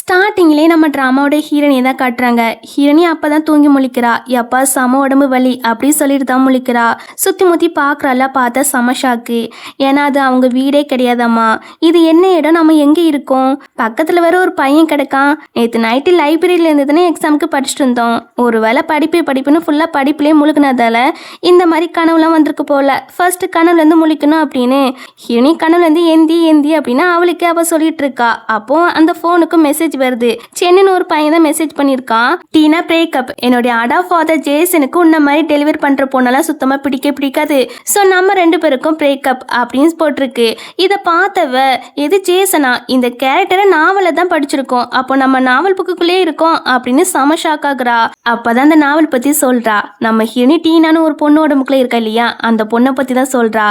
ஸ்டார்டிங்லேயே நம்ம ட்ராமாவோட ஹீரோனியை தான் காட்டுறாங்க. ஹீரோனி அப்பதான் தூங்கி முழிக்கிறா. எப்பா செம உடம்பு வலி அப்படி சொல்லிட்டு தான் முழிக்கிறா. சுற்றி முற்றி பார்க்குறால, பார்த்தா செம ஷாக்கு. ஏன்னா அது அவங்க வீடே கிடையாதாம்மா. இது என்ன இடம், நம்ம எங்கே இருக்கோம்? பக்கத்தில் வேற ஒரு பையன் கிடக்கான். நேற்று நைட்டு லைப்ரரியில் இருந்ததுன்னு எக்ஸாமுக்கு படிச்சுட்டு இருந்தோம். ஒரு வேளை படிப்புன்னு ஃபுல்லாக படிப்புலேயே முழுக்கினதால இந்த மாதிரி கனவுலாம் வந்திருக்கு போல. ஃபர்ஸ்ட் கனவுலேருந்து முழிக்கணும் அப்படின்னு ஹீரோனி கனவுலேருந்து ஏந்தி அப்படின்னா அவளுக்கு அவள் சொல்லிட்டு இருக்கா. அப்போ அந்த ஃபோனுக்கு மெசேஜ் வருது. சென்னைன்னு ஒரு பையன் தான் மெசேஜ் பண்ணிருக்கான். டீனா பிரேக்கப். என்னுடைய அடா ஃபாதர் ஜேசனுக்கு உன்ன மாதிரி டெலிவரி பண்ற பொண்ணெல்லாம் சுத்தமா பிடிக்காது. ஸோ நம்ம 2 பேருக்கும் பிரேக்கப் அப்படின்னு போட்டிருக்கு. இதை பார்த்தவ எது ஜேசனா, இந்த கேரக்டரை நாவல தான் படிச்சிருக்கோம், அப்போ நம்ம நாவல் புக்குள்ளே இருக்கோம் அப்படின்னு செம ஷாக் ஆகுறா. அப்பதான் அந்த நாவல் பத்தி சொல்றா. நம்ம ஹிரணி டீனான்னு ஒரு பொண்ணு உடம்புக்குள்ள இருக்கா இல்லையா, அந்த பொண்ணை பத்தி தான் சொல்றா.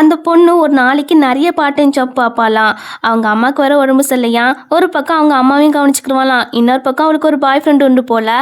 அந்த பொண்ணு ஒரு நாளைக்கு நிறைய பார்ட் டைம் ஜாப் பார்ப்பாலாம். அவங்க அம்மாவுக்கு வர உடம்பு சரியில்லையா, ஒரு பக்கம் அவங்க அம்மாவையும் கவனிச்சுக்கிடுவாளாம், இன்னொரு பக்கம் அவளுக்கு ஒரு பாய் ஃப்ரெண்ட் உண்டு போல.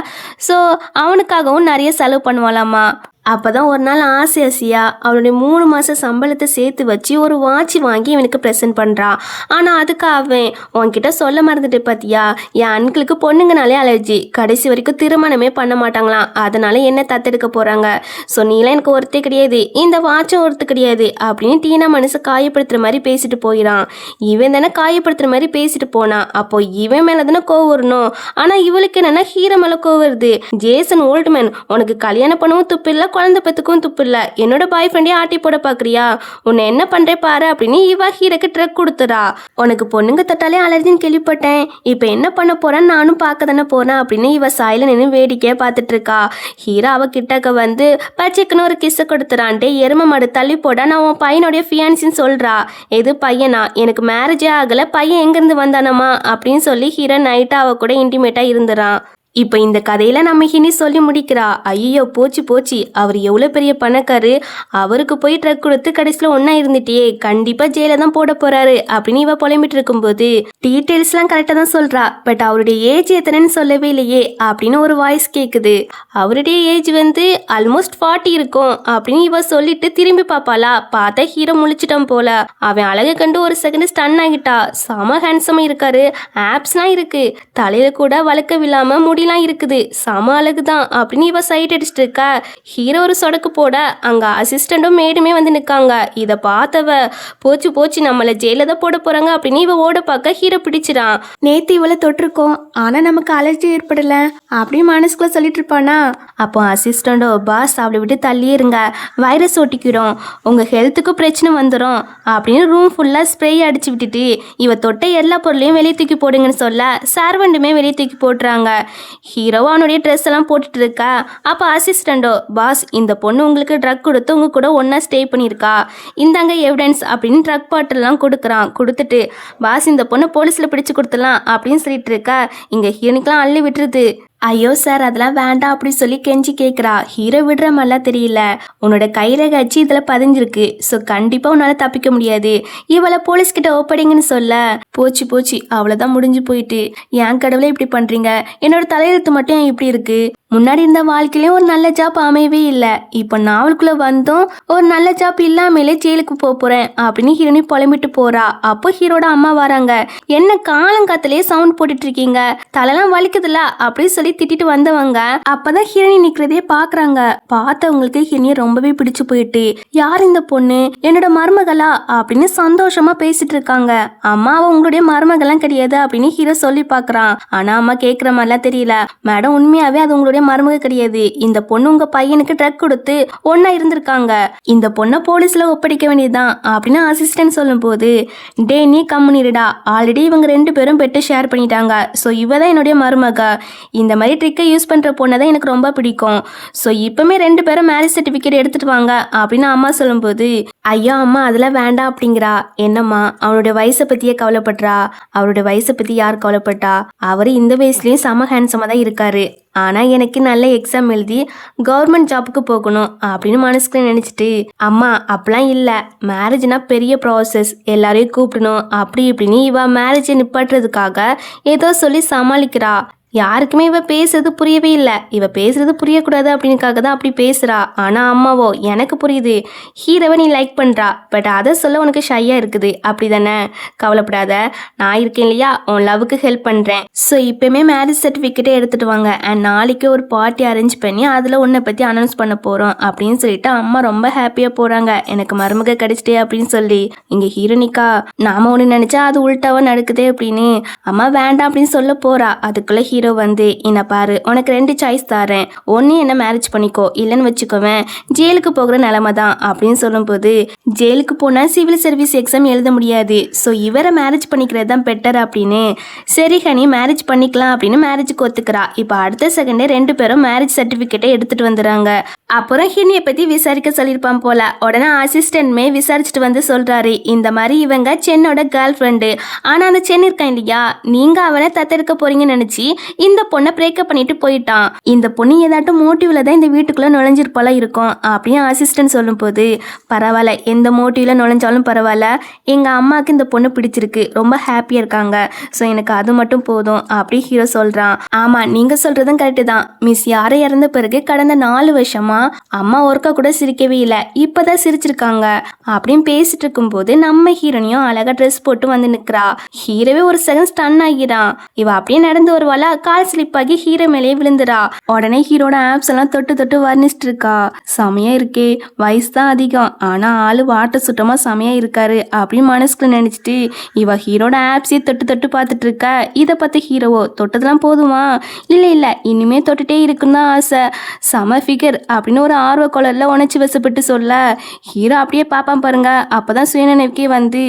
ஸோ அவனுக்காகவும் நிறைய செலவு பண்ணுவாளாமா. அப்போதான் ஒரு நாள் ஆசையா அவளுடைய 3 மாத சம்பளத்தை சேர்த்து வச்சு ஒரு வாட்ச் வாங்கி இவனுக்கு ப்ரெசென்ட் பண்ணுறான். ஆனால் அதுக்கு அவன் உன்கிட்ட சொல்ல மறந்துட்டு பார்த்தியா, என் அன்களுக்கு பொண்ணுங்கனாலே அலர்ஜி, கடைசி வரைக்கும் திருமணமே பண்ண மாட்டாங்களாம், அதனால என்ன தத்தெடுக்க போகிறாங்க. ஸோ நீலாம் எனக்கு ஒருத்தே கிடையாது, இந்த வாட்சும் ஒருத்து கிடையாது அப்படின்னு டீனா மனசை காயப்படுத்துகிற மாதிரி பேசிட்டு போயிடான். இவன் தானே காயப்படுத்துகிற மாதிரி பேசிட்டு போனான். அப்போ இவன் மேலே தானே கோவம் வரணும். ஆனால் இவளுக்கு என்னென்னா ஹீரோ மேலே கோவம் வருது. ஜேசன் ஓல்ட்மேன், உனக்கு கல்யாணம் பண்ணவும் துப்பு இல்லை, குழந்தை பத்துக்கும் துப்பு இல்லை, என்னோட பாய் ஃப்ரெண்டே ஆட்டி போட பாக்குறியா, உன்னை என்ன பண்றே பாரு அப்படின்னு இவ ஹீரோக்கு ட்ரக் கொடுத்துறா. உனக்கு பொண்ணுங்க தொட்டாலே அலர்ஜின்னு கேள்விப்பட்டேன், இப்போ என்ன பண்ண போறேன்னு நானும் பார்க்க தானே போறேன் அப்படின்னு இவ சாயில நின்று வேடிக்கையா பார்த்துட்டு இருக்கா. ஹீரோ அவ கிட்டக்க வந்து பச்சைக்குன்னு ஒரு கிஸ்ஸை கொடுத்துறான்ட்டு எரும மாடு தள்ளி போட நான் உன் பையனுடைய ஃபியான்சின்னு சொல்றா. எது பையனா, எனக்கு மேரேஜே ஆகல, பையன் எங்கிருந்து வந்தானம்மா அப்படின்னு சொல்லி ஹீரோ நைட்டா அவ கூட இன்டிமேட்டா இருந்துறான். இப்போ இந்த கதையில நம்ம ஹினி சொல்லி முடிக்கிறா. ஐயோ போச்சு, அவர் எவ்வளோ பெரிய பணக்காரு, அவருக்கு போய் ட்ரக் கொடுத்து கடைசியில் ஒன்றா இருந்துட்டியே, கண்டிப்பாக ஜெயில தான் போட போறாரு அப்படின்னு இவ புலம்பிட்டு இருக்கும்போது டீட்டெயில்ஸ்லாம் கரெக்டாக தான் சொல்றா. பட் அவருடைய ஏஜ் எத்தனைன்னு சொல்லவே இல்லையே அப்படின்னு ஒரு வாய்ஸ் கேட்குது. அவருடைய ஏஜ் வந்து ஆல்மோஸ்ட் 40 இருக்கும் அப்படின்னு இவ சொல்லிட்டு திரும்பி பார்ப்பாளா. பார்த்தா ஹீரோ முழிச்சிட்டான் போல. அவன் அழகை கண்டு ஒரு செகண்ட் ஸ்டன் ஆகிட்டா. செம ஹேண்ட்ஸமா இருக்காரு, ஆப்ஸ்லாம் இருக்கு, தலையில கூட வளர்க்கவில்லாம முடி இருக்குது, சம அழகுதான் அப்படின்னு இவ சைட் அடிச்சுட்டு இருக்கா. ஹீரோ ஒரு சொடக்கு போட அங்க அசிஸ்டண்டும் மேடுமே வந்து நிற்காங்க. இதை பார்த்தவ போச்சு நம்மள ஜெயில தான் போட போறாங்க அப்படின்னு இவ ஓட பார்க்க ஹீரோ பிடிச்சிடான். நேத்து இவளை தொட்டிருக்கோம், ஆனா நமக்கு அலர்ஜி ஏற்படல அப்படின்னு மனசுக்குள்ள சொல்லிட்டு இருப்பானா. அப்போ அசிஸ்டண்டோ, பாஸ் அவளை விட்டு தள்ளியே இருங்க, வைரஸ் ஒட்டிக்கிறோம், உங்க ஹெல்த்துக்கு பிரச்சனை வந்துடும் அப்படின்னு ரூம் ஃபுல்லா ஸ்ப்ரே அடிச்சு விட்டுட்டு இவ தொட்ட எல்லா பொருளையும் வெளியே தூக்கி போடுங்கன்னு சொல்ல சர்வெண்டுமே வெளியே தூக்கி போட்டுறாங்க. ஹீரோவா அவனுடைய ட்ரெஸ் எல்லாம் போட்டுட்டு இருக்கா. அப்போ அசிஸ்டண்டோ, பாஸ் இந்த பொண்ணு உங்களுக்கு ட்ரக் கொடுத்து உங்க கூட ஒன்னா ஸ்டே பண்ணியிருக்கா, இந்தாங்க எவிடன்ஸ் அப்படின்னு ட்ரக் பாட்டில்லாம் கொடுக்குறான். கொடுத்துட்டு பாஸ் இந்த பொண்ணு போலீஸில் பிடிச்சு கொடுத்துடலாம் அப்படின்னு சொல்லிட்டு இருக்கா. இங்கே ஹீரோனிக்கெலாம் அள்ளி விட்டுருது. ஐயோ சார் அதெல்லாம் வேண்டாம் அப்படின்னு சொல்லி கெஞ்சி கேட்குறா. ஹீரோ விடுற மாதிரிலாம் தெரியல, உன்னோட கைரேகை அச்சு இதில் பதிஞ்சிருக்கு, ஸோ கண்டிப்பாக உன்னால் தப்பிக்க முடியாது, இவளை போலீஸ்கிட்ட ஒப்படைங்கன்னு சொல்ல போச்சு அவ்வளோதான் முடிஞ்சு போயிட்டு. என் கடவுளே இப்படி பண்ணுறீங்க, என்னோட தலையெழுத்து மட்டும் ஏன் இப்படி இருக்கு, முன்னாடி இருந்த வாழ்க்கையிலையும் ஒரு நல்ல ஜாப் அமையவே இல்லை, இப்போ நாவலுக்குள்ள வந்தும் ஒரு நல்ல ஜாப் இல்லாமலே ஜெயிலுக்கு போறேன் அப்படின்னு ஹீரோனி புலம்பிட்டு போறா. அப்போ ஹீரோட அம்மா வராங்க. என்ன காலங்காத்திலேயே சவுண்ட் போட்டுட்டு இருக்கீங்க, தலைலாம் வலிக்குதுல அப்படின்னு சொல்லி திட்டிட்டு வந்தவங்க அப்பதான் ஹீரோனி நிக்கிறதே பாக்குறாங்க. பார்த்தவங்களுக்கு ஹீரோனியை ரொம்பவே பிடிச்சு போயிட்டு, யார் இந்த பொண்ணு, என்னோட மருமகளா அப்படின்னு சந்தோஷமா பேசிட்டு இருக்காங்க. அம்மாவை உங்களுடைய மருமகள்லாம் கிடையாது அப்படின்னு ஹீரோ சொல்லி பாக்குறான். ஆனா அம்மா கேட்குற மாதிரிலாம் தெரியல. மேடம் உண்மையாவே அது உங்களுடைய மருமக கிடையாது, இந்த பொண்ணு உங்க பையனுக்கு ட்ரக் கொடுத்து ஒன்னா இருந்திருக்காங்க, இந்த பொண்ணை போலீஸ்ல ஒப்படைக்க வேண்டியதுதான் அப்படின்னு அசிஸ்டன்ட் சொல்லும் போது, டே நீ கம்முனிடா, ஆல்ரெடி இவங்க 2 பேரும் பெட்டு ஷேர் பண்ணிட்டாங்க, ஸோ இவ தான் என்னுடைய மருமக, இந்த மாதிரி ட்ரிக்கை யூஸ் பண்ற பொண்ணை தான் எனக்கு ரொம்ப பிடிக்கும், ஸோ இப்பவுமே 2 பேரும் மேரேஜ் சர்டிஃபிகேட் எடுத்துட்டு வாங்க அப்படின்னு அம்மா சொல்லும்போது, ஐயா அம்மா அதெல்லாம் வேண்டாம் அப்படிங்கிறா. என்னம்மா அவனுடைய வயசை பத்தியே கவலைப்படுறா, அவருடைய வயசை பத்தி யார் கவலைப்பட்டா, அவரு இந்த வயசுலயும் செம ஹேண்ட்ஸமா தான் இருக்காரு, ஆனால் எனக்கு நல்ல எக்ஸாம் எழுதி கவர்மெண்ட் ஜாப்புக்கு போகணும் அப்படின்னு மனசுக்குள்ள நினச்சிட்டு, அம்மா அப்பெல்லாம் இல்லை, மேரேஜ்னா பெரிய ப்ராசஸ், எல்லாரையும் கூப்பிடணும் அப்படி இப்படின்னு இவ மேரேஜை நிப்பாட்டுறதுக்காக ஏதோ சொல்லி சமாளிக்கிறா. யாருக்குமே இவ பேசுறது புரியவே இல்லை. இவ பேசுறது புரியக்கூடாது அப்படின்னுக்காக தான் அப்படி பேசுறா. ஆனா அம்மாவோ எனக்கு புரியுது, ஹீரோவை நீ லைக் பண்றா, பட் அதை சொல்ல உனக்கு ஷையா இருக்குது அப்படி தானே? கவலைப்படாத, நான் இருக்கேன் இல்லையா, உன் லவ்வுக்கு ஹெல்ப் பண்றேன். ஸோ இப்பயுமே மேரேஜ் சர்டிஃபிகேட்டே எடுத்துட்டு வாங்க, அண்ட் நாளைக்கு ஒரு பார்ட்டி அரேஞ்ச் பண்ணி அதில் உன்னை பற்றி அனௌன்ஸ் பண்ண போகிறோம் அப்படின்னு சொல்லிட்டு அம்மா ரொம்ப ஹாப்பியாக போகிறாங்க. எனக்கு மருமக கிடைச்சிட்டே அப்படின்னு சொல்லி. இங்கே ஹீரோனிக்கா நாம ஒன்று நினச்சா அது உள்டாவா நடக்குதே அப்படின்னு அம்மா வேண்டாம் அப்படின்னு சொல்ல போறா. அதுக்குள்ள ஹீரோ வந்து, என்ன பாரு, உனக்கு 2 சாய்ஸ் தரேன், ஒன்று என்ன மேரேஜ் பண்ணிக்கோ, இல்லைன்னு வச்சுக்கோவேன் ஜெயிலுக்கு போகிற நிலைமை தான் அப்படின்னு சொல்லும்போது, ஜெயிலுக்கு போனால் சிவில் சர்வீஸ் எக்ஸாம் எழுத முடியாது, ஸோ இவரை மேரேஜ் பண்ணிக்கிறது தான் பெட்டர் அப்படின்னு. சரி ஹனி மேரேஜ் பண்ணிக்கலாம் அப்படின்னு மேரேஜுக்கு ஒத்துக்கிறா. இப்போ அடுத்த செகண்டே 2 பேரும் மேரேஜ் சர்டிஃபிகேட்டை எடுத்துட்டு வந்துடுறாங்க. அப்புறம் ஹினியை பற்றி விசாரிக்க சொல்லியிருப்பான் போல. உடனே அசிஸ்டன்ட்மே விசாரிச்சுட்டு வந்து சொல்றாரு, இந்த மாதிரி இவங்க சென்னோட கேர்ள் ஃப்ரெண்டு, ஆனால் அந்த சென் இருக்கான் இல்லையா, நீங்க அவனை தத்தெடுக்க போறீங்கன்னு நினைச்சு இந்த பொண்ணை பிரேக்கப் பண்ணிட்டு போயிட்டான். இந்த பொண்ணு ஏதாட்டும் மோட்டிவ்ல தான் இந்த வீட்டுக்குள்ள நுழைஞ்சிருப்பால இருக்கும் அப்படின்னு அசிஸ்டன்ட் சொல்லும் போது, பரவாயில்ல எந்த மோட்டிவ்ல நுழைஞ்சாலும் பரவாயில்ல, எங்க அம்மாவுக்கு இந்த பொண்ணு பிடிச்சிருக்கு, ரொம்ப ஹாப்பியா இருக்காங்க, ஸோ எனக்கு அது மட்டும் போதும் அப்படி ஹீரோ சொல்றான். ஆமா நீங்க சொல்றதும் கரெக்டு தான் மிஸ். யாரை இறந்த பிறகு கடந்த 4 வருஷமா அம்மா ஒருக்கா கூட சிரிக்கவே இல்லை, இப்பதான் சிரிச்சிருக்காங்க அப்படின்னு பேசிட்டு இருக்கும்போது நம்ம ஹீரோனியும் அழகா ட்ரெஸ் போட்டு வந்து நிக்கிறா. ஹீரோவே ஒரு செகண்ட் ஸ்டன் ஆகிறான். இவ அப்படியே நடந்து வருவாளா, கால் ஸ்லிப் ஆகி ஹீரோ மேலேயே விழுந்துடா. உடனே ஹீரோட ஆப்ஸ் எல்லாம் தொட்டு தொட்டு வர்ணிச்சிட்டு இருக்கா. செமையா இருக்கே, வயசு தான் அதிகம் ஆனா ஆளு வாட்ட சுட்டமா செமையா இருக்காரு அப்படின்னு மனசுக்குள்ள நினைச்சிட்டு இவ ஹீரோட ஆப்ஸே தொட்டு தொட்டு பார்த்துட்டு இருக்க. இதை பார்த்து ஹீரோவோ, தொட்டதெல்லாம் போதுமா, இல்ல இல்ல இனிமே தொட்டுட்டே இருக்குன்னு தான் ஆசை, சம ஃபிகர் அப்படின்னு ஒரு ஆர்வ கொலர்ல உணர்ச்சி வசப்பட்டு சொல்ல, ஹீரோ அப்படியே பாப்பான் பாருங்க. அப்பதான் சுயநினைவுக்கே வந்து,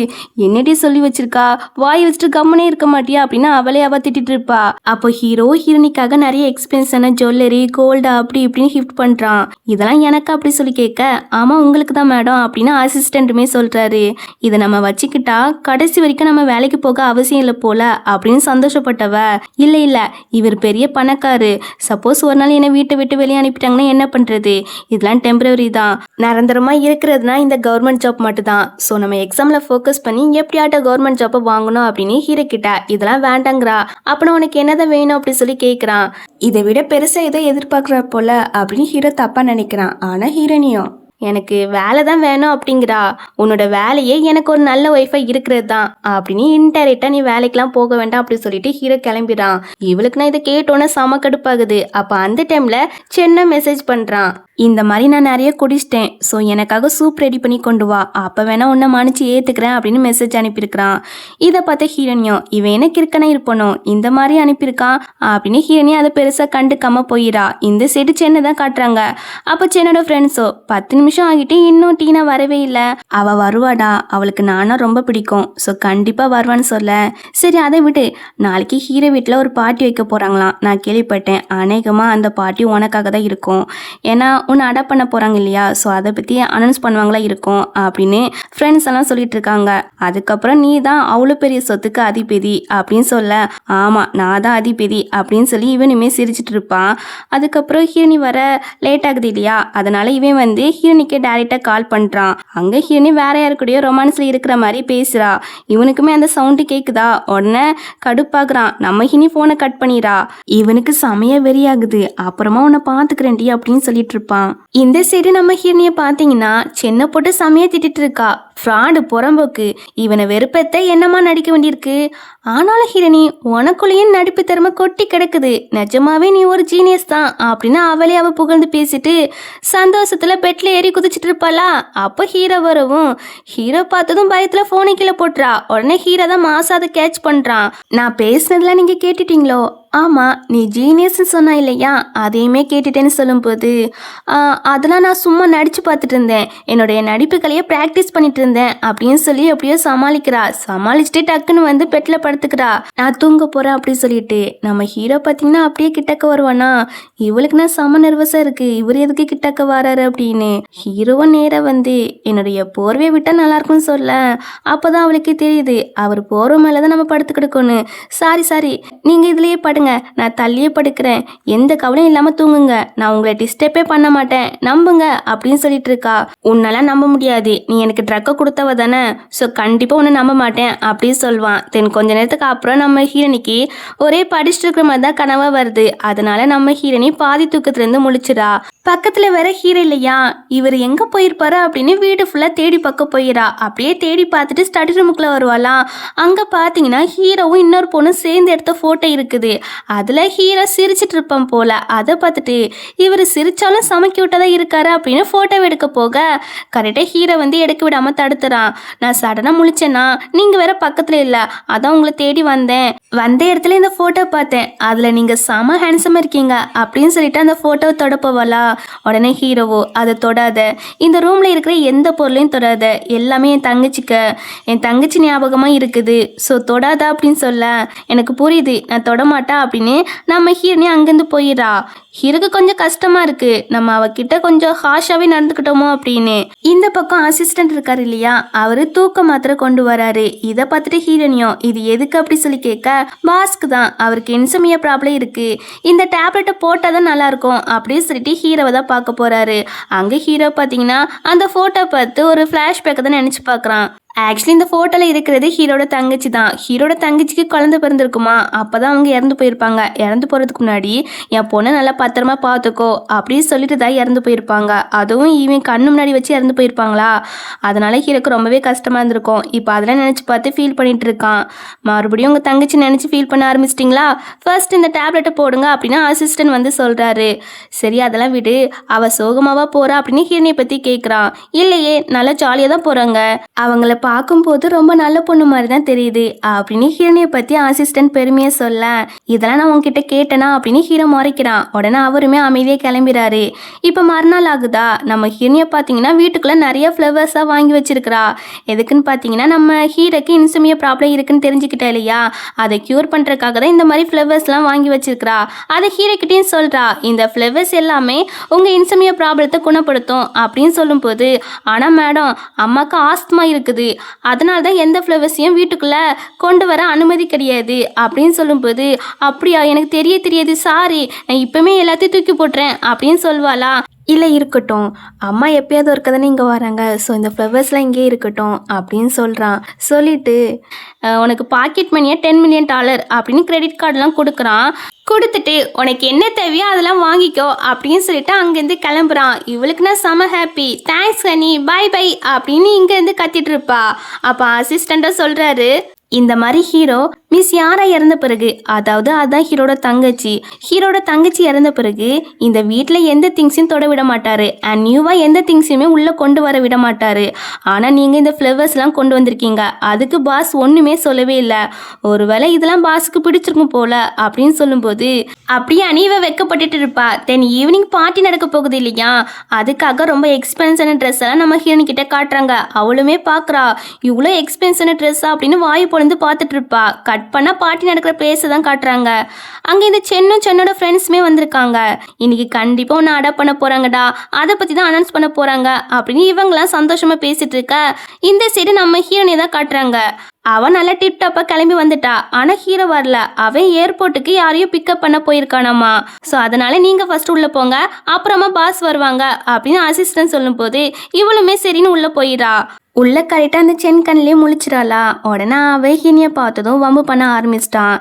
என்னடி சொல்லி வச்சிருக்கா, வாய் வச்சுட்டு கம்முனே இருக்க மாட்டியா அப்படின்னு அவளே அவ திட்டிட்டு இருப்பா. அப்போ ஹீரோ ஹீரோனிக்காக நிறைய எக்ஸ்பென்ஸான ஜுவல்லரி கோல்டு அப்படி இப்படின்னு கிஃப்ட் பண்றான். இதெல்லாம் எனக்கு அப்படி சொல்லி கேட்க, ஆமா உங்களுக்கு தான் மேடம் அப்படின்னு அசிஸ்டன்ட்டுமே சொல்றாரு. இதை நம்ம வச்சுக்கிட்டா கடைசி வரைக்கும் நம்ம வேலைக்கு போக அவசியம் இல்லை போல அப்படின்னு சந்தோஷப்பட்டவ, இல்ல இல்ல இவர் பெரிய பணக்காரு, சப்போஸ் ஒரு நாள் என்னை வீட்டை விட்டு வெளியே அனுப்பிட்டாங்கன்னா என்ன பண்றது, இதெல்லாம் டெம்பரரி தான், நிரந்தரமா இருக்கிறதுனா இந்த கவர்மெண்ட் ஜாப் மட்டும் தான், ஸோ நம்ம எக்ஸாம்ல ஃபோக்கஸ் பண்ணி எப்படியாட்ட கவர்மெண்ட் ஜாப்பை வாங்கணும் அப்படின்னு ஹீரோ கிட்ட. இதெல்லாம் வேண்டாங்கிறா. அப்புறம் உனக்கு என்னதான் வேணும் அப்படி சொல்லி கேட்குறான். இதை விட பெருசா ஏதோ எதிர்பார்க்குற போல அப்படின்னு ஹீரோ தப்பா நினைக்கிறான். ஆனா ஹீரோனியும், எனக்கு வேலை தான் வேணும் அப்படிங்கிறா. உன்னோட வேலையே எனக்கு ஒரு நல்ல ஒய்ஃபை இருக்கிறது தான் அப்படின்னு இன்டைரக்டா நீ வேலைக்கெல்லாம் போக வேண்டாம் அப்படி சொல்லிட்டு ஹீரோ கிளம்பிடுறான். இவளுக்கு நான் இதை கேட்டோன்னே செம கடுப்பாகுது. அப்போ அந்த டைம்ல சென்னை மெசேஜ் பண்றான், இந்த மாதிரி நான் நிறைய குடிச்சிட்டேன், ஸோ எனக்காக சூப் ரெடி பண்ணி கொண்டு வா, அப்போ வேணா உன்னை மன்னிச்சு ஏற்றுக்கிறேன் அப்படின்னு மெசேஜ் அனுப்பியிருக்கிறான். இதை பார்த்த ஹீரோனியும், இவன் எனக்கு இருக்கனே இருப்பனும் இந்த மாதிரி அனுப்பியிருக்கான் அப்படின்னு ஹீரோனியும் அதை பெருசாக கண்டுக்காம போயிடா. இந்த சைடு சென்னை தான் காட்டுறாங்க. அப்போ சென்னோட ஃப்ரெண்ட்ஸோ, 10 நிமிஷம் ஆகிட்டு இன்னும் டீனா வரவே இல்லை, அவள் வருவாடா, அவளுக்கு நானும் ரொம்ப பிடிக்கும், ஸோ கண்டிப்பாக வருவான்னு சொல்ல, சரி அதை விட்டு நாளைக்கு ஹீரோ வீட்டில் ஒரு பார்ட்டி வைக்க போகிறாங்களாம், நான் கேள்விப்பட்டேன், அநேகமாக அந்த பார்ட்டி உனக்காக தான் இருக்கும், ஏன்னா ஒன்று அடாப்ட் பண்ண போகிறாங்க இல்லையா, ஸோ அதை பற்றி அனௌன்ஸ் பண்ணுவாங்களா இருக்கும் அப்படின்னு ஃப்ரெண்ட்ஸ் எல்லாம் சொல்லிட்டு இருக்காங்க. அதுக்கப்புறம் நீ தான் அவ்வளோ பெரிய சொத்துக்கு அதிபதி அப்படின்னு சொல்ல, ஆமாம் நான் தான் அதிபதி அப்படின்னு சொல்லி இவனுமே சிரிச்சிட்டு இருப்பான். அதுக்கப்புறம் ஹீரோனி வர லேட் ஆகுது இல்லையா, அதனால இவன் வந்து ஹீரோனிக்கு டைரெக்டாக கால் பண்ணுறான். அங்கே ஹீரோனி வேற யாருக்கூடயோ ரொமான்ஸில் இருக்கிற மாதிரி பேசுகிறா. இவனுக்குமே அந்த சவுண்டு கேட்குதா, உடனே கடுப்பாக்குறான். நம்ம ஹீனி ஃபோனை கட் பண்ணிடா. இவனுக்கு செமைய வெறியாகுது. அப்புறமா உன்னை பார்த்துக்கிறேன்டி அப்படின்னு சொல்லிட்டு இருப்பான். இந்த சைடு நம்ம ஹீரோனியை பார்த்தீங்கன்னா சென்னை போட்டு செமையா திட்டிட்டு இருக்கா. ஃப்ராடு புறம்போக்கு, இவனை வெறுப்பத்தை என்னமா நடிக்க வேண்டியிருக்கு. ஆனாலும் ஹீரோனி உனக்குள்ளேயும் நடிப்பு திறமை கொட்டி கிடக்குது, நிஜமாவே நீ ஒரு ஜீனியஸ் தான் அப்படின்னு அவளே அவ புகழ்ந்து பேசிட்டு சந்தோஷத்துல பெட்ல ஏறி குதிச்சிட்டு இருப்பாளா. அப்போ ஹீரோ வரவும் ஹீரோ பார்த்ததும் பயத்துல போனை கீழே போட்டுறா. உடனே ஹீரோ தான் மாசாத கேட்ச் பண்றான். நான் பேசுனதுல நீங்க கேட்டுட்டீங்களோ, ஆமாம் நீ ஜீனியஸ்ன்னு சொன்னா இல்லையா, அதையுமே கேட்டுட்டேன்னு சொல்லும்போது, அதெல்லாம் நான் சும்மா நடிச்சு பார்த்துட்டு இருந்தேன், என்னுடைய நடிப்புகளையே ப்ராக்டிஸ் பண்ணிட்டு இருந்தேன் அப்படின்னு சொல்லி எப்படியோ சமாளிக்கிறா. சமாளிச்சுட்டு டக்குன்னு வந்து பெட்டில் படுத்துக்கிறா. நான் தூங்க போகிறேன் அப்படின்னு சொல்லிட்டு நம்ம ஹீரோ பார்த்தீங்கன்னா அப்படியே கிட்டக்க வருவானா. இவளுக்கு நான் செம நர்வஸாக இருக்கு, இவர் எதுக்கு கிட்டக்க வராரு அப்படின்னு. ஹீரோவை நேராக வந்து என்னுடைய போர்வையை விட்டால் நல்லா இருக்கும்னு சொல்ல, அப்போதான் அவளுக்கு தெரியுது அவர் போர்வை மேலே தான் நம்ம படுத்து கிடக்கணும். சாரி நீங்கள் இதுலேயே படுங்க வேணாங்க, நான் தள்ளியே படுக்கிறேன், எந்த கவலையும் இல்லாமல் தூங்குங்க, நான் உங்களை டிஸ்டர்பே பண்ண மாட்டேன், நம்புங்க அப்படின்னு சொல்லிட்டு இருக்கா. உன்னால நம்ப முடியாது, நீ எனக்கு ட்ரக்கை கொடுத்தவ தானே, ஸோ கண்டிப்பாக உன்னை நம்ப மாட்டேன் அப்படின்னு சொல்லுவான். தென் கொஞ்ச நேரத்துக்கு அப்புறம் நம்ம ஹீரோனிக்கு ஒரே படிச்சுட்டு இருக்கிற மாதிரி தான் கனவா வருது. அதனால நம்ம ஹீரோனி பாதி தூக்கத்துலேருந்து முழிச்சிடா. பக்கத்துல வேற ஹீரோ இல்லையா, இவர் எங்க போயிருப்பாரு அப்படின்னு வீடு ஃபுல்லா தேடி பார்க்க போயிடா. அப்படியே தேடி பார்த்துட்டு ஸ்டடி ரூமுக்குள்ள வருவாளாம். அங்க பாத்தீங்கன்னா ஹீரோவும் இன்னொரு பொண்ணும் சேர்ந்து எடுத்த போட்டோ இருக்குது. அதுல ஹீரோ சிரிச்சிட்டு இருப்பான் போல. அதை பார்த்துட்டு இவர் சிரிச்சாலும் சமைக்க விட்டதா இருக்காரு அப்படின்னு போட்டோ எடுக்க போக கரெக்டா ஹீரோ வந்து எடுக்க விடாம தடுத்துறான். நான் சடனா முழிச்சேன்னா நீங்க வேற பக்கத்துல இல்ல, அதான் உங்களை தேடி வந்தேன். வந்த இடத்துல இந்த போட்டோ பார்த்தேன், அதுல நீங்க செம ஹேண்ட்ஸமா இருக்கீங்க அப்படின்னு சொல்லிட்டு அந்த போட்டோவை தொட போவாளா. உடனே ஹீரோவோ அதை தொடாத, இந்த ரூம்ல இருக்கிற எந்த பொருளையும் தொடாத, எல்லாமே என் தங்கச்சி ஞாபகமா இருக்குது, ஸோ தொடாத அப்படின்னு சொல்ல. எனக்கு புரியுது, நான் தொடமாட்டா அப்படின்னு நம்ம ஹீரோனி அங்கேருந்து போயிடா. ஹீரோக்கு கொஞ்சம் கஷ்டமா இருக்கு, நம்ம அவகிட்ட கொஞ்சம் ஹாஷாவே நடந்துக்கிட்டோமோ அப்படின்னு. இந்த பக்கம் அசிஸ்டன்ட் இருக்காரு இல்லையா, அவரு தூக்க மாத்திரை கொண்டு வராரு. இதை பார்த்துட்டு ஹீரோனியும் இது எதுக்கு அப்படி சொல்லி கேட்க, பாஸ்க்கு தான், அவருக்கு இன்சோமியா ப்ராப்ளம் இருக்கு, இந்த டேப்லெட்டை போட்டாதான் நல்லா இருக்கும் அப்படின்னு சொல்லிட்டு ஹீரோவை தான் பார்க்க போறாரு. அங்க ஹீரோ பாத்தீங்கன்னா அந்த போட்டோ பார்த்து ஒரு பிளாஷ்பேக்கை தான் நினைச்சு பார்க்கறான். ஆக்சுவலி இந்த ஃபோட்டோவில் இருக்கிறது ஹீரோட தங்கச்சி தான். ஹீரோட தங்கச்சிக்கு குழந்தை பிறந்திருக்குமா, அப்போ தான் அவங்க இறந்து போயிருப்பாங்க. இறந்து போகிறதுக்கு முன்னாடி என் பொண்ணை நல்லா பத்திரமா பார்த்துக்கோ அப்படின்னு சொல்லிட்டு தான் இறந்து போயிருப்பாங்க. அதுவும் இவன் கண்ணு முன்னாடி வச்சு இறந்து போயிருப்பாங்களா, அதனால ஹீரோக்கு ரொம்பவே கஷ்டமாக இருந்திருக்கும். இப்போ அதெல்லாம் நினச்சி பார்த்து ஃபீல் பண்ணிட்டு இருக்கான். மறுபடியும் உங்கள் தங்கச்சி நினச்சி ஃபீல் பண்ண ஆரம்பிச்சிட்டிங்களா, ஃபர்ஸ்ட் இந்த டேப்லெட்டை போடுங்க அப்படின்னு அசிஸ்டன்ட் வந்து சொல்கிறாரு. சரி அதெல்லாம் விடு, அவள் சோகமாவா போகிறா அப்படின்னு ஹீரோனை பற்றி கேட்குறான். இல்லையே, நல்லா ஜாலியாக தான் போகிறாங்க, அவங்கள பார்க்கும்போது ரொம்ப நல்ல பொண்ணு மாதிரி தான் தெரியுது அப்படின்னு ஹீரோனியை பத்தி அசிஸ்டன்ட் பெருமையா சொல்ல. இதெல்லாம் நான் உங்ககிட்ட கேட்டேனா அப்படின்னு ஹீரோ முறைக்கிறான். உடனே அவருமே அமைதியா கிளம்பிறாரு. இப்ப மறுநாள் ஆகுதா, நம்ம ஹீரோனியை பாத்தீங்கன்னா வீட்டுக்குள்ள நிறைய ஃப்ளவர்ஸா வாங்கி வச்சிருக்கிறா. எதுக்குன்னு பாத்தீங்கன்னா நம்ம ஹீரோக்கு இன்சோமியா ப்ராப்ளம் இருக்குன்னு தெரிஞ்சுக்கிட்டா இல்லையா, அதை கியூர் பண்றதுக்காக தான் இந்த மாதிரி ஃப்ளவர்ஸ் எல்லாம் வாங்கி வச்சிருக்கிறா. அதை ஹீரோ கிட்டேயும் சொல்றா, இந்த ஃப்ளவர்ஸ் எல்லாமே உங்க இன்சோமியா ப்ராப்ளத்தை குணப்படுத்தும் அப்படின்னு சொல்லும் போது, ஆனா மேடம் அம்மாக்கு ஆஸ்துமா இருக்குது, அதனால தான் எந்த ஃப்ளவர்ஸையும் வீட்டுக்குள்ளே கொண்டு வர அனுமதி கிடையாது அப்படின்னு சொல்லும்போது, அப்படியா எனக்கு தெரியாது சாரி, நான் இப்போவுமே எல்லாத்தையும் தூக்கி போட்டுறேன் அப்படின்னு சொல்வாளா. இல்லை இருக்கட்டும், அம்மா எப்பயாவது ஒரு கதை இங்கே வராங்க, ஸோ இந்த ஃப்ளவர்ஸ்லாம் இங்கே இருக்கட்டும் அப்படின்னு சொல்கிறான். சொல்லிட்டு உனக்கு பாக்கெட் மணியாக $10 million அப்படின்னு கிரெடிட் கார்டெலாம் கொடுக்குறான். கொடுத்துட்டு உனக்கு என்ன தேவையோ அதெல்லாம் வாங்கிக்கோ அப்படின்னு சொல்லிட்டு அங்கேருந்து கிளம்புறான். இவளுக்கு நான் செம happy, thanks honey, bye bye அப்படின்னு இங்கேருந்து கத்திட்டு இருப்பா. அப்போ அசிஸ்டண்ட்டாக சொல்கிறாரு, இந்த மாதிரி ஹீரோ மிஸ் யாரா இறந்த பிறகு, அதாவது அதான் ஹீரோட தங்கச்சி இறந்த பிறகு இந்த வீட்டில் எந்த திங்ஸையும் தொட விட மாட்டாரு, அண்ட் நியூவாக எந்த திங்ஸையுமே உள்ளே கொண்டு வர விட மாட்டாரு. ஆனால் நீங்கள் இந்த ஃப்ளவர்ஸ்லாம் கொண்டு வந்திருக்கீங்க, அதுக்கு பாஸ் ஒன்றுமே சொல்லவே இல்லை. ஒருவேளை இதெல்லாம் பாஸுக்கு பிடிச்சிருக்கும் போல அப்படின்னு சொல்லும்போது, அப்படியே அணிவை வெக்கப்பட்டுட்டு இருப்பா. தென் ஈவினிங் பார்ட்டி நடக்க போகுது இல்லையா, அதுக்காக ரொம்ப எக்ஸ்பென்சிவான ட்ரெஸ் எல்லாம் நம்ம ஹீரோனி கிட்ட காட்டுறாங்க. அவளுமே பார்க்குறா, இவ்வளோ எக்ஸ்பென்சிவான ட்ரெஸ்ஸா அப்படின்னு வாய் பொழுந்து பார்த்துட்டு இருப்பா. கட் பண்ணா பார்ட்டி நடக்கிற பிளேஸை தான் காட்டுறாங்க. அங்க இந்த சென்னோட ஃப்ரெண்ட்ஸுமே வந்திருக்காங்க. இன்னைக்கு கண்டிப்பா ஒன்று அடாப்ட் பண்ண போறாங்கடா, அதை பத்தி தான் அனௌன்ஸ் பண்ண போறாங்க அப்படின்னு இவங்களாம் சந்தோஷமா பேசிட்டு இருக்க, இந்த சைடு நம்ம ஹீரோனை தான் காட்டுறாங்க. அவன் நல்லா டிப் டாப்பா கிளம்பி வந்துட்டா. ஆனா ஹீரோ வரல, அவன் ஏர்போர்ட்டுக்கு யாரையும் பிக்கப் பண்ண போயிருக்கானாமா. ஸோ அதனால நீங்க ஃபர்ஸ்ட் உள்ள போங்க, அப்புறமா பாஸ் வருவாங்க அப்படின்னு அசிஸ்டன்ட் சொல்லும் போது இவளுமே சரின்னு உள்ள போயிடா. உள்ள கரெக்டாக அந்த சென் கண்ணிலே முழிச்சிடாளா. உடனே அவன் ஹீனியை பார்த்ததும் வம்பு பண்ண ஆரம்பிச்சிட்டான்.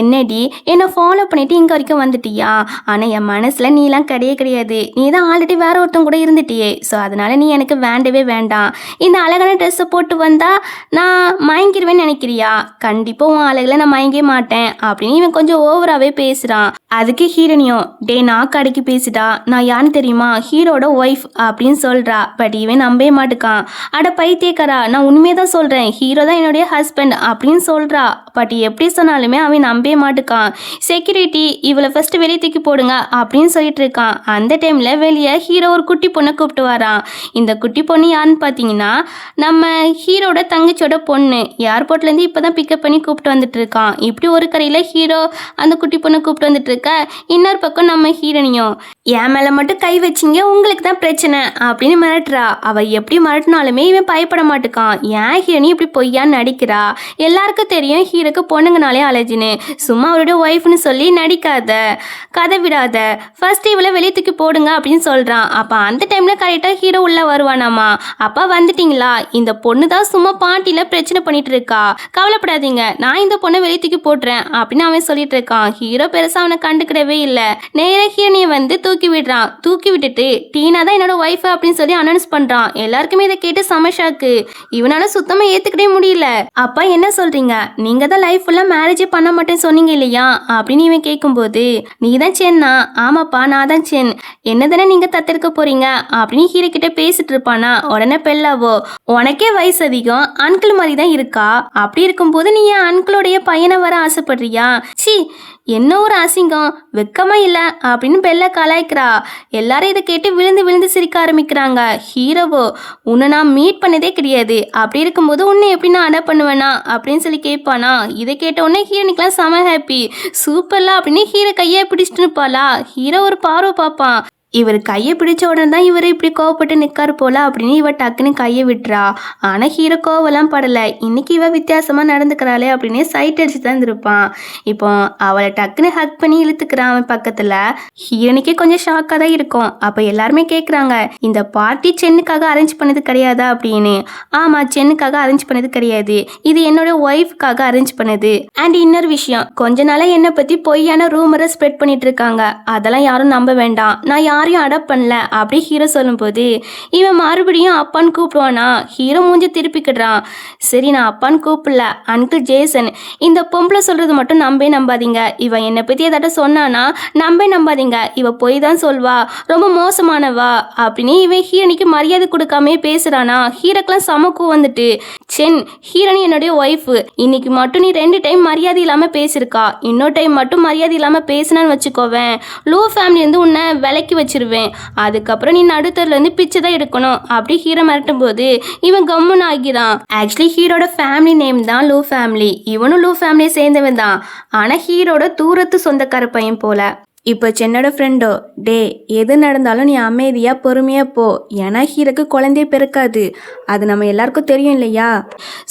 என்னடி என்னை ஃபாலோ பண்ணிட்டு இங்கே வரைக்கும் வந்துட்டியா, ஆனால் என் மனசில் நீலாம் கிடையாது, நீ தான் ஆல்ரெடி வேற ஒருத்தன் கூட இருந்துட்டியே, ஸோ அதனால நீ எனக்கு வேண்டவே வேண்டாம். இந்த அழகான ட்ரெஸ்ஸை போட்டு வந்தா நான் மயங்கிடுவேன்னு நினைக்கிறியா, கண்டிப்பாக உன் அழகில் நான் மயங்கே மாட்டேன் அப்படின்னு இவன் கொஞ்சம் ஓவராகவே பேசுகிறான். அதுக்கு ஹீரோனியும், டே நான் கடைக்கு பேசிட்டா, நான் யாருன்னு தெரியுமா, ஹீரோட ஒய்ஃப் அப்படின்னு சொல்கிறா. பட் இவன் நம்பவே மாட்டுக்கான். அட பைத்தியக்காரா, நான் உண்மையை தான் சொல்கிறேன், ஹீரோ தான் என்னுடைய ஹஸ்பண்ட் அப்படின்னு சொல்கிறா. பட் எப்படி சொன்னாலுமே அவன் நம்பவே மாட்டுக்கான். செக்யூரிட்டி இவளை ஃபர்ஸ்ட் வெளியே தூக்கி போடுங்க அப்படின்னு சொல்லிட்டு இருக்கான். அந்த டைமில் வெளியே ஹீரோ ஒரு குட்டி பொண்ணை கூப்பிட்டு வரான். இந்த குட்டி பொண்ணு யாருன்னு பார்த்தீங்கன்னா நம்ம ஹீரோட தங்கச்சியோட பொண்ணு. ஏர்போர்ட்லேருந்து இப்போ தான் பிக்கப் பண்ணி கூப்பிட்டு வந்துட்டு இருக்கான். இப்படி ஒரு கரையில் ஹீரோ அந்த குட்டி பொண்ணை கூப்பிட்டு வந்துட்டு இருக்க, இன்னொரு பக்கம் நம்ம ஹீரோனியும், என் மேலே மட்டும் கை வச்சிங்க உங்களுக்கு தான் பிரச்சனை அப்படின்னு மிரட்டுறா. அவள் எப்படி மிரட்டினாலுமே இவன் பயப்பட மாட்டுக்கான். ஏன் ஹீரோனி இப்படி பொய்யான்னு நடிக்கிறா? எல்லாருக்கும் தெரியும் ஹீரோக்கு பொண்ணுங்கனாலே அலர்ஜின்னு. சும்மா அவருடைய ஒய்ஃப்னு சொல்லி நடிக்காத, கதை விடாத, ஃபர்ஸ்ட் இவளை வெளியே தூக்கி போடுங்க அப்படின்னு சொல்றான். அப்ப அந்த டைம்ல கரெக்டா ஹீரோ உள்ள வருவானாமா. அப்பா வந்துட்டீங்களா, இந்த பொண்ணு தான் சும்மா பாட்டில பிரச்சனை பண்ணிட்டு இருக்கா, கவலைப்படாதீங்க, நான் இந்த பொண்ணை வெளியே தூக்கி போட்டுறேன் அப்படின்னு அவன் சொல்லிட்டு இருக்கான். ஹீரோ பெருசா அவனை கண்டுக்கிடவே இல்லை. நேர ஹீரோனியை வந்து தூக்கி விடுறான். தூக்கி விட்டுட்டு டீனா தான் என்னோட ஒய்ஃப் அப்படின்னு சொல்லி அனௌன்ஸ் பண்றான். எல்லாருக்குமே இதை கேட்டு சமஷாக்கு. இவனால சுத்தமா ஏத்துக்கிட்டே முடியல. அப்பா என்ன சொல்றீங்க, நீங்க தான் லைஃப் ஃபுல்லா மேரேஜே பண்ண மாட்டேன்னு சொன்னீங்க இல்லையா அப்படின்னு இவன் கேட்கும்போது, நீ தான் சென்னா? ஆமாப்பா நான் தான் சென். என்ன தானே நீங்க தத்தெடுக்க போறீங்க அப்படின்னு ஹீரோ கிட்ட பேசிட்டு இருப்பானா. உடனே பெல்லாவோ, உனக்கே வயசு அதிகம், அங்கிள் மாதிரி தான் இருக்கா, அப்படி இருக்கும்போது நீ என் அங்கிளோடைய பையனை வர ஆசைப்படுறியா? சி, என்ன ஒரு அசிங்கம், வெக்கமா இல்ல அப்படின்னு பெல்ல கலாய்க்கிறா. எல்லாரும் இதை கேட்டு விழுந்து விழுந்து சிரிக்க ஆரம்பிக்கிறாங்க. ஹீரோவோ, உன்னை நான் மீட் பண்ணதே கிடையாது, அப்படி இருக்கும்போது உன்னை எப்படி நான் அடாப்ட் பண்ணுவேனா அப்படின்னு சொல்லி கேட்பானா. இதை கேட்ட உடனே ஹீரோனிக்கெல்லாம் செம ஹாப்பி. சூப்பர்ல அப்படின்னு ஹீரோ கையை பிடிச்சிட்டு இருப்பாளா. ஹீரோ ஒரு பார்வை பார்ப்பான். இவர் கையை பிடிச்ச உடனே தான் இவர் இப்படி கோவப்பட்டு நிற்காரு போல அப்படின்னு இவ டக்குன்னு கையை விட்டுறா. ஆனால் ஹீரோ கோவெல்லாம் படலை. இன்னைக்கு இவ வித்தியாசமாக நடந்துக்கிறாளே அப்படின்னு சைட் அடிச்சு தான் இருப்பான். இப்போ அவளை டக்குன்னு ஹக் பண்ணி இழுத்துக்கிறான் அவன் பக்கத்தில். ஹீரோனிக்கே கொஞ்சம் ஷாக்காக தான் இருக்கும். அப்போ எல்லாருமே கேட்குறாங்க, இந்த பார்ட்டி சென்னுக்காக அரேஞ்ச் பண்ணது கிடையாதா அப்படின்னு. ஆமாம், சென்னுக்காக அரேஞ்ச் பண்ணது கிடையாது, இது என்னோட ஒய்ஃப்காக அரேஞ்ச் பண்ணது. அண்ட் இன்னொரு விஷயம், கொஞ்ச நாளாக என்னை பற்றி பொய்யான ரூமரை ஸ்ப்ரெட் பண்ணிட்டு இருக்காங்க, அதெல்லாம் யாரும் நம்ப வேண்டாம், நான் யாரையும் அடாப்ட் பண்ணல அப்படி ஹீரோ சொல்லும்போது இவன் மறுபடியும் அப்பான்னு கூப்பிடுவானா. ஹீரோ மூஞ்சி திருப்பிக்கிடுறான். சரி, நான் அப்பான்னு கூப்பிடல, அங்கிள் ஜேசன். இந்த பொம்பளை சொல்றது மட்டும் நம்பாதீங்க. இவன் என்னை பத்தி ஏதாட்ட சொன்னானா நம்பாதீங்க, இவ போய் தான் சொல்வா, ரொம்ப மோசமானவா அப்படின்னு இவன் ஹீரோனிக்கு மரியாதை கொடுக்காமே பேசுறானா. ஹீரோக்கெல்லாம் சமக்கும் வந்துட்டு, சென், ஹீரோனி என்னுடைய ஒய்ஃப், இன்னைக்கு மட்டும் நீ 2 டைம் மரியாதை இல்லாம பேசிருக்கா, இன்னொரு டைம் மட்டும் மரியாதை இல்லாம பேசினான்னு வச்சுக்கோவேன், லோ ஃபேமிலி வந்து உன்னை விலைக்கு வச்சிருவேன், அதுக்கப்புறம் நீ நடுத்தரில் இருந்து பிச்சை தான் எடுக்கணும் அப்படி ஹீரோ மிரட்டும் போது இவன் கம்முன்னு ஆகிறான். ஆக்சுவலி ஹீரோட ஃபேமிலி நேம் தான் லோ ஃபேமிலி. இவனும் லோ ஃபேமிலியை சேர்ந்தவன் தான். ஆனா ஹீரோட தூரத்து சொந்தக்கார பையன் போல. இப்போ சென்னோட ஃப்ரெண்டோ, டே, எது நடந்தாலும் நீ அமைதியாக பொறுமையாக போ, ஏன்னா ஹீரோக்கு குழந்தைய பிறக்காது, அது நம்ம எல்லாருக்கும் தெரியும் இல்லையா.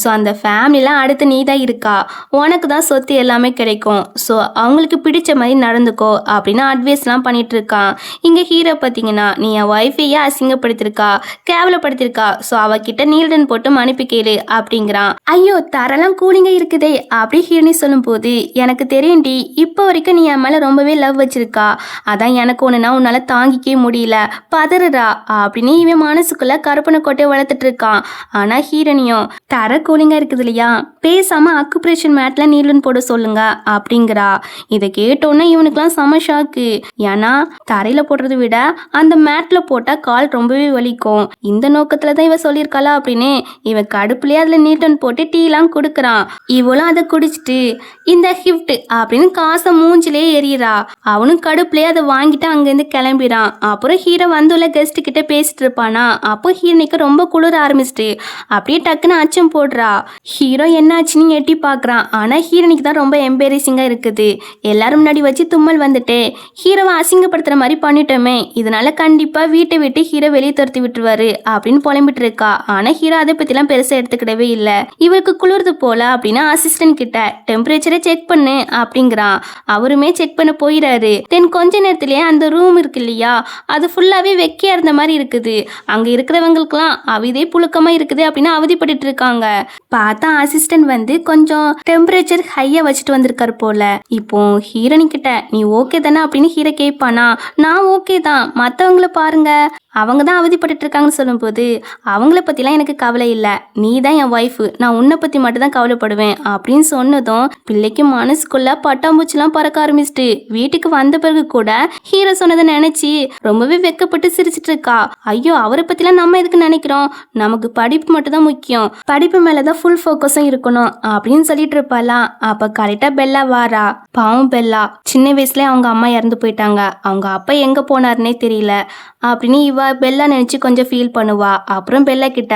ஸோ அந்த ஃபேமிலிலாம் அடுத்து நீ தான் இருக்கா, உனக்கு தான் சொத்து எல்லாமே கிடைக்கும், ஸோ அவங்களுக்கு பிடிச்ச மாதிரி நடந்துக்கோ அப்படின்னு அட்வைஸ்லாம் பண்ணிட்டு இருக்கான். இங்கே ஹீரோ பார்த்தீங்கன்னா, நீ என் ஒய்ஃபையே அசிங்கப்படுத்திருக்கா, கேவலப்படுத்திருக்கா, ஸோ அவகிட்ட நீல்டன் போட்டு மன்னிப்பு கேளு அப்படிங்கிறான். ஐயோ, தரெல்லாம் கூலிங்க இருக்குதே அப்படி ஹீரோனி சொல்லும் போது, எனக்கு தெரியும்டி, இப்போ வரைக்கும் நீ என் மேலே ரொம்பவே லவ் வச்சிருக்க, அதான் எனக்கு ஒண்ணுனா உன்னால தாங்கிக்கவே முடியல, பதறுறா அப்படின்னு இவன் மனசுக்குள்ள கருப்பனை கொட்டை வளர்த்துட்டு இருக்கான். ஆனா ஹீரோனியும், தர கூலிங்கா இருக்குது இல்லையா, பேசாம அக்குப்ரேஷன் மேட்ல நீலன் போட சொல்லுங்க அப்படிங்கிறா. இதை கேட்டோன்னே இவனுக்குலாம் செம ஷாக்கு. ஏன்னா தரையில போடுறதை விட அந்த மேட்ல போட்டா கால் ரொம்பவே வலிக்கும். இந்த நோக்கத்துல தான் இவ சொல்லியிருக்காளா அப்படின்னு இவன் கடுப்புலயே அதுல நீட்டன் போட்டு டீலாம் கொடுக்குறான். இவளும் அதை குடிச்சிட்டு இந்த கிஃப்ட் அப்படின்னு காசை மூஞ்சிலே எறிகிறா. அவனும் கடுப்புலயே அதை வாங்கிட்டு அங்கேருந்து கிளம்பிடான். அப்புறம் ஹீரோ வந்துள்ள கெஸ்ட் கிட்ட பேசிட்டு இருப்பானா. அப்போ ஹீரோனிக்கு ரொம்ப குளிர ஆரம்பிச்சிட்டு அப்படியே டக்குன்னு அச்சம் போடுறா. ஹீரோ என்னாச்சுன்னு எட்டி பார்க்குறான். ஆனால் ஹீரோனிக்கு தான் ரொம்ப எம்பேரசிங்காக இருக்குது. எல்லாரும் முன்னாடி வச்சு தும்மல் வந்துட்டு ஹீரோவை அசிங்கப்படுத்துகிற மாதிரி பண்ணிட்டோமே, இதனால கண்டிப்பாக வீட்டை விட்டு ஹீரோ வெளியே துரத்தி விட்டுருவாரு அப்படின்னு புலம்பிட்டு இருக்கா. ஆனால் ஹீரோ அதை பற்றிலாம் பெருசாக எடுத்துக்கிடவே இல்லை. இவருக்கு குளிர்து போல அப்படின்னா அசிஸ்டன்ட் கிட்ட டெம்பரேச்சரை செக் பண்ணு அப்படிங்கிறான். அவருமே செக் பண்ண போயிடாரு. தென் கொஞ்ச நேரத்திலேயே அந்த ரூம் இருக்கு இல்லையா, அது ஃபுல்லாகவே வெக்கையா இருந்த மாதிரி இருக்குது. அங்கே இருக்கிறவங்களுக்குலாம் அவிதே புழுக்கமாக இருக்குது அப்படின்னு அவதிப்பட்டு இருக்காங்க. பார்த்தா அசிஸ்டன்ட் வந்து கொஞ்சம் டெம்பரேச்சர் ஹையா வச்சுட்டு வந்திருக்காரு போல. இப்போ ஹீரோனி கிட்ட நீ ஓகே தானே அப்படின்னு ஹீரோ கேட்பானா. நான் ஓகே தான், மற்றவங்கள பாருங்க, அவங்க தான் அவதிப்பட்டு இருக்காங்கன்னு சொல்லும்போது, அவங்கள பற்றிலாம் எனக்கு கவலை இல்லை, நீ தான் என் ஒய்ஃபு, நான் உன்னை பற்றி மட்டும் தான் கவலைப்படுவேன் அப்படின்னு சொன்னதும் பிள்ளைக்கு மனசுக்குள்ள பட்டாம்பூச்சிலாம் பறக்க ஆரம்பிச்சிட்டு வீட்டுக்கு வந்த பிறகு கூட ஹீரோ சொன்னதை நினைச்சு ரொம்பவே வெக்கப்பட்டு சிரிச்சிட்டு இருக்கா. ஐயோ, அவரை பற்றிலாம் நம்ம எதுக்கு நினைக்கிறோம், நமக்கு படிப்பு மட்டும் தான் முக்கியம், படிப்பு மேலதான் ஃபுல் ஃபோக்கஸும் இருக்கணும் அப்படின்னு சொல்லிட்டு இருப்பாளாம். அப்ப கரெக்டா பெல்லா வாரா. பாவம் பெல்லா, சின்ன வயசுல அவங்க அம்மா இறந்து போயிட்டாங்க, அவங்க அப்பா எங்க போனாருன்னே தெரியல அப்படின்னு இவ இவ பெல்லா நினைச்சு கொஞ்சம் ஃபீல் பண்ணுவா. அப்புறம் பெல்லா கிட்ட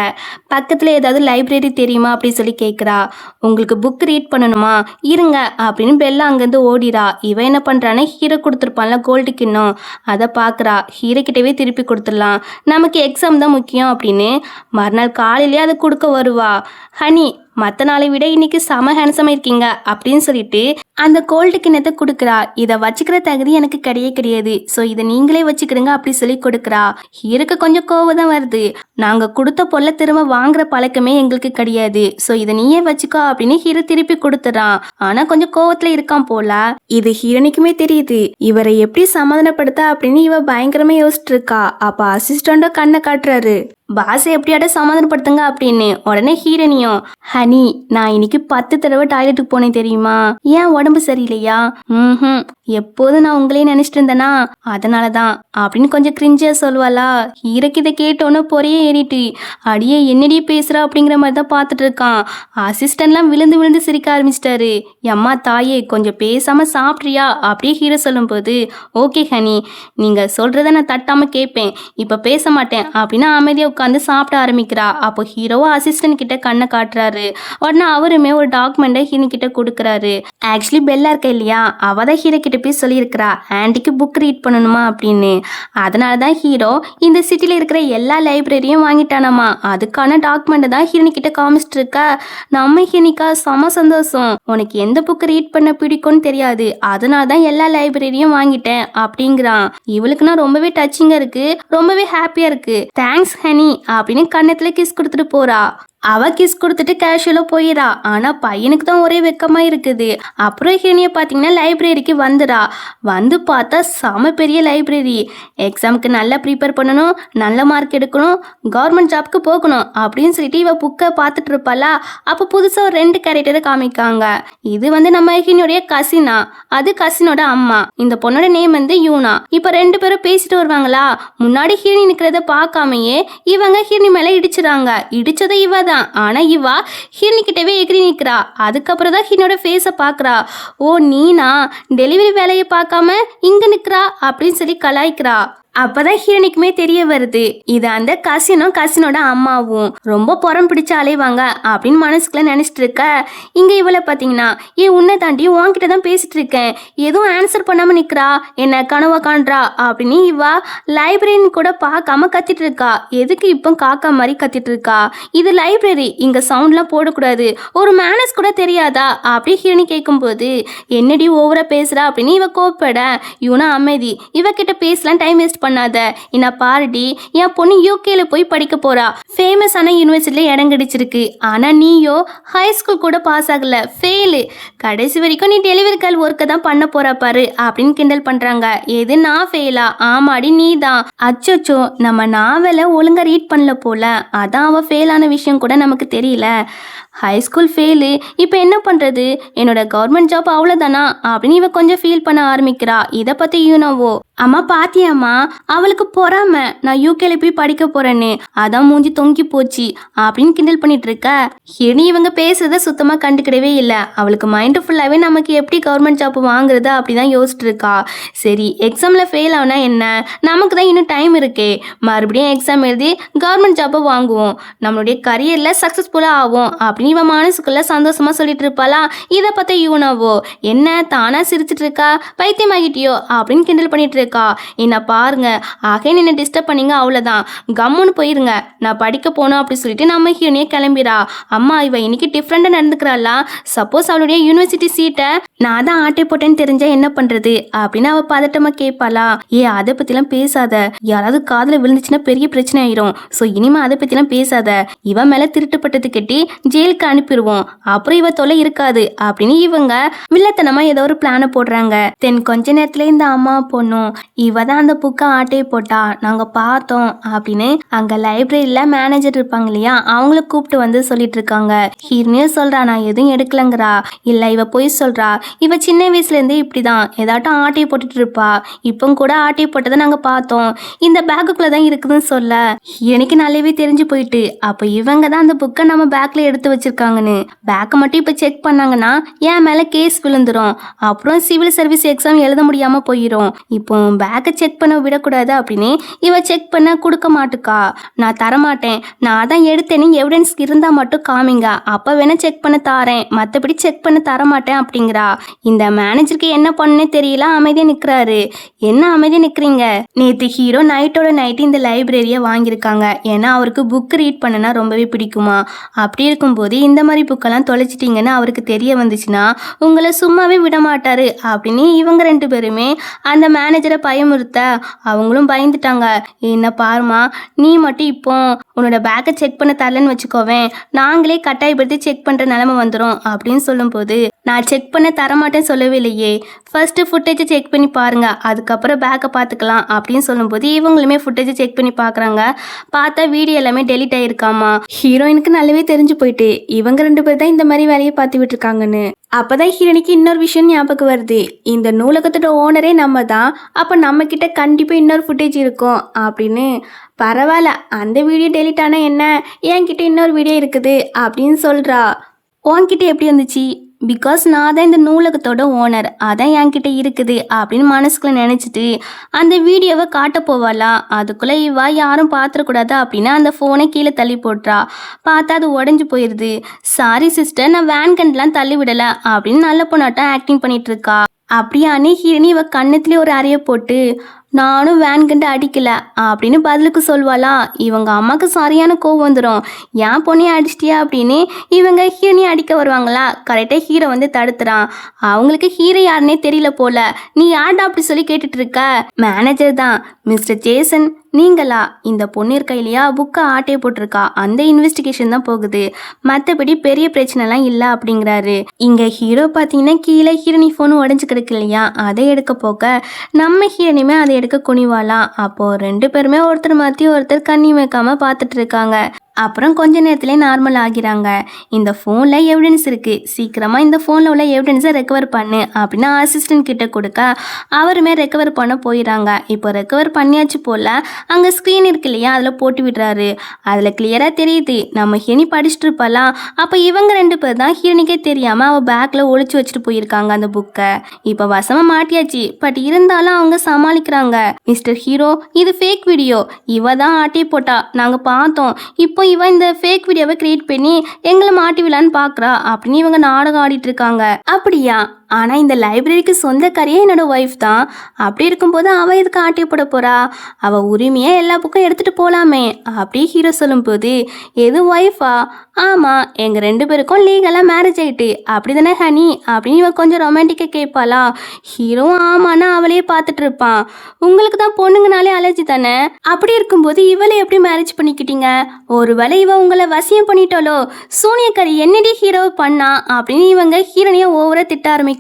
பக்கத்துல ஏதாவது லைப்ரரி தெரியுமா அப்படி சொல்லி கேட்குறா. உங்களுக்கு புக் ரீட் பண்ணணுமா, இருங்க அப்படின்னு பெல்லா அங்கேருந்து ஓடிரா. இவ என்ன பண்றான்னு ஹீரோ கொடுத்துருப்பான்ல கோல்டு கிண்ணம், அதை பார்க்குறா. ஹீரோ கிட்டவே திருப்பி கொடுத்துடலாம், நமக்கு எக்ஸாம் தான் முக்கியம் அப்படின்னு. மறுநாள் காலையிலேயே அதை கொடுக்க வருவா. ஹனி, மற்ற நாளை விட இன்னைக்கு செம ஹேண்ட்ஸமாக இருக்கீங்க அப்படின்னு சொல்லிட்டு அந்த கோல்டு கிண்ணத்தை கொடுக்குறா. இதை வச்சுக்கிற தகுதி எனக்கு கிடையாது, ஸோ இதை நீங்களே வச்சுக்கிடுங்க அப்படி சொல்லி கொடுக்குறா. ஹீரோக்கு கொஞ்சம் கோவம் தான் வருது. நாங்கள் கொடுத்த பொருளை திரும்ப வாங்குற பழக்கமே எங்களுக்கு கிடையாது, ஸோ இதை நீயே வச்சுக்கோ அப்படின்னு ஹீரோ திருப்பி கொடுத்துறான். ஆனா கொஞ்சம் கோவத்துல இருக்கான் போல. இது ஹீரோனிக்குமே தெரியுது. இவரை எப்படி சமாதானப்படுத்த அப்படின்னு இவ பயங்கரமா யோசிச்சுட்டு இருக்கா. அப்ப அசிஸ்டண்டோ கண்ணை காட்டுறாரு, பாஸை எப்படியாட சமாதானப்படுத்துங்க அப்படின்னு. உடனே ஹீரோனியும், ஹனி நான் இன்னைக்கு 10 தடவை டாய்லெட்டுக்கு போனேன் தெரியுமா, ஏன் உடம்பு சரியில்லையா? எப்போதும் நான் உங்களே நினைச்சிட்டு இருந்தேனா, அதனாலதான் அப்படின்னு கொஞ்சம் கிரிஞ்சியா சொல்லுவாளா. ஹீரோக்கு இதை கேட்டோன்னு பொறையே ஏறிட்டு, அடியே என்னடி பேசுறா அப்படிங்கிற மாதிரி தான் பார்த்துட்டு இருக்கான். அசிஸ்டன்ட்லாம் விழுந்து விழுந்து சிரிக்க ஆரம்பிச்சிட்டாரு. அம்மா தாயே கொஞ்சம் பேசாம சாப்பிட்றியா அப்படியே ஹீரோ சொல்லும்போது, ஓகே ஹனி, நீங்க சொல்றத நான் தட்டாம கேட்பேன், இப்ப பேச மாட்டேன் அப்படின்னு அமைதியா உட்காந்து சாப்பிட ஆரம்பிக்கிறா. அப்போ ஹீரோவா அசிஸ்டன்ட் கிட்ட கண்ணை காட்டுறாரு. உடனே அவருமே ஒரு டாக்குமெண்ட்டை ஹீரோ கிட்ட கொடுக்குறாரு. ஆக்சுவலி பெல்லா இருக்க இல்லையா, அவ தான் ஹீரோ கிட்ட போய் சொல்லியிருக்கிறா ஆன்டிக்கு புக் ரீட் பண்ணணுமா அப்படின்னு. அதனால தான் ஹீரோ இந்த சிட்டில இருக்கிற எல்லா லைப்ரரியும் வாங்கிட்டானாமா. அதுக்கான டாக்குமெண்ட் தான் ஹீரோனி கிட்ட காமிச்சிட்டு இருக்கா. நம்ம ஹீரோனிக்கா செம சந்தோஷம். உனக்கு எந்த புக் ரீட் பண்ண பிடிக்கும்னு தெரியாது, அதனால தான் எல்லா லைப்ரரியும் வாங்கிட்டேன் அப்படிங்கிறான். இவளுக்குன்னா ரொம்பவே டச்சிங்கா இருக்கு, ரொம்பவே ஹாப்பியா இருக்கு. தேங்க்ஸ் ஹனி அப்படின்னு கண்ணத்துல கிஸ் கொடுத்துட்டு போறா. அவ கிஸ் கொடுத்துட்டு கேஷுவலா போயிடா. ஆனா பையனுக்கு தான் ஒரே வெக்கமா இருக்குது. அப்புறம் ஹீரோனிய பாத்தீங்கன்னா லைப்ரரிக்கு வந்துடா. வந்து பார்த்தா செம பெரிய லைப்ரரி. எக்ஸாமுக்கு நல்லா ப்ரிப்பேர் பண்ணணும், நல்ல மார்க் எடுக்கணும், கவர்மெண்ட் ஜாப்க்கு போகணும் அப்படின்னு சொல்லிட்டு இவ புக்கை பார்த்துட்டு இருப்பாளா. அப்போ புதுசா ஒரு 2 கேரக்டரை காமிக்காங்க. இது வந்து நம்ம ஹீரோனுடைய கசினா, அது கசினோட அம்மா. இந்த பொண்ணோட நேம் வந்து யூனா. இப்ப 2 பேரும் பேசிட்டு வருவாங்களா. முன்னாடி ஹீரோனி நிக்கிறத பார்க்காமையே இவங்க ஹீரோனி மேல இடிச்சுறாங்க. இடிச்சதை இவ. ஆனா இவா ஹீரோனி கிட்டவே எகிரி நிக்கிறா. அதுக்கப்புறம் தான் ஹீரோனோட ஃபேஸை பார்க்கறா. ஓ நீனா, டெலிவரி வேலையை பார்க்காம இங்க நிக்கிறா அப்படின்னு சொல்லி கலாய்க்கிறா. அப்பதான் ஹீரோனிக்குமே தெரிய வருது, இது அந்த கசினோட அம்மாவும் ரொம்ப புறம் பிடிச்ச அலைவாங்க அப்படின்னு மனசுக்குள்ள நினைச்சிட்டு இருக்க. இங்க இவளை பாத்தீங்கன்னா, உன்னை தாண்டி உன்கிட்ட தான் பேசிட்டு இருக்கேன், எதுவும் ஆன்சர் பண்ணாம நிக்கிறா, என்ன கனவா காண்றா அப்படின்னு இவா லைப்ரரின்னு கூட பார்க்காம கத்திட்டு இருக்கா. எதுக்கு இப்போ காக்கா மாதிரி கத்திட்டு இருக்கா? இது லைப்ரரி, இங்க சவுண்ட்லாம் போடக்கூடாது, ஒரு மேனஸ் கூட தெரியாதா அப்படி ஹீரோனி கேட்கும்போது, என்னடி ஓவரா பேசுறா அப்படின்னு இவ கோப்பட. இவனா அமைதி, இவகிட்ட பேசலாம் டைம் வேஸ்ட் பண்ணாத, என்ன பாருடி, என் பொண்ணு யூகேல போய் படிக்க போறா, ஃபேமஸான யூனிவர்சிட்டியில இடம் கிடைச்சிருக்கு. ஆனா நீயோ ஹை ஸ்கூல் கூட பாஸ் ஆகல, ஃபெயிலு. கடைசி வரைக்கும் நீ டெலிவரி கால் ஒர்க்கை தான் பண்ண போறா பாரு அப்படின்னு கிண்டல் பண்றாங்க. எது நான் ஃபெயிலா? ஆமாடி நீ தான். அச்சோச்சோ, நம்ம நாவலை ஒழுங்கா ரீட் பண்ணல போல, அதான் அவ ஃபெயிலான விஷயம் கூட நமக்கு தெரியல. ஹை ஸ்கூல் ஃபெயிலு, இப்போ என்ன பண்ணுறது, என்னோட கவர்மெண்ட் ஜாப் அவ்வளோதானா அப்படின்னு இவ கொஞ்சம் ஃபீல் பண்ண ஆரம்பிக்கிறா. இதை பற்றி யூனோவோ, அம்மா பாத்தியாம்மா, அவளுக்கு பொறாம நான் யூகேல போய் படிக்க போறேன்னு, அதான் மூஞ்சி தொங்கி போச்சு அப்படின்னு கிண்டல் பண்ணிட்டு இருக்க. இனி இவங்க பேசுறத சுத்தமா கண்டுக்கிடவே இல்லை. அவளுக்கு மைண்டு ஃபுல்லாவே நமக்கு எப்படி கவர்மெண்ட் ஜாப் வாங்குறது அப்படிதான் யோசிச்சுட்டு இருக்கா. சரி, எக்ஸாம்ல ஃபெயில் ஆனா என்ன, நமக்கு தான் இன்னும் டைம் இருக்கே, மறுபடியும் எக்ஸாம் எழுதி கவர்மெண்ட் ஜாப்பை வாங்குவோம், நம்மளுடைய கரியர்ல சக்சஸ்ஃபுல்லா ஆகும் அப்படின்னு இவன் மனசுக்குள்ள சந்தோஷமா சொல்லிட்டு இருப்பாளா. இதை பார்த்த யூனாவோ, என்ன தானா சிரிச்சிட்டு இருக்கா, பைத்தியமாகிட்டியோ அப்படின்னு கிண்டல் பண்ணிட்டு இருக்கா. என்ன பாருங்க, ஆகே என்ன டிஸ்டர்ப் பண்ணீங்க, அவ்வளோதான், கம்முன்னு போயிருங்க, நான் படிக்க போனோம் அப்படின்னு சொல்லிட்டு நம்ம ஹீரோனியே கிளம்பிடா. அம்மா இவ இன்னைக்கு டிஃப்ரெண்டா நடந்துக்கிறாளா, சப்போஸ் அவளுடைய யூனிவர்சிட்டி சீட்டை நான் தான் ஆட்டை போட்டேன்னு தெரிஞ்சா என்ன பண்றது அப்படின்னு அவ பதட்டமா கேட்பாளா. அதை பத்திலாம் பேசாத, யாராவது காதுல விழுந்துச்சுன்னா பெரிய பிரச்சனை ஆயிரும், ஸோ இனிமே அதை பத்திலாம் பேசாத, இவ மேல திருட்டுப்பட்டது கட்டி ஜெயிலுக்கு அனுப்பிடுவோம், அப்புறம் இவ தொலை இருக்காது அப்படின்னு இவங்க வில்லத்தனமா ஏதோ ஒரு பிளான போடுறாங்க. தென் கொஞ்ச நேரத்துல இந்த அம்மா பொண்ணும், இவ தான் அந்த புக்கை ஆட்டையை போட்டா, நாங்க பார்த்தோம் அப்படின்னு அங்க லைப்ரரியில மேனேஜர் இருப்பாங்க இல்லையா, அவங்கள கூப்பிட்டு வந்து சொல்லிட்டு இருக்காங்க. ஹீரோனியே சொல்றா நான் எதுவும் எடுக்கலங்கிறா. இல்ல இவ போய் சொல்றா, இவ சின்ன வயசுல இருந்தே இப்படிதான் ஏதாட்டும் ஆட்டையை போட்டுட்டு இருப்பா, இப்போ கூட ஆட்டையை போட்டதை நாங்க பார்த்தோம், இந்த பேக்குக்குள்ளதான் இருக்குதுன்னு சொல்ல எனக்கு நல்லாவே தெரிஞ்சு போயிட்டு. அப்ப இவங்க தான் அந்த புக்கை நம்ம பேக்ல எடுத்து வச்சிருக்காங்கன்னு. பேக்கை மட்டும் இப்ப செக் பண்ணாங்கன்னா என் மேல கேஸ் விழுந்துரும், அப்புறம் சிவில் சர்வீஸ் எக்ஸாம் எழுத முடியாம போயிரும். இப்போ உன் பேக்கை செக் பண்ண விடக்கூடாது அப்படின்னு இவ செக் பண்ண கொடுக்க மாட்டுக்கா. நான் தரமாட்டேன், நான் தான் எடுத்தேன்னு எவிடன்ஸ் இருந்தால் மட்டும் காமிங்க, அப்போ வேணா செக் பண்ண தாரேன், மற்றபடி செக் பண்ண தரமாட்டேன் அப்படிங்கிறா. இந்த மேனேஜருக்கு என்ன பண்ணுன்னே தெரியல, அமைதியாக நிற்கிறாரு. என்ன அமைதியாக நிற்கிறீங்க? நேற்று ஹீரோ நைட்டோட நைட்டு இந்த லைப்ரரியை வாங்கியிருக்காங்க. ஏன்னா அவருக்கு புக் ரீட் பண்ணனா ரொம்பவே பிடிக்குமா. அப்படி இருக்கும்போது இந்த மாதிரி புக்கெல்லாம் தொலைச்சிட்டிங்கன்னு அவருக்கு தெரிய வந்துச்சுன்னா உங்களை சும்மாவே விட மாட்டாரு அப்படின்னு இவங்க 2 பேருமே அந்த மேனேஜரை பயமுறுத்த அவங்களும் பயந்துட்டாங்க. என்ன பாருமா, நீ மட்டும் இப்போ உன்னோட பேக்கை செக் பண்ண தரலன்னு வச்சுக்கோவேன், நாங்களே கட்டாயப்படுத்தி செக் பண்ணுற நிலைமை வந்துடும் அப்படின்னு சொல்லும்போது, நான் செக் பண்ண தரமாட்டேன்னு சொல்லவே இல்லையே, ஃபர்ஸ்ட் ஃபுட்டேஜை செக் பண்ணி பாருங்க, அதுக்கப்புறம் பேக்கை பார்த்துக்கலாம் அப்படின்னு சொல்லும்போது இவங்களுமே ஃபுட்டேஜை செக் பண்ணி பார்க்குறாங்க. பார்த்தா வீடியோ எல்லாமே டெலிட் ஆயிருக்காமா. ஹீரோயினுக்கு நல்லாவே தெரிஞ்சு போயிட்டு இவங்க 2 பேர் தான் இந்த மாதிரி வேலையை பார்த்து விட்டுருக்காங்கன்னு. அப்பதான் ஹீரோனிக்கு இன்னொரு விஷயம் ஞாபகம் வருது. இந்த நூலகத்தோட ஓனரே நம்ம தான், அப்போ நம்ம கிட்ட கண்டிப்பாக இன்னொரு ஃபுட்டேஜ் இருக்கும் அப்படின்னு. பரவாயில்ல, அந்த வீடியோ டெலிட் ஆனால் என்ன, என்கிட்ட இன்னொரு வீடியோ இருக்குது அப்படின்னு சொல்கிறா. உன்கிட்ட எப்படி வந்துச்சு? பிகாஸ் நான் தான் இந்த நூலகத்தோட ஓனர், அதான் என்கிட்ட இருக்குது அப்படின்னு மனசுக்குள்ள நினச்சிட்டு அந்த வீடியோவை காட்ட போவாளா. அதுக்குள்ளே இவா யாரும் பார்த்துடக்கூடாது அப்படின்னு அந்த ஃபோனை கீழே தள்ளி போட்டுறா. பார்த்தா அது உடஞ்சி போயிடுது. சாரி சிஸ்டர், நான் வேன் கண்டெலாம் தள்ளி விடலை அப்படின்னு நல்ல பொண்ணாட்டம் ஆக்டிங் பண்ணிட்டு இருக்கா. அப்படியானே ஹீரோனி இவ கண்ணத்துலேயே ஒரு அறையை போட்டு நானும் வேன் கண்டு அடிக்கல அப்படின்னு பதிலுக்கு சொல்வாளா. இவங்க அம்மாவுக்கு சரியான கோவம் வந்துடும். ஏன் பொண்ணையை அடிச்சிட்டியா அப்படின்னு இவங்க ஹீரோனி அடிக்க வருவாங்களா. கரெக்டாக ஹீரோ வந்து தடுத்துறான். அவங்களுக்கு ஹீரோ யாருன்னே தெரியல போல. நீ யார்டா அப்படி சொல்லி கேட்டுட்டு இருக்க? மேனேஜர் தான். மிஸ்டர் ஜேசன் நீங்களா? இந்த பொண்ணு இருக்க இல்லையா, புக்கை ஆட்டையை போட்டிருக்கா, அந்த இன்வெஸ்டிகேஷன் தான் போகுது, மற்றபடி பெரிய பிரச்சனைலாம் இல்லை அப்படிங்கிறாரு. இங்கே ஹீரோ பார்த்தீங்கன்னா கீழே ஹீரோனி ஃபோன் உடஞ்சி கிடக்கு இல்லையா, அதை எடுக்க போக நம்ம ஹீரோனியுமே அதை எடுக்க குனிவாலாம். அப்போது 2 பேருமே ஒருத்தர் மாற்றி ஒருத்தர் கண்ணி வைக்காமல் பார்த்துட்டு இருக்காங்க. அப்புறம் கொஞ்ச நேரத்திலே நார்மல் ஆகிறாங்க. இந்த ஃபோனில் எவிடன்ஸ் இருக்குது, சீக்கிரமாக இந்த ஃபோனில் உள்ள எவிடன்ஸை ரெக்கவர் பண்ணு அப்படின்னு அசிஸ்டன்ட் கிட்ட கொடுக்க அவருமே ரெக்கவர் பண்ண போயிடறாங்க. இப்போ ரெக்கவர் பண்ணியாச்சு போல் அங்கே ஸ்க்ரீன் இருக்கு இல்லையா, அதில் போட்டு விடுறாரு. அதில் கிளியராக தெரியுது நம்ம ஹீரோனி படிச்சுட்டு இருப்பாலாம். அப்போ இவங்க 2 பேர் தான் ஹீரோனிக்கே தெரியாமல் அவள் பேக்கில் ஒழிச்சு வச்சுட்டு போயிருக்காங்க அந்த புக்கை. இப்போ வசமாக மாட்டியாச்சு. பட் இருந்தாலும் அவங்க சமாளிக்கிறாங்க. மிஸ்டர் ஹீரோ, இது ஃபேக் வீடியோ, இவ தான் ஆட்டி போட்டா, நாங்கள் பார்த்தோம், இப்போ இவன் இந்த ஃபேக் வீடியோவை கிரியேட் பண்ணி எங்களை மாட்டி விடலான்னு பார்க்குறா அப்படின்னு இவங்க நாடகம் ஆடிட்டு இருக்காங்க. அப்படியா? ஆனால் இந்த லைப்ரரிக்கு சொந்தக்காரியே என்னோட ஒய்ஃப் தான். அப்படி இருக்கும்போது அவள் எதுக்கு ஆட்டி போட போகிறா? அவள் உரிமையாக எல்லா புக்கும் எடுத்துகிட்டு போகலாமே அப்படி ஹீரோ சொல்லும்போது, எது ஒய்ஃபா? ஆமாம், எங்கள் 2 பேருக்கும் லீகலாக மேரேஜ் ஆகிட்டு அப்படி தானே ஹனி அப்படின்னு இவன் கொஞ்சம் ரொமான்டிக்காக கேட்பாளா. ஹீரோவும் ஆமான்னா அவளையே பார்த்துட்டு இருப்பான். உங்களுக்கு தான் பொண்ணுங்கனாலே அலர்ஜி தானே, அப்படி இருக்கும்போது இவளை எப்படி மேரேஜ் பண்ணிக்கிட்டீங்க? ஒருவேளை இவ உங்களை வசியம் பண்ணிட்டாலோ? சூனியக்காரி என்னடி ஹீரோவை பண்ணா அப்படின்னு இவங்க ஹீரோனையை ஓவரா திட்ட ஆரம்பிக்கிறாங்க.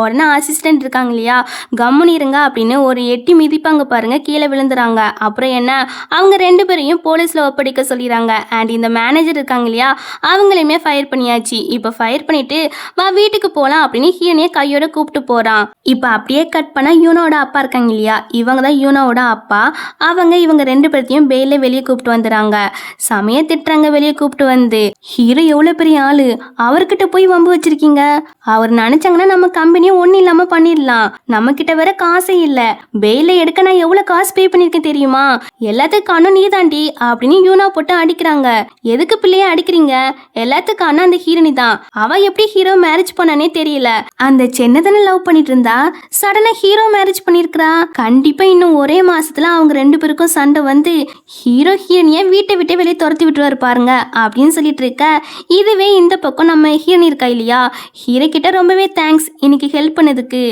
உடனே அசிஸ்டன்ட் இருக்காங்க இல்லையா, கம்முனு இருங்க அப்படின்னு ஒரு எட்டி மிதிப்பாங்க பாருங்க, கீழே விழுந்துறாங்க. அப்புறம் என்ன, அவங்க 2 பேரையும் போலீஸ்ல ஒப்படைக்க சொல்லிடுறாங்க. அண்ட் இந்த மேனேஜர் இருக்காங்க இல்லையா, அவங்களையுமே ஃபயர் பண்ணியாச்சு. இப்போ ஃபயர் பண்ணிட்டு வா வீட்டுக்கு போகலாம் அப்படின்னு ஹீரோனையை கையோட கூப்பிட்டு போறான். இப்போ அப்படியே கட் பண்ணா யூனோட அப்பா இருக்காங்க இல்லையா, இவங்க தான் யூனோட அப்பா. அவங்க இவங்க 2 பேர்த்தையும் பெயில வெளியே கூப்பிட்டு வந்துடுறாங்க. சமய திட்டுறாங்க வெளியே கூப்பிட்டு வந்து. ஹீரோ எவ்வளோ பெரிய ஆளு, அவர்கிட்ட போய் வம்பு வச்சிருக்கீங்க. அவர் நினைச்சாங்கன்னா நம்ம கம்பெனியை ஒன்றும் இல்லாம பண்ணிடலாம். நம்ம கிட்ட வேற காசே இல்லை. பெயில எடுக்க நான் எவ்வளோ காசு பே பண்ணிருக்கேன் தெரியுமா? எல்லாத்துக்கானும் நீ தாண்டி அப்படின்னு யூனா போட்டு அடிக்கிறாங்க. எதுக்கு பிள்ளைய அடிக்கிறீங்க? எல்லாத்துக்கான அந்த ஹீரோனி தான். அவ எப்படி ஹீரோ மேரேஜ் பண்ணானே தெரியல. அந்த சென்னதானே லவ் பண்ணிட்டு இருந்தா, சடனா ஹீரோ மேரேஜ் பண்ணிருக்கிறா. கண்டிப்பா இன்னும் ஒரே மாசத்துல அவங்க 2 பேருக்கும் சண்டை வந்து ஹீரோ ஹீரோனிய வீட்டை விட்டு வெளியே துரத்தி விட்டுருவாரு பாருங்க அப்படின்னு சொல்லிட்டு இருக்க. இதுவே இந்த பக்கம் நம்ம ஹீரோனி இருக்கா இல்லையா, ஹீரோ கிட்ட ரொம்பவே தேங்க்ஸ் இன்னைக்கு ஹெல்ப் பண்ணதுக்கு,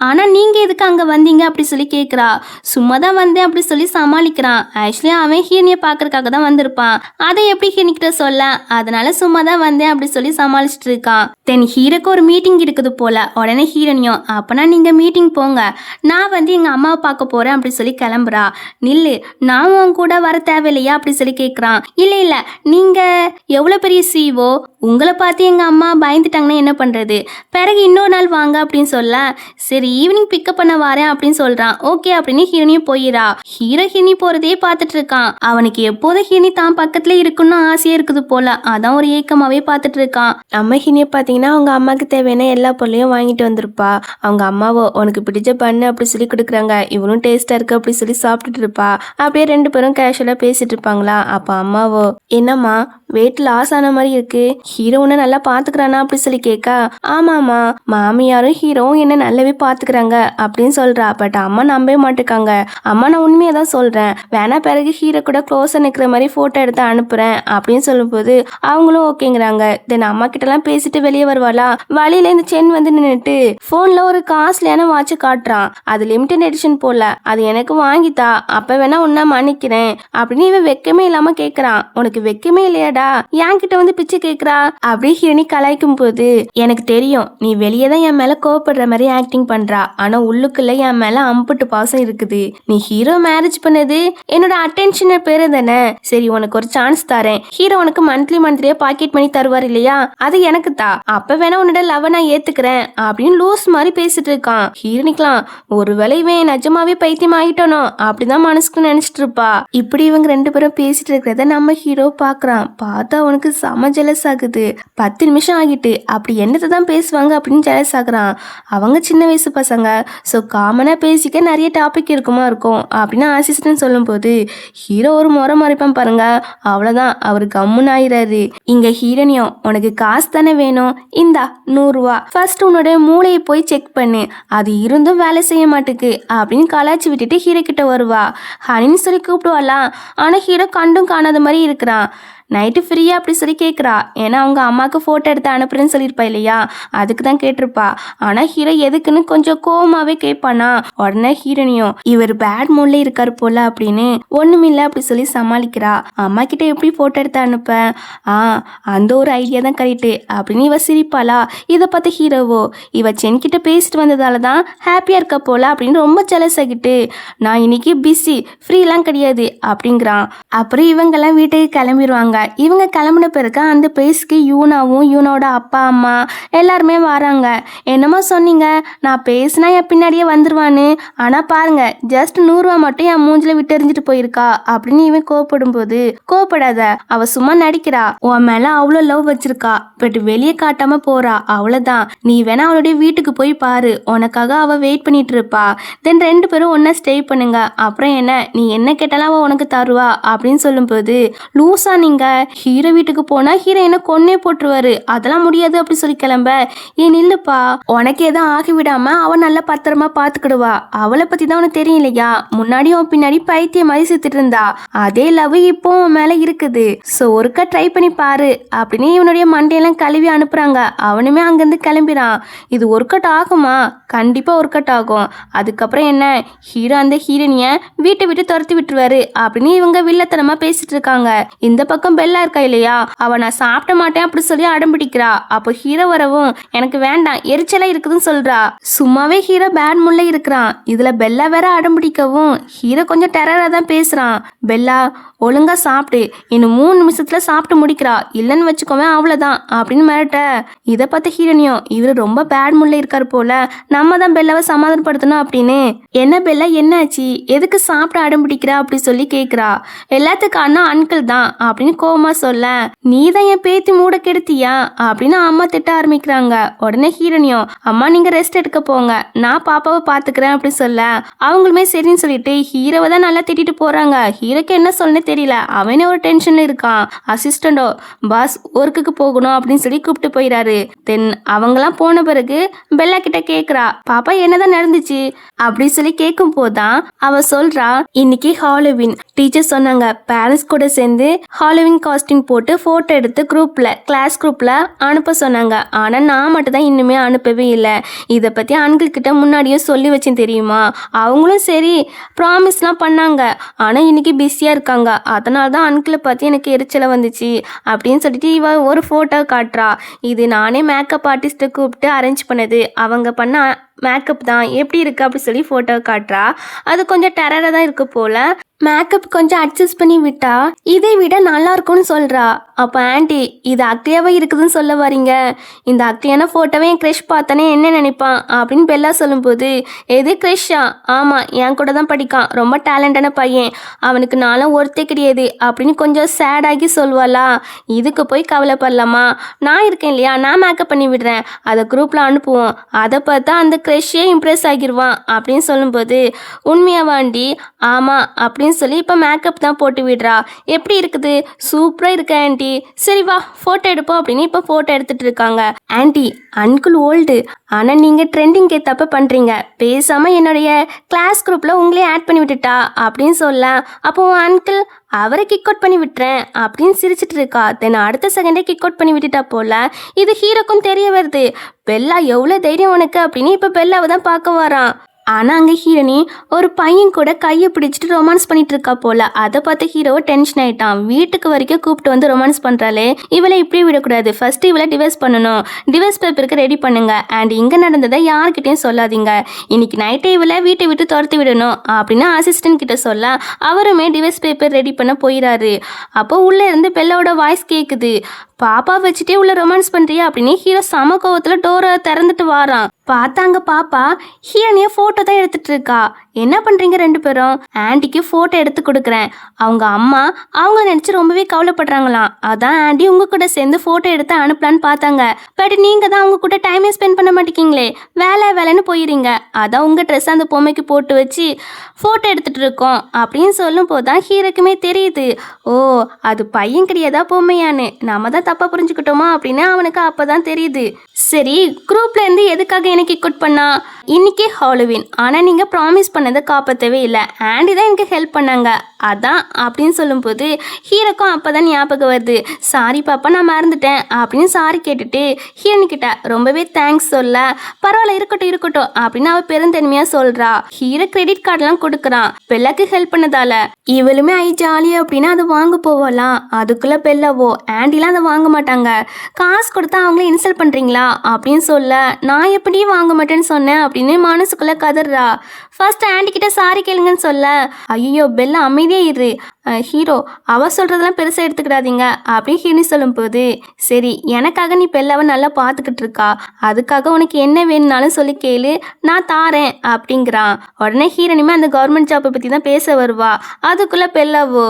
ஆனா நீங்க எதுக்கு அங்க வந்தீங்க அப்படி சொல்லி கேட்குறா. சும்மா தான் வந்தேன் அப்படி சொல்லி சமாளிக்கிறான். ஆக்சுவலி அவன் ஹீரோனியை பார்க்கறதுக்காக தான் வந்திருப்பான். அதை எப்படி ஹீரோனிக்கிட்ட சொல்ல, அதனால சும்மா தான் வந்தேன் அப்படி சொல்லி சமாளிச்சுட்டு இருக்கான். தென் ஹீரோக்கு ஒரு மீட்டிங் இருக்குது போல. உடனே ஹீரோனியும், அப்பனா நீங்க மீட்டிங் போங்க, நான் வந்து எங்க அம்மாவை பார்க்க போறேன் அப்படி சொல்லி கிளம்புறா. நில்லு, நான் உன் கூட வர தேவையில்லையா அப்படி சொல்லி கேட்குறான். இல்லை இல்லை, நீங்கள் எவ்வளோ பெரிய சிஓ, உங்களை பார்த்து எங்கள் அம்மா பயந்துட்டாங்கன்னா என்ன பண்ணுறது, பிறகு இன்னொரு நாள் வாங்க அப்படின்னு சொல்ல சரி ஈவினிங் பிக்கப் பண்ண வரேன் அப்படின்னு சொல்றான். ஓகே அப்படின்னு ஹீரோனியும் போயிடா. ஹீரோ ஹீரோனி போறதே பார்த்துட்டு இருக்கான். அவனுக்கு எப்போதும் ஹீரோனி தான் பக்கத்துல இருக்குன்னு ஆசையா இருக்குது போல. அதான் ஒரு ஏக்கமாவே பார்த்துட்டு இருக்கான். நம்ம ஹீரோனியை பாத்தீங்கன்னா அவங்க அம்மாக்கு தேவையான எல்லா பொருளையும் வாங்கிட்டு வந்திருப்பா. அவங்க அம்மாவோ உனக்கு பிடிச்ச பண்ணு அப்படி சொல்லி கொடுக்குறாங்க. இவனும் டேஸ்டா இருக்கு அப்படி சொல்லி சாப்பிட்டுட்டு இருப்பா. அப்படியே ரெண்டு பேரும் கேஷுவலா பேசிட்டு இருப்பாங்களா. அப்ப அம்மாவோ என்னம்மா வெயிட் லாஸ் ஆன மாதிரி இருக்கு, ஹீரோ உன்ன நல்லா பாத்துக்கிறானா அப்படி சொல்லி கேட்கா. ஆமாமா மாமியாரும் ஹீரோவும் என்ன நல்லாவே பாத்துக்கிறாங்க அப்படின்னு சொல்றா. பட் அம்மா நம்பவே மாட்டேக்காங்க. அம்மா நான் உண்மையை தான் சொல்றேன், வேணா பிறகு ஹீரோ கூட க்ளோஸா நிக்கிற மாதிரி போட்டோ எடுத்து அனுப்புறேன் அப்படின்னு சொல்லும்போது அவங்களும் ஓகேங்கிறாங்க. தென் அம்மா கிட்ட எல்லாம் பேசிட்டு வெளியே வருவாளா. வழியில இந்த சென் வந்து நின்னுட்டு போன்ல ஒரு காஸ்ட்லியான வாட்ச் காட்டுறான். அது லிமிடெட் எடிஷன் போல, அது எனக்கு வாங்கித்தா அப்ப வேணா உன்ன மன்னிக்கிறேன் அப்படின்னு இவன் வெக்கமே இல்லாம கேக்குறான். உனக்கு வெக்கமே இல்லையாடா, என்கிட்ட வந்து பிச்சை கேக்குறா அப்படி ஹீரோனி கலாய்க்கும் போது எனக்கு தெரியும் நீ வெளியே தான் என் மேல கோவப்படுற மாதிரி ஆக்டிங் பண்றா, ஆனா உள்ளுக்குள்ள என் மேல அம்புட்டு பாசம் இருக்குது. நீ ஹீரோ மேரேஜ் பண்ணது என்னோட அட்டென்ஷன் பேரு தானே. சரி உனக்கு ஒரு சான்ஸ் தரேன், ஹீரோ உனக்கு மந்த்லியா பாக்கெட் மணி தருவார் இல்லையா, அது எனக்கு தா, அப்ப வேணா உன்னோட லவ் நான் ஏத்துக்கிறேன் அப்படின்னு லூஸ் மாதிரி பேசிட்டு இருக்கான். ஹீரோனிக்கலாம் ஒருவேளை இவன் நிஜமாவே பைத்தியம் ஆகிட்டானோ அப்படிதான் மனசுக்கு நினைச்சிட்டு இருப்பா. இப்படி இவங்க ரெண்டு பேரும் பேசிட்டு இருக்கிறத நம்ம ஹீரோ பாக்குறான். பார்த்தா அவனுக்கு செம ஜெலஸ் ஆகுது. 10 நிமிஷம் ஆகிட்டு அப்படி என்னத்தை தான் பேசுவாங்க அப்படின்னு ஜெலஸ் ஆகுறான். அவங்க சின்ன வயசு பசங்க, ஸோ காமனா பேசிக்க நிறைய டாபிக் இருக்கும் அப்படின்னு ஆசிஸ்டன் சொல்லும் போது ஹீரோ ஒரு முறை மறைப்பான் பாருங்க. அவ்வளவுதான் அவர் கம்முன்னு ஆயிராரு. இங்க ஹீரோனியும் உனக்கு காசு தானே வேணும், இந்தா 100 ரூபா, ஃபர்ஸ்ட் உன்னோட மூளையை போய் செக் பண்ணு, அது இருந்தும் வேலை செய்ய மாட்டுக்கு அப்படின்னு கலாச்சி விட்டுட்டு ஹீரோ கிட்ட வருவா. ஹனின்னு சொல்லி கூப்பிடுவாளாம். ஆனா ஹீரோ கண்டும் காணாத மாதிரி இருக்கிறான். நைட்டு ஃப்ரீயா அப்படி சொல்லி கேட்குறா. ஏன்னா அவங்க அம்மாவுக்கு ஃபோட்டோ எடுத்து அனுப்புறேன்னு சொல்லியிருப்பா இல்லையா, அதுக்கு தான் கேட்டிருப்பா. ஆனால் ஹீரோ எதுக்குன்னு கொஞ்சம் கோவமாவே கேட்பானா. உடனே ஹீரோனியும் இவர் பேட் மூட்ல இருக்காரு போல அப்படின்னு ஒண்ணுமில்ல அப்படி சொல்லி சமாளிக்கிறா. அம்மா கிட்ட எப்படி ஃபோட்டோ எடுத்து அனுப்ப, அந்த ஒரு ஐடியா தான் கரெக்டு அப்படின்னு இவ சிரிப்பாளா. இதை பார்த்து ஹீரோவோ இவ சென்கிட்ட பேசிட்டு வந்ததால தான் ஹாப்பியா இருக்க போல அப்படின்னு ரொம்ப ஜெலஸ் ஆகிட்டு நான் இன்னைக்கு பிஸி ஃப்ரீலாம் கிடையாது அப்படிங்கிறான். அப்புறம் இவங்கெல்லாம் வீட்டுக்கு கிளம்பிடுவாங்க. இவங்க கிளம்பின பிறகு அந்த பிளேஸ்க்கு யூனாவும் யூனோட அப்பா அம்மா எல்லாருமே வராங்க. என்னமோ சொன்னீங்க, நான் பேசினா என் பின்னாடியே வந்துருவான்னு, ஆனா பாருங்க ஜஸ்ட் 100 ரூபா மட்டும் என் மூஞ்சில விட்டு எறிஞ்சிட்டு போயிருக்கா அப்படின்னு இவன் கோவப்படும் போது கோவப்படாத, அவ சும்மா நடிக்கிறா, உன் மேல அவ்வளோ லவ் வச்சிருக்கா, பட் வெளியே காட்டாம போறா, அவ்வளவுதான். நீ வேணா அவளுடைய வீட்டுக்கு போய் பாரு, உனக்காக அவ வெயிட் பண்ணிட்டு இருப்பா. தென் ரெண்டு பேரும் ஒன்னா ஸ்டே பண்ணுங்க, அப்புறம் என்ன நீ என்ன கேட்டாலும் அவ உனக்கு தருவா அப்படின்னு சொல்லும் போது லூசா நீங்க, ஹீரோ வீட்டுக்கு போனா ஹீரோ என்ன கொன்னே போட்டுருவாரு, அதெல்லாம் முடியாது அப்படி சொல்லி கிளம்ப. ஏன் இல்லப்பா, உனக்கு எதுவும் ஆகி விடாம அவ நல்லா பத்திரமா பாத்துக்கிடுவா, அவளை பத்தி தான் உனக்கு தெரியும் இல்லையா, முன்னாடி உன் பின்னாடி பைத்திய மாதிரி சுத்திட்டு இருந்தா, அதே லவ் இப்போ உன் மேல இருக்குது, சோ ஒருக்கா ட்ரை பண்ணி பாரு அப்படின்னு இவனுடைய மண்டையெல்லாம் கழுவி அனுப்புறாங்க. அவனுமே அங்கிருந்து கிளம்பிறான். இது ஒர்க் அவுட் ஆகுமா, கண்டிப்பா ஒர்க் அவுட் ஆகும். அதுக்கப்புறம் என்ன, ஹீரோ அந்த ஹீரோனிய வீட்டை விட்டு துரத்தி விட்டுருவாரு அப்படின்னு இவங்க வில்லத்தனமா பேசிட்டு இருக்காங்க. இந்த பக்கம் பெல்லா இருக்கா இல்லையா, அவ நான் சாப்பிட மாட்டேன் அப்படி சொல்லி அடம்பிடிக்கிறா. அப்போ ஹீரோ வரவும் எனக்கு வேண்டாம் எரிச்சலா இருக்குதுன்னு சொல்றா. சும்மாவே ஹீரோ பேட் முல்ல இருக்கிறான், இதுல பெல்லா வேற அடம்பிடிக்கவும் ஹீரோ கொஞ்சம் டெரரா தான் பேசுறான். பெல்லா ஒழுங்கா சாப்பிடு, இன்னும் 3 நிமிஷத்துல சாப்பிட்டு முடிக்கிறா, இல்லைன்னு வச்சுக்கோவேன் அவ்வளவுதான் அப்படின்னு மிரட்ட. இதை பார்த்த ஹீரோனியும் இவரு ரொம்ப பேட் முல்ல இருக்காரு போல, நம்ம தான் பெல்லாவை சமாதானப்படுத்தணும் அப்படின்னு. என்ன பெல்லா என்னாச்சு, எதுக்கு சாப்பிட அடம்பிடிக்கிறா அப்படி சொல்லி கேக்குறா. எல்லாத்துக்கும் அண்ணா அங்கிள் தான் அப்படின்னு கோவமா சொல்ல, நீ தான் என் பேத்தி மூட கெடுத்தியா அப்படின்னு அம்மா திட்ட ஆரம்பிக்கிறாங்க. உடனே ஹீரோனியும் அம்மா நீங்க ரெஸ்ட் எடுக்க போங்க, நான் பாப்பாவை பாத்துக்கிறேன் அப்படின்னு சொல்ல அவங்களுமே சரின்னு சொல்லிட்டு ஹீரோவை தான் நல்லா திட்டிட்டு போறாங்க. ஹீரோக்கு என்ன சொல்லணும் தெரியல, அவனே ஒரு டென்ஷன்ல இருக்கான். அசிஸ்டண்டோ பாஸ் ஒர்க்குக்கு போகணும் அப்படின்னு சொல்லி கூப்பிட்டு போயிடாரு. தென் அவங்கெல்லாம் போன பிறகு பெல்லா கிட்ட கேக்குறா, பாப்பா என்னதான் நடந்துச்சு அப்படி சொல்லி கேட்கும் போதுதான் அவ சொல்றா, இன்னைக்கு ஹாலோவின் டீச்சர் சொன்னாங்க பேரண்ட்ஸ் கூட சேர்ந்து ஹாலோவின் காஸ்டியூம் போட்டு போட்டோ எடுத்து கிளாஸ் குரூப்ல அனுப்ப சொன்னாங்க. ஆனா நான் மட்டும் தான் இன்னுமே அனுப்பவே இல்லை. இதை பத்தி அங்கிள் கிட்ட முன்னாடியே சொல்லி வச்சேன் தெரியுமா, அவங்களும் சரி ப்ராமிஸ்லாம் பண்ணாங்க, ஆனா இன்னைக்கு பிஸியா இருக்காங்க, அதனால தான் அங்கிளை பத்தி எனக்கு எரிச்சலை வந்துச்சு அப்படின்னு சொல்லிட்டு இவ ஒரு போட்டோ காட்டுறா. இது நானே மேக்கப் ஆர்டிஸ்ட்டை கூப்பிட்டு அரேஞ்ச் பண்ணது, அவங்க பண்ண மேக்கப் தான் எப்படி இருக்கு அப்படி சொல்லி ஃபோட்டோ காட்டுறா. அது கொஞ்சம் டெரராக தான் இருக்கு போல. மேக்கப் கொஞ்சம் அட்ஜஸ்ட் பண்ணி விட்டா இதை விட நல்லா இருக்கும்னு சொல்றா. அப்போ ஆண்டி இது அக்லியாவா இருக்குதுன்னு சொல்ல வரீங்க? இந்த அக்லியான ஃபோட்டோவை என் க்ரஷ் பார்த்தானே என்ன நினைப்பான் அப்படின்னு பெல்லா சொல்லும்போது, எது க்ரஷ்ஷா? ஆமாம், என் கூட தான் படிக்கான், ரொம்ப டேலண்டான பையன், அவனுக்கு நானும் ஒருத்தே கிடையாது அப்படின்னு கொஞ்சம் சேடாகி சொல்வாளா. இதுக்கு போய் கவலைப்படலாமா, நான் இருக்கேன் இல்லையா, நான் மேக்கப் பண்ணி விடுறேன், அதை குரூப்பில் அனுப்புவோம், அதை பார்த்தா அந்த க்ரஷ்ஷே இம்ப்ரெஸ் ஆகிடுவான் அப்படின்னு சொல்லும்போது, உண்மையாவாண்டி? ஆமாம் அப்படின்னு சொல்லி இப்போ மேக்கப் தான் போட்டு விடுறா. எப்படி இருக்குது? சூப்பராக இருக்கு ஆண்டி. சரி வா ஃபோட்டோ எடுப்போம் அப்படின்னு இப்போ ஃபோட்டோ எடுத்துட்டு இருக்காங்க. ஆண்டி அன்குள் ஓல்டு, ஆனால் நீங்கள் ட்ரெண்டிங் ஏற்றப்ப பண்ணுறீங்க, பேசாமல் என்னுடைய கிளாஸ் குரூப்பில் உங்களே ஆட் பண்ணி விட்டுட்டா அப்படின்னு சொல்ல. அப்போ அன்கிள் அவரை கிக் அவுட் பண்ணி விட்டுறேன் அப்படின்னு சிரிச்சிட்டு இருக்கா. தென் அடுத்த செகண்டே கிக் அவுட் பண்ணி விட்டுட்டா போல. இது ஹீரோக்கும் தெரிய வருது. பெல்லா எவ்வளோ தைரியம் உனக்கு அப்படின்னு இப்போ பெல்லாவை தான் பார்க்க வரான். ஆனால் அங்கே ஹீரோனி ஒரு பையன் கூட கையை பிடிச்சிட்டு ரொமான்ஸ் பண்ணிட்டு இருக்கா போல. அதை பார்த்து ஹீரோ டென்ஷன் ஆயிட்டான். வீட்டுக்கு வரைக்கும் கூப்பிட்டு வந்து ரொமான்ஸ் பண்ணுறாளே, இவளை இப்படி விடக்கூடாது, ஃபர்ஸ்ட் இவளை டிவைஸ் பண்ணணும், டிவைஸ் பேப்பருக்கு ரெடி பண்ணுங்க, அண்ட் இங்கே நடந்ததை யார்கிட்டையும் சொல்லாதீங்க, இன்னைக்கு நைட்டே இவளை வீட்டை விட்டு துரத்தி விடணும் அப்படின்னு அசிஸ்டன்ட் கிட்ட சொல்ல அவருமே டிவைஸ் பேப்பர் ரெடி பண்ண போயிடாரு. அப்போ உள்ளே இருந்து பெல்லாவோட வாய்ஸ் கேட்குது, பாப்பா வச்சுட்டே உள்ள ரொமான்ஸ் பண்ணுறியா அப்படின்னு. ஹீரோ சம கோவத்தில் டோரை திறந்துட்டு வாரான். பார்த்தாங்க பாப்பா ஹீரோனிய ஃபோட்டோ தான் எடுத்துட்டு இருக்கா. என்ன பண்ணுறீங்க ரெண்டு பேரும்? ஆண்டிக்கு ஃபோட்டோ எடுத்து கொடுக்குறேன், அவங்க அம்மா அவங்க நினச்சி ரொம்பவே கவலைப்படுறாங்களாம், அதான் ஆண்டி உங்கள் கூட சேர்ந்து ஃபோட்டோ எடுத்து அனுப்பலான்னு பார்த்தாங்க, பட் நீங்கள் தான் அவங்க கூட டைமே ஸ்பெண்ட் பண்ண மாட்டேங்கிங்களே, வேலைன்னு போயிடுறீங்க, அதான் உங்கள் ட்ரெஸ் அந்த பொம்மைக்கு போட்டு வச்சு ஃபோட்டோ எடுத்துகிட்டு இருக்கோம் அப்படின்னு சொல்லும் போது தான் ஹீரோக்குமே தெரியுது, ஓ அது பையன் கிடையாதா பொம்மையான்னு, நம்ம தான் தப்பாக புரிஞ்சுக்கிட்டோமா அப்படின்னு அவனுக்கு அப்போ தான் தெரியுது. சரி குரூப்லேருந்து எதுக்காக எனக்கு கிக் பண்ணா? இன்னைக்கே ஹாலோவின், ஆனால் நீங்கள் ப்ராமிஸ் பண்ணதை காப்பாற்றவே இல்லை, ஆண்டி தான் எனக்கு ஹெல்ப் பண்ணாங்க அதான் அப்படின்னு சொல்லும்போது ஹீரோக்கும் அப்போ தான் ஞாபகம் வருது, சாரி பாப்பா நான் மறந்துட்டேன் அப்படின்னு சாரி கேட்டுட்டு ஹீரோனிக்கிட்ட ரொம்பவே தேங்க்ஸ் சொல்ல, பரவாயில்ல இருக்கட்டும் அப்படின்னு அவள் பெருந்தன்மையாக சொல்கிறா. ஹீரோ கிரெடிட் கார்டெலாம் கொடுக்குறான் பெல்லாக்கு ஹெல்ப் பண்ணதால. இவளுமே ஐ ஜாலியா அப்படின்னு அதை வாங்க போகலாம். அதுக்குள்ளே பெல்லாவோ ஆண்டிலாம் அதை வாங்க மாட்டாங்க, காசு கொடுத்தா அவங்களே இன்சல்ட் பண்ணுறீங்களா அப்படின்னு சொல்ல, நான் எப்படி வாங்க மாட்டேன்னு சொன்னேன் அப்படின்னு மனசுக்குள்ள கதறா. ஃபர்ஸ்ட் ஆண்டி கிட்ட சாரி கேளுங்கன்னு சொல்ல, ஐயோ பெல்லா அமைதியே இரு, ஹீரோ அவ சொல்றதெல்லாம் பெருசாக எடுத்துக்கிடாதீங்க அப்படின்னு ஹீரோனி சொல்லும்போது, சரி எனக்காக நீ பெல்லாவை நல்லா பார்த்துக்கிட்டு இருக்கா, அதுக்காக உனக்கு என்ன வேணும்னாலும் சொல்லி கேளு நான் தாரேன் அப்படிங்கிறான். உடனே ஹீரோனிமே அந்த கவர்மெண்ட் ஜாப்பை பற்றி தான் பேச வருவா. அதுக்குள்ள பெல்லாவோ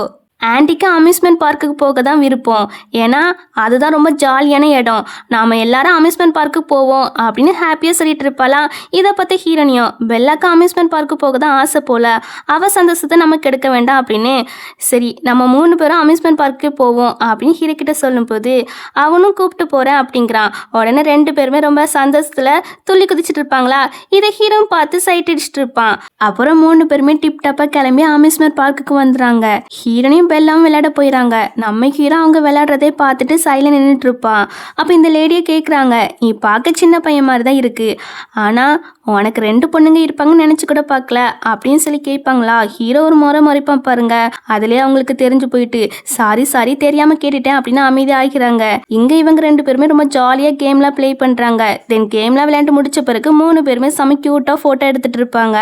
ஆண்டிக்கு அம்யூஸ்மெண்ட் பார்க்குக்கு போக தான் விருப்பம், ஏன்னா அதுதான் ரொம்ப ஜாலியான இடம், நாம் எல்லாரும் அம்யூஸ்மெண்ட் பார்க்குக்கு போவோம் அப்படின்னு ஹாப்பியாக சொல்லிட்டு இருப்பாளாம். இதை பற்றி ஹீரோனியும் பெல்லாக்கு அம்யூஸ்மெண்ட் பார்க்கு போக தான் ஆசை போல், அவள் சந்தோஷத்தை நம்ம கெடுக்க வேண்டாம் அப்படின்னு, சரி நம்ம 3 பேரும் அம்யூஸ்மெண்ட் பார்க்கு போவோம் அப்படின்னு ஹீரோ கிட்ட சொல்லும்போது அவனும் கூப்பிட்டு போகிறேன் அப்படிங்கிறான். உடனே 2 பேருமே ரொம்ப சந்தோஷத்தில் துள்ளி குதிச்சுட்டு இருப்பாங்களா. இதை ஹீரோவும் பார்த்து சைட் அடிச்சுட்டு இருப்பான். அப்புறம் 3 பேருமே டிப் டாப்பாக கிளம்பி அம்யூஸ்மெண்ட் பார்க்குக்கு வந்துடுறாங்க. ஹீரோனையும் பெல்லாம் விளையாட போயிடறாங்க. நம்ம ஹீரோ அவங்க விளையாடுறதே பார்த்துட்டு சைலண்ட் நின்றுட்டு இருப்பான். அப்போ இந்த லேடியை கேட்குறாங்க, நீ பார்க்க சின்ன பையன் மாதிரி தான் இருக்கு, ஆனால் உனக்கு 2 பொண்ணுங்க இருப்பாங்கன்னு நினச்சி கூட பார்க்கல அப்படின்னு சொல்லி கேட்பாங்களா. ஹீரோ ஒரு முறை மறைப்பான் பாருங்க, அதுலேயே அவங்களுக்கு தெரிஞ்சு போயிட்டு சாரி தெரியாமல் கேட்டுட்டேன் அப்படின்னு அமைதி ஆகிறாங்க. இங்கே இவங்க 2 பேருமே ரொம்ப ஜாலியாக கேம்லாம் ப்ளே பண்ணுறாங்க. தென் கேம்லாம் விளையாண்டு முடிச்ச பிறகு 3 பேருமே செம க்யூட்டாக ஃபோட்டோ எடுத்துகிட்டு இருப்பாங்க.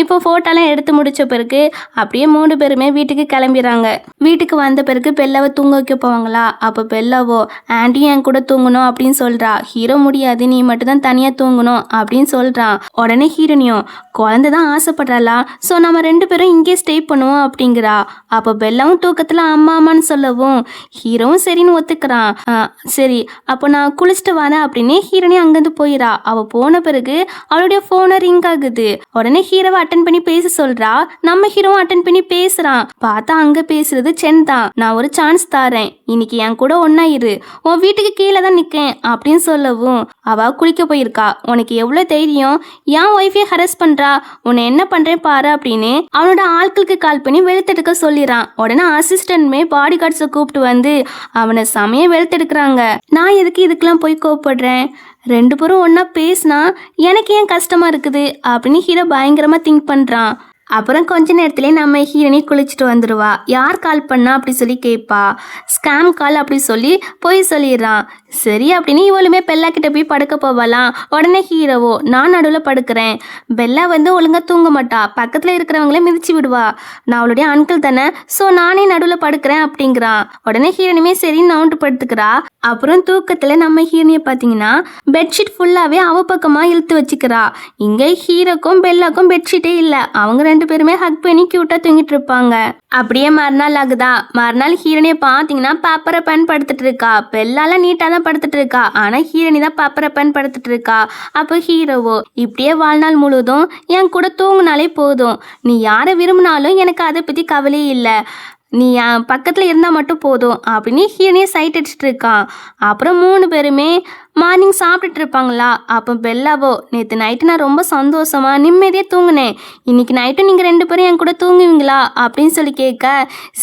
இப்போ ஃபோட்டோலாம் எடுத்து முடிச்ச பிறகு அப்படியே 3 பேருமே வீட்டுக்கு கிளம்பிடுறாங்க. வீட்டுக்கு வந்த பிறகு பெல்லாவை தூங்க வைக்க போவாங்களா. அப்போ பெல்லாவோ ஆண்டி என் கூட தூங்கணும் அப்படின்னு சொல்கிறா. ஹீரோ முடியாது, நீ மட்டும் தான் தனியாக தூங்கணும் அப்படின்னு சொல்கிறான். உடனே ஹீரோனியும் குழந்தை தான் ஆசைப்படுறாளா, ஸோ நம்ம 2 பேரும் இங்கே ஸ்டே பண்ணுவோம் அப்படிங்கிறா. அப்போ பெல்லாவும் தூக்கத்தில் அம்மான்னு சொல்லவும் ஹீரோவும் சரின்னு ஒத்துக்கிறான். சரி அப்போ நான் குளிச்சுட்டு வரேன் அப்படின்னு ஹீரோனி அங்கேருந்து போயிடா. அவள் போன பிறகு அவளுடைய ஃபோனை ரிங் ஆகுது. உடனே ஹீரோவை அட்டன் பண்ணி பேச சொல்கிறா. நம்ம ஹீரோவும் அட்டன் பண்ணி பேசுகிறான். பார்த்தா அங்கே பேசுறது சென் தான். நான் ஒரு சான்ஸ் தாரேன், இன்னைக்கு என் கூட ஒன்னா இரு, உன் வீட்டுக்கு கீழே தான் நிற்கேன் அப்படின்னு சொல்லவும் அவ குளிக்க போயிருக்கா. உனக்கு எவ்வளோ தைரியம், என் ஒய்ஃபை ஹரஸ் பண்றா, உன்னை என்ன பண்றேன் பாரு அப்படின்னு அவனோட ஆட்களுக்கு கால் பண்ணி வெளுத்தெடுக்க சொல்லிடுறான். உடனே அசிஸ்டன்ட்மே பாடி கார்ட்ஸை கூப்பிட்டு வந்து அவனை சமய வெளுத்தெடுக்கிறாங்க. நான் எதுக்கு இதுக்கெல்லாம் போய் கோவப்படுறேன், 2 பேரும் ஒன்னா பேசினா எனக்கு ஏன் கஷ்டமா இருக்குது அப்படின்னு ஹீரோ பயங்கரமா திங்க் பண்றான். அப்புறம் கொஞ்ச நேரத்திலே நம்ம ஹீரோனி குளிச்சுட்டு வந்துடுவா. யார் கால் பண்ணா அப்படி சொல்லி கேட்பா. ஸ்கேம் கால் அப்படி சொல்லி போய் சொல்லிடுறான். சரி அப்படின்னு இவளுமே பெல்லா கிட்ட போய் படுக்க போவாளாம். உடனே ஹீரோவோ நான் நடுவில் படுக்கிறேன். பெல்லா வந்து ஒழுங்காக தூங்க மாட்டா, பக்கத்தில் இருக்கிறவங்களே மிதிச்சு விடுவா. நான் அவளுடைய அங்கிள் தானே, ஸோ நானே நடுவில் படுக்கிறேன் அப்படிங்கிறான். உடனே ஹீரோனியுமே சரி நவுண்டு படுத்துக்கிறா. அப்புறம் தூக்கத்தில் நம்ம ஹீரோனியை பார்த்தீங்கன்னா பெட்ஷீட் ஃபுல்லாகவே அவ பக்கமாக இழுத்து வச்சுக்கிறா. இங்கே ஹீரோக்கும் பெல்லாக்கும் பெட்ஷீட்டே இல்லை. அவங்க 2 பேருமே ஹக் பண்ணி க்யூட்டாக தூங்கிட்டு இருப்பாங்க. அப்படியே மறுநாள் ஆகுதா. மறுநாள் ஹீரோனியை பார்த்தீங்கன்னா பேப்பரை பென் படுத்துட்டு இருக்கா. பெல்லால நீட்டாக தான் படுத்துட்டு இருக்கா. ஆனால் ஹீரோனி தான் பேப்பரை பென் படுத்துட்டு இருக்கா. அப்போ ஹீரோவோ இப்படியே வாழ்நாள் முழுவதும் என் கூட தூங்கினாலே போதும், நீ யாரை விரும்பினாலும் எனக்கு அதை பற்றி கவலையே இல்லை, நீ என் பக்கத்தில் இருந்தால் மட்டும் போதும் அப்படின்னு ஹீரோனியை சைட் அடிச்சுட்டு இருக்கான். அப்புறம் 3 பேருமே மார்னிங் சாப்பிட்டுட்டு இருப்பாங்களா. அப்போ பெல்லாவோ நேற்று நைட்டு நான் ரொம்ப சந்தோஷமா நிம்மதியாக தூங்கினேன், இன்னைக்கு நைட்டு நீங்கள் 2 பேரும் என் கூட தூங்குவீங்களா அப்படின்னு சொல்லி கேட்க,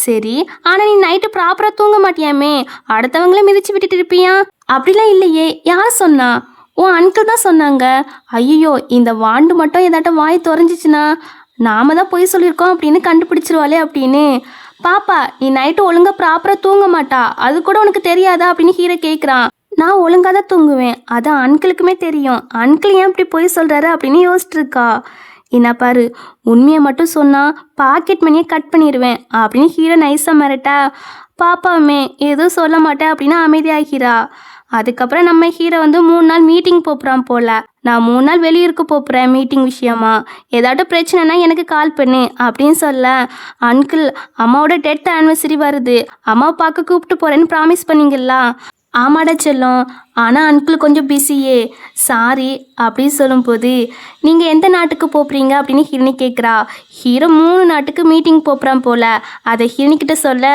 சரி ஆனால் நீ நைட்டு ப்ராப்பராக தூங்க மாட்டியாமே, அடுத்தவங்களே மிதிச்சு விட்டுட்டு இருப்பியா? அப்படிலாம் இல்லையே, யார் சொன்னா? உன் அங்கிள் தான் சொன்னாங்க. ஐயோ இந்த வாண்டு மட்டும் ஏதாட்டும் வாய் திறஞ்சிச்சுன்னா நாம தான் போய் சொல்லியிருக்கோம் அப்படின்னு கண்டுபிடிச்சிருவாளே அப்படின்னு. பாப்பா நீ நைட்டு ஒழுங்கா ப்ராப்பராக தூங்க மாட்டா, அது கூட உனக்கு தெரியாதா அப்படின்னு ஹீரோ கேட்குறான். நான் ஒழுங்காக தான் தூங்குவேன், அதான் அங்கிளுக்குமே தெரியும், அங்கிள் ஏன் இப்படி போய் சொல்கிறாரு அப்படின்னு யோசிச்சுட்டு இருக்கா. என்ன பாரு, உண்மையை மட்டும் சொன்னால் பாக்கெட் மணியை கட் பண்ணிடுவேன் அப்படின்னு ஹீரோ நைஸாக மிரட்டா. பாப்பாவுமே எதுவும் சொல்ல மாட்டேன் அப்படின்னு அமைதியாகிறா. அதுக்கப்புறம் நம்ம ஹீரோ வந்து 3 நாள் மீட்டிங் போகிறான் போல. நான் 3 நாள் வெளியூருக்கு போகிறேன் மீட்டிங் விஷயமா, ஏதாட்டும் பிரச்சனைனா எனக்கு கால் பண்ணு அப்படின்னு சொல்ல, அங்கிள் அம்மாவோட டெத் ஆனிவர்சரி வருது, அம்மாவை பார்க்க கூப்பிட்டு போகிறேன்னு ப்ராமிஸ் பண்ணிங்களா? ஆமாடா செல்லம், ஆனால் அங்கிள் கொஞ்சம் பிஸியே, சாரி அப்படின்னு சொல்லும்போது, நீங்கள் எந்த நாட்டுக்கு போகிறீங்க அப்படின்னு ஹீரோனி கேட்குறா. ஹீரோ 3 நாட்டுக்கு மீட்டிங் போகிறான் போல. அதை ஹீரோனிக்கிட்ட சொல்ல,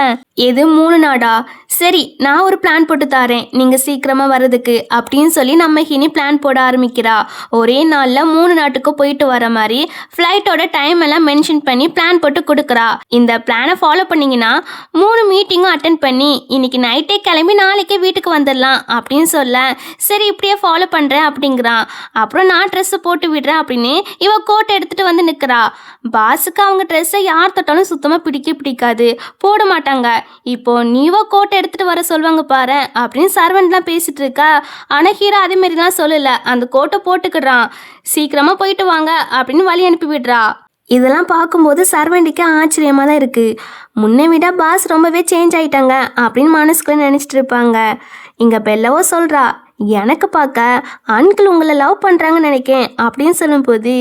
எது 3 நாடா? சரி நான் ஒரு பிளான் போட்டு தரேன் நீங்கள் சீக்கிரமாக வர்றதுக்கு அப்படின்னு சொல்லி நம்ம ஹீரோனி பிளான் போட ஆரம்பிக்கிறா. ஒரே நாளில் 3 நாட்டுக்கு போயிட்டு வர மாதிரி ஃப்ளைட்டோட டைம் எல்லாம் மென்ஷன் பண்ணி பிளான் போட்டு கொடுக்குறா. இந்த பிளானை ஃபாலோ பண்ணிங்கன்னா 3 மீட்டிங்கும் அட்டென்ட் பண்ணி இன்னைக்கு நைட்டே கிளம்பி நாளைக்கே வீட்டுக்கு வந்துடலாம் அப்படின்னு சொல்ல, சரி இப்படியே ஃபாலோ பண்ணுறேன் அப்படிங்கிறான். அப்புறம் நான் ட்ரெஸ்ஸை போட்டு விடுறேன் அப்படின்னு இவ கோட்டை எடுத்துகிட்டு வந்து நிற்கிறா. பாஸுக்கு அவங்க ட்ரெஸ்ஸை யார் தொட்டாலும் சுத்தமாக பிடிக்காது, போட மாட்டாங்க. இப்போ நீவோ கோட்டை எடுத்துகிட்டு வர சொல்லுவாங்க பாரு அப்படின்னு சர்வன்ட்லாம் பேசிகிட்டு இருக்கா. ஆனால் ஹீரோ அதே மாதிரிலாம் சொல்லலை, அந்த கோட்டை போட்டுக்கிடுறான். சீக்கிரமாக போயிட்டு வாங்க அப்படின்னு வழி அனுப்பி விடுறா. இதெல்லாம் பார்க்கும்போது சர்வெண்ட்டுக்கு ஆச்சரியமாக தான் இருக்குது. முன்னை விட பாஸ் ரொம்பவே சேஞ்ச் ஆகிட்டாங்க அப்படின்னு மனசுக்குள்ளே நினச்சிட்டு இருப்பாங்க. இங்கே பெல்லவோ சொல்கிறா, எனக்கு பார்க்க அங்கிள் உங்களை லவ் பண்ணுறாங்கன்னு நினைக்கேன் அப்படின்னு சொல்லும்போது,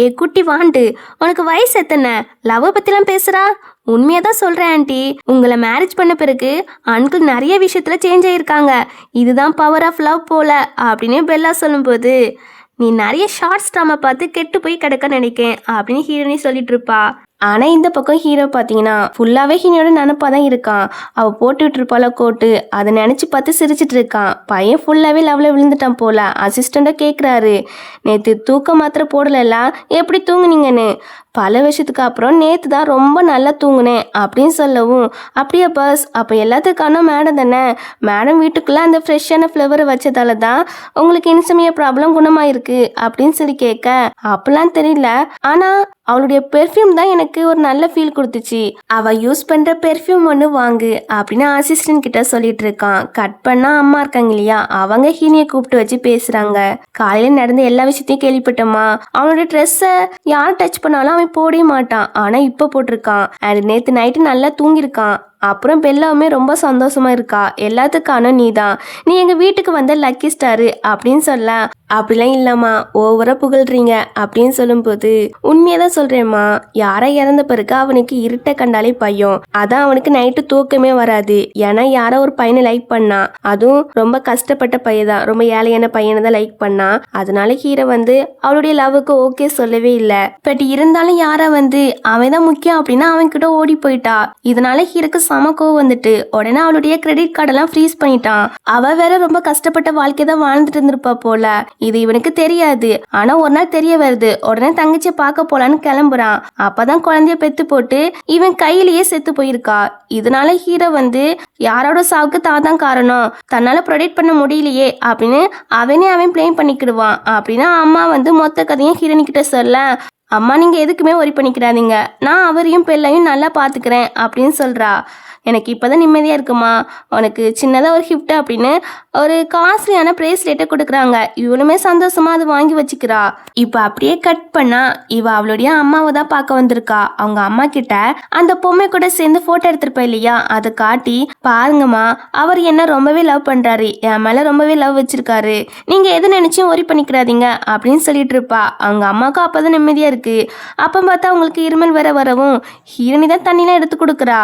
ஏ குட்டி வாண்டு உனக்கு வயசு எத்தனை, லவ்வை பற்றிலாம் பேசுகிறா? உண்மையாக தான் சொல்கிறேன் ஆண்டி, உங்களை மேரேஜ் பண்ண பிறகு அங்கிள் நிறைய விஷயத்தில் சேஞ்ச் ஆகியிருக்காங்க, இதுதான் பவர் ஆஃப் லவ் போல அப்படின்னு பெல்லா சொல்லும்போது, நீ நிறைய ஷார்ட்ஸ் ட்ராமா பார்த்து கெட்டு போய் கிடக்க நினைக்கேன் அப்படின்னு ஹீரோனி சொல்லிட்டு இருப்பா. ஆனால் இந்த பக்கம் ஹீரோ பார்த்தீங்கன்னா ஃபுல்லாகவே ஹீரோட நினப்பாக தான் இருக்கான். அவள் போட்டுக்கிட்டு இருப்பாள கோட்டு, அதை நினச்சி பார்த்து சிரிச்சிட்டு இருக்கான். பையன் ஃபுல்லாகவே லவ்வில் விழுந்துட்டான் போல. அசிஸ்டண்ட்டாக கேட்குறாரு, நேற்று தூக்க மாத்திரை போடலைல்ல, எப்படி தூங்குனீங்கன்னு. பல வருஷத்துக்கு அப்புறம் நேற்று தான் ரொம்ப நல்லா தூங்குனேன் அப்படின்னு சொல்லவும், அப்படியே பஸ் அப்போ எல்லாத்துக்கான மேடம் தானே, மேடம் வீட்டுக்குள்ளே அந்த ஃப்ரெஷ்ஷான ஃப்ளவரை வச்சதால தான் உங்களுக்கு இன்சமியா ப்ராப்ளம் குணமாயிருக்கு அப்படின்னு சொல்லி கேட்க, அப்பெல்லாம் தெரியல, ஆனால் அவளுடைய பெர்ஃப்யூம் தான் எனக்கு ஒரு நல்ல ஃபீல் கொடுத்துச்சு, அவள் யூஸ் பண்ணுற பெர்ஃப்யூம் ஒன்று வாங்கு அப்படின்னு அசிஸ்டன்ட் கிட்ட சொல்லிட்டு இருக்கான். கட் பண்ணா அம்மா இருக்காங்க இல்லையா, அவங்க ஹீனியை கூப்பிட்டு வச்சு பேசுறாங்க. காலையில் நடந்த எல்லா விஷயத்தையும் கேள்விப்பட்டோமா, அவனோட ட்ரெஸ்ஸை யார் டச் பண்ணாலும் அவன் போடவே மாட்டான், ஆனால் இப்போ போட்டிருக்கான். அண்ட் நேற்று நைட்டு நல்லா தூங்கியிருக்கான். அப்புறம் பெல்லாவுமே ரொம்ப சந்தோஷமா இருக்கா. எல்லாத்துக்கான நீ தான், நீ எங்கள் வீட்டுக்கு வந்த லக்கி ஸ்டாரு அப்படின்னு சொல்ல, அப்படிலாம் இல்லைம்மா ஓவரா புகழ்றீங்க அப்படின்னு சொல்லும்போது, உண்மையை தான் சொல்கிறேம்மா, யாரை இறந்த பிறகு அவனுக்கு இருட்டை கண்டாலே பயம், அதான் அவனுக்கு நைட்டு தூக்கமே வராது. ஏன்னா யாரோ ஒரு பையனை லைக் பண்ணா, அதுவும் ரொம்ப கஷ்டப்பட்ட பையன் தான், ரொம்ப ஏழையான பையனை தான் லைக் பண்ணா. அதனால ஹீரோ வந்து அவளுடைய லவ்வுக்கு ஓகே சொல்லவே இல்லை. பட் இருந்தாலும் யாரை வந்து அவன் தான் முக்கியம் அப்படின்னா அவன் கிட்ட ஓடி போயிட்டா. இதனால ஹீரோக்கு செம கோவம் வந்துட்டு உடனே அவளுடைய கிரெடிட் கார்டெல்லாம் ஃப்ரீஸ் பண்ணிட்டான். அவ வேற ரொம்ப கஷ்டப்பட்ட வாழ்க்கை தான் வாழ்ந்துட்டு இருந்திருப்பா போல. இது இவனுக்கு தெரியாது. ஆனா ஒரு நாள் தெரிய வருது. உடனே தங்கச்சியை பார்க்க போலான்னு கிளம்புறான். அப்பதான் குழந்தைய பெத்து போட்டு இவன் கையிலேயே செத்து போயிருக்கா. இதனால ஹீரோ வந்து யாரோட சாவுக்கு தான் காரணம், தன்னால ப்ரொடெக்ட் பண்ண முடியலையே அப்படின்னு அவன் பிளேம் பண்ணிக்கிடுவான். அப்படின்னா அம்மா வந்து மொத்த கதையும் ஹீரோனி கிட்ட சொல்ல, அம்மா நீங்கள் எதுக்குமே ஒரி பண்ணிக்கிறாதீங்க, நான் அவரையும் பிள்ளையும் நல்லா பார்த்துக்கிறேன் அப்படின்னு சொல்கிறா. எனக்கு இப்போ தான் நிம்மதியாக இருக்குமா, உனக்கு சின்னதாக ஒரு கிஃப்ட் அப்படின்னு ஒரு காஸ்ட்லியான ப்ரேஸ்லெட்டை கொடுக்குறாங்க. இவளுமே சந்தோஷமாக அதை வாங்கி வச்சுக்கிறா. இப்போ அப்படியே கட் பண்ணா இவ அவளுடைய அம்மாவை தான் பார்க்க வந்திருக்கா. அவங்க அம்மா கிட்ட அந்த பொம்மை கூட சேர்ந்து ஃபோட்டோ எடுத்திருப்பா இல்லையா, அதை காட்டி பாருங்கம்மா அவர் என்ன ரொம்பவே லவ் பண்ணுறாரு, என் மேலே ரொம்பவே லவ் வச்சிருக்காரு, நீங்கள் எது நினச்சும் ஒரி பண்ணிக்கிறாதீங்க அப்படின்னு சொல்லிட்டு இருப்பா. அவங்க அம்மாவுக்கும் அப்போ தான் நிம்மதியாக இருக்குது. அப்போ பார்த்தா அவங்களுக்கு இருமல் வரவும் ஹீரோனி தான் தண்ணிலாம் எடுத்து கொடுக்குறா.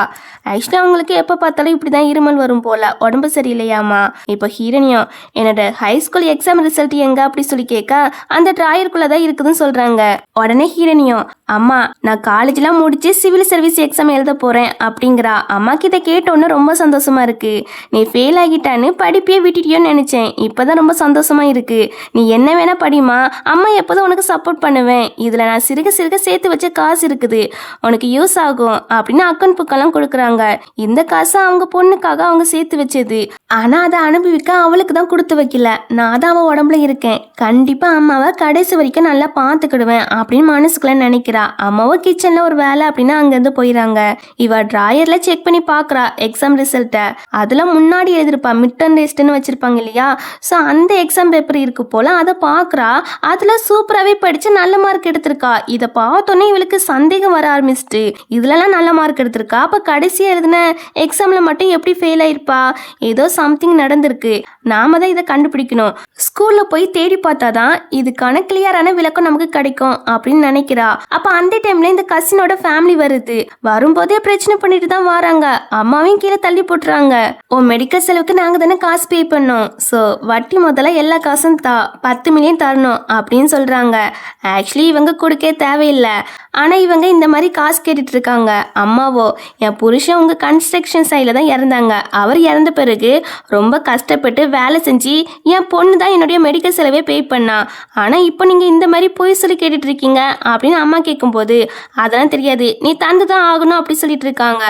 ஆக்சுவலி அவங்களுக்கு எப்போ பார்த்தாலும் இப்படி தான் இருமல் வரும் போல, உடம்பு சரியில்லையாமா. இப்போ ஹீரோனியும் என்னோட ஹை ஸ்கூல் எக்ஸாம் ரிசல்ட் எங்க அப்படி சொல்லி கேட்க அந்த ட்ராயருக்குள்ள தான் இருக்குதுன்னு சொல்றாங்க. உடனே ஹீரோனியும் அம்மா நான் காலேஜ்லாம் முடிச்சு சிவில் சர்வீஸ் எக்ஸாம் எழுத போறேன் அப்படிங்கிறா. அம்மா கிட்ட கேட்டோன்னு ரொம்ப சந்தோஷமா இருக்கு. நீ ஃபெயில் ஆகிட்டான்னு படிப்பே விட்டுட்டியோன்னு நினைச்சேன், இப்பதான் ரொம்ப சந்தோஷமா இருக்கு. நீ என்ன வேணா படிமா, அம்மா எப்போதும் உனக்கு சப்போர்ட் பண்ணுவேன். இதுல நான் சிறுக சிறுக சேர்த்து வச்ச காசு இருக்குது, உனக்கு யூஸ் ஆகும் அப்படின்னு அக்கௌண்ட் புக்கெல்லாம் கொடுக்குறாங்க. இந்த காசை அவங்க பொண்ணுக்காக அவங்க சேர்த்து வச்சது. ஆனா அதை அனுபவிக்க அவளுக்கு தான் கொடுத்து வைக்கல. நான் தான் அவள் உடம்புல இருக்கேன், கண்டிப்பா அம்மாவை கடைசி வரைக்கும் நல்லா பார்த்துக்கிடுவேன் அப்படின்னு மனசுக்குள்ள நினைக்கிறா. அம்மாவும் கிச்சன்ல ஒரு வேலை அப்படின்னு அங்கேருந்து போயிடறாங்க. இவ டிராயர்ல செக் பண்ணி பார்க்குறா எக்ஸாம் ரிசல்ட்டை. அதுல முன்னாடி எழுதிருப்பா மிட் டர்ம் டெஸ்ட்னு வச்சிருப்பாங்க இல்லையா, ஸோ அந்த எக்ஸாம் பேப்பர் இருக்கு போல. அதை பார்க்குறா. அதுல சூப்பராகவே படிச்சு நல்ல மார்க் எடுத்திருக்கா. இதை பார்த்தோன்னே இவளுக்கு சந்தேகம் வர ஆரம்பிச்சிட்டு, இதுலலாம் நல்ல மார்க் எடுத்திருக்கா, அப்போ கடைசியாக எழுதின எக்ஸாம்ல மட்டும் எப்படி ஃபெயில் ஆயிருப்பா, ஏதோ சம்திங் நடந்திருக்கு, நாம தான் இதை கண்டுபிடிக்கணும். ஸ்கூல்ல போய் தேடி பார்த்தாதான் இதுக்கான கிளியரான விளக்கம் நமக்கு கிடைக்கும் அப்படின்னு நினைக்கிறா. அப்ப அந்த டைம்ல இந்த கசினோட ஃபேமிலி வருது. வரும்போதே பிரச்சனை பண்ணிட்டு தான் வராங்க. அம்மாவையும் கீழே தள்ளி போட்டுறாங்க. உன் மெடிக்கல் செலவுக்கு நாங்க தானே காசு பே பண்ணோம், ஸோ வட்டி முதல்ல எல்லா காசும் 10 மில்லியன் தரணும் அப்படின்னு சொல்றாங்க. ஆக்சுவலி இவங்க கொடுக்க தேவையில்லை, ஆனா இவங்க இந்த மாதிரி காசு கேட்டுட்டு இருக்காங்க. அம்மாவோ என் புருஷன் உங்க கன்ஸ்ட்ரக்ஷன் சைடில் தான் இறந்தாங்க, அவர் இறந்த பிறகு ரொம்ப கஷ்டப்பட்டு வேலை செஞ்சு என் பொண்ணு தான் என்னுடைய மெடிக்கல் செலவே பே பண்ணா, ஆனால் இப்போ நீங்கள் இந்த மாதிரி பொய் சொல்லி கேட்டுட்டு இருக்கீங்க அப்படின்னு அம்மா கேட்கும்போது அதெல்லாம் தெரியாது, நீ தந்து தான் ஆகணும் அப்படி சொல்லிட்டு இருக்காங்க.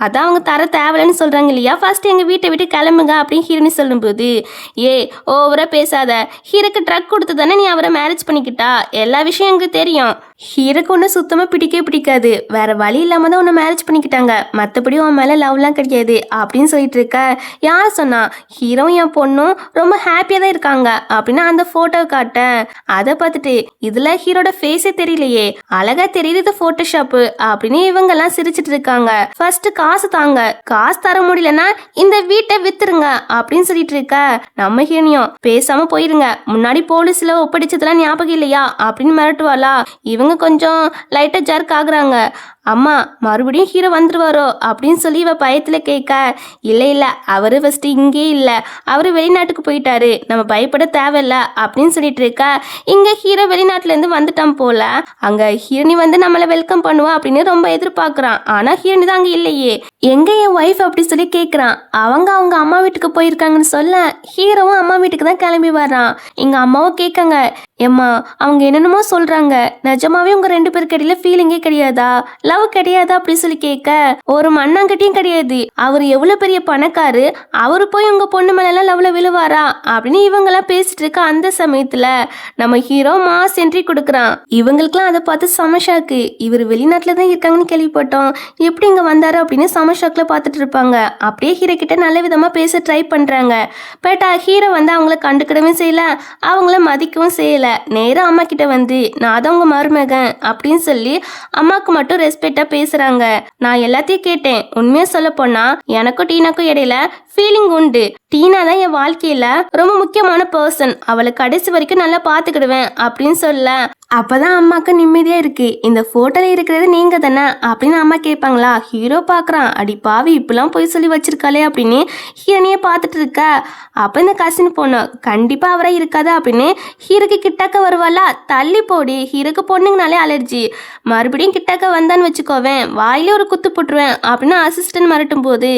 அதான் அவங்க தர தேவையில்லைன்னு சொல்கிறாங்க இல்லையா, ஃபர்ஸ்ட் எங்கள் வீட்டை விட்டு கிளம்புங்க அப்படின்னு ஹீரோனி சொல்லும்போது ஓவராக பேசாத, ஹீரோக்கு ட்ரக் கொடுத்து தானே நீ அவரை மேரேஜ் பண்ணிக்கிட்டா, எல்லா விஷயம் எங்களுக்கு தெரியும். ஹீரோக்கு ஒன்று சுத்தமாக பிடிக்காது, வேற வழி இல்லாமல் தான் உன்னை மேரேஜ் பண்ணிக்கிட்டாங்க, மற்றபடி உன் மேலே லவ்லாம் கிடையாது அப்படின்னு சொல்லிட்டு இருக்க. யார் சொன்னா, ஹீரோவும் என் பொண்ணும் ரொம்ப ஹாப்பியாக தான் இருக்காங்க அப்படின்னு அந்த ஃபோட்டோவை காட்டேன். அதை பார்த்துட்டு இதில் ஹீரோட ஃபேஸே தெரியலையே, அழகா தெரியுது ஃபோட்டோஷாப்பு அப்படின்னு இவங்கெல்லாம் சிரிச்சிட்டு இருக்காங்க. ஃபர்ஸ்ட் காசு தாங்க, காசு தர முடியலன்னா இந்த வீட்டை வித்துருங்க அப்படின்னு சொல்லிட்டு இருக்க. நம்ம ஹீரோனியும் பேசாம போயிருங்க, முன்னாடி போலீஸ்ல ஒப்படைச்சதெல்லாம் ஞாபகம் இல்லையா அப்படின்னு மிரட்டுவாளா. இவங்க கொஞ்சம் லைட்டா ஜர்க் ஆகுறாங்க. அம்மா மறுபடியும் ஹீரோ வந்துருவாரோ அப்படின்னு சொல்லி இவ பயத்துல கேட்க, இல்லை அவரு ஃபர்ஸ்ட் இங்கே இல்லை, அவரு வெளிநாட்டுக்கு போயிட்டாரு, நம்ம பயப்பட தேவையில்ல அப்படின்னு சொல்லிட்டு இருக்கா. இங்க ஹீரோ வெளிநாட்டுல இருந்து வந்துட்டான் போல, அங்க ஹீரோனி வந்து நம்மள வெல்கம் பண்ணுவா அப்படின்னு ரொம்ப எதிர்பார்க்கறான். ஆனா ஹீரோனி தான் அங்க இல்லையே, எங்க என் ஒய்ஃப் அப்படி சொல்லி கேட்கறான். அவங்க அம்மா வீட்டுக்கு போயிருக்காங்கன்னு சொல்ல ஹீரோவும் அம்மா வீட்டுக்கு தான் கிளம்பி வர்றான். எங்க அம்மாவும் கேட்காங்க, ஏம்மா அவங்க என்னென்னமோ சொல்றாங்க, நிஜமாவே உங்க 2 பேருக்கு இடையில ஃபீலிங்கே கிடையாதா, லவ் கிடையாதா அப்படி சொல்லி கேட்க, ஒரு மண்ணாங்கட்டியும் கிடையாது, அவர் எவ்வளவு பெரிய பணக்காரு, அவரு போய் உங்க பொண்ணு மேலாம் லவ்ல விழுவாரா அப்படின்னு இவங்கெல்லாம் பேசிட்டு இருக்க. அந்த சமயத்துல நம்ம ஹீரோ மாஸ் என்ட்ரி கொடுக்குறான். இவங்களுக்குலாம் அதை பார்த்து சமஷாக்கு, இவர் வெளிநாட்டுல தான் இருக்காங்கன்னு கேள்விப்பட்டோம், எப்படி இங்க வந்தாரு அப்படின்னு சமஷாக்ல பார்த்துட்டு இருப்பாங்க. அப்படியே ஹீரோ கிட்ட நல்ல விதமா பேச ட்ரை பண்றாங்க. பட் ஹீரோ வந்து அவங்கள கண்டுக்கிடவும் செய்யல, அவங்கள மதிக்கவும் செய்யல. நேரம் அம்மா கிட்ட வந்து நான் தான் உங்க மருமகன் அப்படின்னு சொல்லி அம்மாவுக்கு மட்டும் ரெஸ்பெக்டா பேசுறாங்க. நான் எல்லாத்தையும் கேட்டேன், உண்மையா சொல்ல போனா எனக்கும் டீனாக்கும் இடையில ஃபீலிங் உண்டு. டீனா தான் என் வாழ்க்கையில ரொம்ப முக்கியமான பர்சன், அவளை கடைசி வரைக்கும் நல்லா பாத்துக்கிடுவேன் அப்படின்னு சொல்ல. அப்பதான் அம்மாக்கு நிம்மதியா இருக்கு. இந்த போட்டோல இருக்கிறது நீங்க தானே அப்படின்னு அம்மா கேட்பாங்களா. ஹீரோ பாக்குறான், அடி பாவி இப்பெல்லாம் போய் சொல்லி வச்சிருக்காளே அப்படின்னு ஹீரோனியே பார்த்துட்டு இருக்க. அப்ப இந்த கசின் பொண்ணு கண்டிப்பா அவரா இருக்காதா அப்படின்னு ஹீரோக்கு கிட்டக்க வருவாளா. தள்ளி போடி, ஹீரோக்கு பொண்ணுங்கனாலே அலர்ஜி, மறுபடியும் கிட்டக்க வந்தான்னு வச்சுக்கோவேன் வாயிலே ஒரு குத்து போட்டுருவேன் அப்படின்னு அசிஸ்டன்ட் மிரட்டும் போது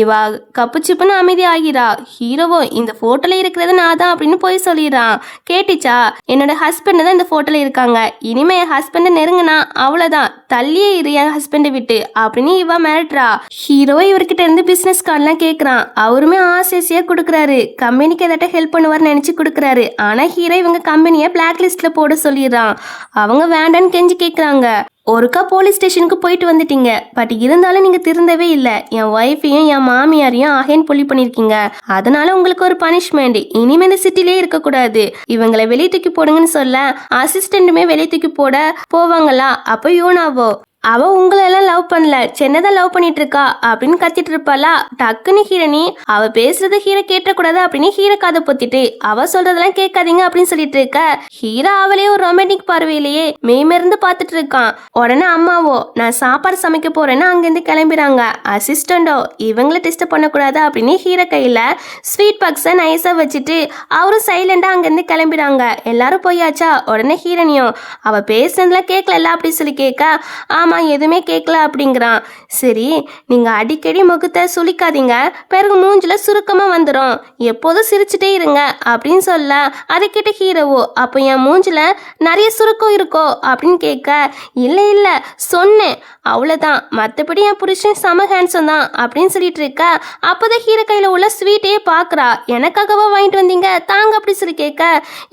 இவா கப்பு சிப்புன்னு அமைதி ஆகிறா. ஹீரோவோ இந்த போட்டோல இருக்கிறது நான் தான் அப்படின்னு போய் சொல்லிடுறான். கேட்டுச்சா, என்னோட ஹஸ்பண்ட் தான் இந்த போட்டோல இருக்க இருக்காங்க. இனிமே என் ஹஸ்பண்டை நெருங்கினா அவ்வளோதான், தள்ளியே இரு என் ஹஸ்பண்டை விட்டு அப்படின்னு இவ மிரட்டுறா. ஹீரோ இவர்கிட்ட இருந்து பிசினஸ் கார்டெலாம் கேட்குறான். அவருமே ஆசையா கொடுக்குறாரு. கம்பெனிக்கு எதாட்ட ஹெல்ப் பண்ணுவார்னு நினச்சி கொடுக்குறாரு. ஆனால் ஹீரோ இவங்க கம்பெனியை பிளாக் லிஸ்ட்ல போட சொல்லிடுறான். அவங்க வேண்டான்னு கெஞ்சி கேட்குறாங்க. ஒருக்கா போலீஸ் ஸ்டேஷனுக்கு போயிட்டு வந்துட்டீங்க, பட் இருந்தாலும் நீங்க திருந்தவே இல்லை. என் ஒய்ஃபையும் என் மாமியாரையும் அகைன் புலி பண்ணிருக்கீங்க. அதனால உங்களுக்கு ஒரு பனிஷ்மெண்ட். இனிமே இந்த சிட்டிலே இருக்கக்கூடாது. இவங்களை வெளியே தூக்கி போடுங்கன்னு சொல்ல அசிஸ்டன்ட்டுமே வெளியே தூக்கி போட போவாங்களா? அப்போ யோனாவோ அவ உங்களெல்லாம் லவ் பண்ணல, சென்னதான் லவ் பண்ணிட்டு இருக்கா அப்படின்னு கத்திட்டு இருப்பாளா. டக்குன்னு ஹீரணி அவ பேசுறது ஹீரோ கேட்டக்கூடாது அப்படின்னு ஹீரோ காதை பொத்திட்டு அவ சொல்றதெல்லாம் கேட்காதீங்க அப்படின்னு சொல்லிட்டு இருக்க. ஹீரோ அவளே ஒரு ரொமான்டிக் பார்வையிலேயே மேமிருந்து பார்த்துட்டு இருக்கான். உடனே அம்மாவோ நான் சாப்பாடு சமைக்க போறேன்னு அங்கிருந்து கிளம்பிறாங்க. அசிஸ்டண்டோ இவங்களை டிஸ்டர்ப் பண்ணக்கூடாது அப்படின்னு ஹீரோ கையில ஸ்வீட் பாக்ஸை நைஸா வச்சுட்டு அவரும் சைலண்டா அங்கிருந்து கிளம்பிறாங்க. எல்லாரும் போயாச்சா? உடனே ஹீரனியும் அவ பேசுனதுலாம் கேட்கல அப்படின்னு சொல்லி கேட்க ஆமா எதுவுமே கேட்கல அப்படிங்கிறான். சரி நீங்க அடிக்கடி முகத்தை சுளிக்காதீங்க, பிறகு மூஞ்சில சுருக்கமா வந்துடும், எப்போதும் சிரிச்சுட்டே இருங்க அப்படின்னு சொல்ல அதை கேட்ட ஹீரோவோ அப்போ என் மூஞ்சில நிறைய சுருக்கம் இருக்கோ அப்படின்னு கேட்க இல்லை இல்லை சொன்னேன் அவ்வளோதான், மற்றபடி என் புருஷன் செம ஹேண்ட்ஸம் தான் அப்படின்னு சொல்லிட்டு இருக்க. அப்போதான் ஹீரோ கையில் உள்ள ஸ்வீட்டையே பார்க்குறா. எனக்காகவா வாங்கிட்டு வந்தீங்க தாங்க அப்படி சொல்லி கேட்க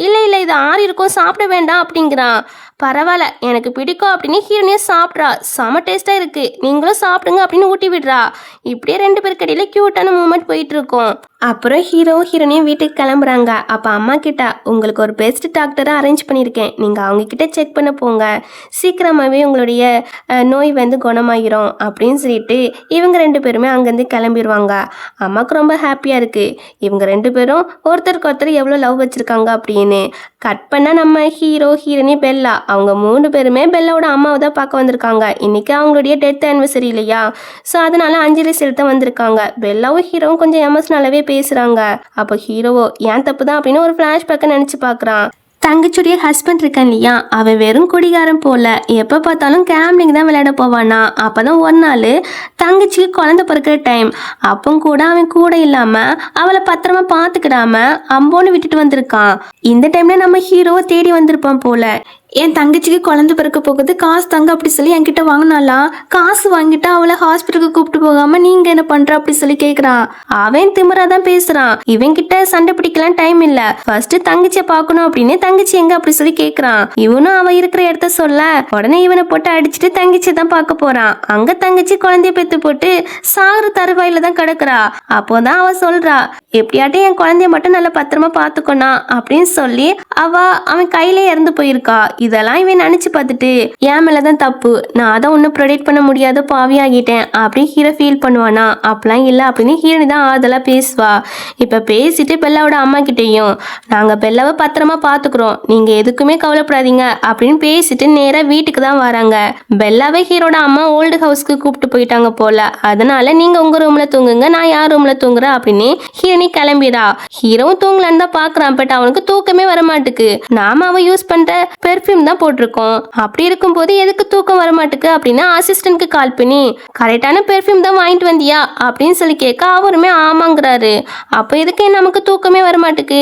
இல்லை இல்லை இது ஆறி இருக்கும் சாப்பிட வேண்டாம் அப்படிங்கிறான். பரவாயில்ல எனக்கு பிடிக்கும் அப்படின்னு ஹீரோனே சாப்பிட்றா. செம டேஸ்ட்டாக இருக்குது, நீங்களும் சாப்பிடுங்க அப்படின்னு ஊட்டி விடுறா. இப்படியே ரெண்டு பேருக்கு இடையில க்யூட்டான மூமெண்ட் போயிட்டு இருக்கும். அப்புறம் ஹீரோ ஹீரோனையும் வீட்டுக்கு கிளம்புறாங்க. அப்போ அம்மா கிட்ட உங்களுக்கு ஒரு பெஸ்ட் டாக்டரை அரேஞ்ச் பண்ணியிருக்கேன், நீங்கள் அவங்கக்கிட்ட செக் பண்ண போங்க, சீக்கிரமாகவே உங்களுடைய நோய் வந்து குணமாகிரும் அப்படின்னு சொல்லிட்டு இவங்க ரெண்டு பேருமே அங்கேருந்து கிளம்பிடுவாங்க. அம்மாவுக்கு ரொம்ப ஹாப்பியாக இருக்குது. இவங்க ரெண்டு பேரும் ஒருத்தருக்கு ஒருத்தர் எவ்வளோ லவ் வச்சுருக்காங்க அப்படின்னு. கட் பண்ணால் நம்ம ஹீரோ ஹீரோனி பெல்லா அவங்க மூணு பேருமே பெல்லாவோட அம்மாவை தான் பார்க்க வந்திருக்காங்க. இன்றைக்கி அவங்களுடைய டெத் ஆனிவர்சரி இல்லையா, ஸோ அதனால அஞ்சலி செலுத்த வந்திருக்காங்க. பெல்லாவும் ஹீரோவும் கொஞ்சம் எமோஷனலாகவே பேசுறாங்க. அப்போ ஹீரோவோ ஏன் தப்பு தான் அப்படின்னு ஒரு ஃபிளாஷ்பேக்கை நினைச்சு பார்க்குறான். தங்கச்சியுடைய ஹஸ்பண்ட் இருக்கான் இல்லையா, அவன் வெறும் குடிகாரம் போல, எப்போ பார்த்தாலும் கேம்லிங் தான் விளையாட போவானா. அப்போதான் ஒரு நாள் தங்கச்சிக்கு குழந்தை பிறக்கிற டைம், அப்போ கூட அவன் கூட இல்லாமல் அவளை பத்திரமா பார்த்துக்கிடாம அம்போன்னு விட்டுட்டு வந்திருக்கான். இந்த டைம்ல நம்ம ஹீரோவை தேடி வந்திருப்பான் போல. என் தங்கச்சிக்கு குழந்தை பிறக்க போகுது, காசு தங்க அப்படி சொல்லி என்கிட்ட வாங்கினாலாம். காசு வாங்கிட்டு அவளை ஹாஸ்பிட்டலுக்கு கூப்பிட்டு போகாம நீங்க என்ன பண்ற அப்படி சொல்லி கேட்குறான். அவன் திமிரா தான் பேசுறான். இவன் கிட்ட சண்டை பிடிக்கலாம் டைம் இல்ல, ஃபர்ஸ்ட் தங்கச்சியை பார்க்கணும் அப்படின்னு தங்கச்சி எங்க அப்படி சொல்லி கேட்குறான். இவனும் அவ இருக்கிற இடத்த சொல்ல உடனே இவனை போட்டு அடிச்சுட்டு தங்கச்சியை தான் பார்க்க போறான். அங்க தங்கச்சி குழந்தைய பெத்து போட்டு சாகுற தருவாயில தான் கிடக்குறா. அப்போதான் அவ சொல்றா எப்படியாட்டும் என் குழந்தைய மட்டும் நல்லா பத்திரமா பார்த்துக்கணும் அப்படின்னு சொல்லி அவன் கையிலே இறந்து போயிருக்கா. இதெல்லாம் இவன் நினைச்சு பார்த்துட்டு என் மேலதான் தப்பு, நான் தான் ஒன்னும் ப்ரொடெக்ட் பண்ண முடியாத பாவியாகிட்டேன் அப்படின்னு ஹீரோ ஃபீல் பண்ணுவானா. அப்பெல்லாம் இல்லை அப்படின்னு ஹீரோனி தான் ஆதெல்லாம் பேசுவா. இப்ப பேசிட்டு பெல்லாவோட அம்மா கிட்டையும் நாங்க பெல்லாவை பத்திரமா பாத்துக்கிறோம், நீங்க எதுக்குமே கவலைப்படாதீங்க அப்படின்னு பேசிட்டு நேரா வீட்டுக்கு தான் வராங்க. பெல்லாவே ஹீரோட அம்மா ஓல்டு ஹவுஸ்க்கு கூப்பிட்டு போயிட்டாங்க போல, அதனால நீங்க உங்க ரூம்ல தூங்குங்க, நான் யார் ரூம்ல தூங்குறேன் அப்படின்னு ஹீரோனி கிளம்பிடா. ஹீரோவும் தூங்கலான்னு தான் பாக்குறான், பட் அவனுக்கு தூக்கமே வரமாட்டுக்கு. நாம அவன் யூஸ் பண்ற பெர்ஃபியூம் தான் போட்டிருக்கோம், அப்படி இருக்கும் போது எதுக்கு தூக்கம் வரமாட்டுக்கு அப்படின்னு அசிஸ்டன்ட்க்கு கால் பண்ணி கரெக்டான பெர்ஃபியூம் தான் வாங்கிட்டு வந்தியா அப்படின்னு சொல்லி கேட்க அவருமே ஆமாங்கிறாரு. அப்போ எதுக்கு நமக்கு தூக்கமே வரமாட்டுக்கு,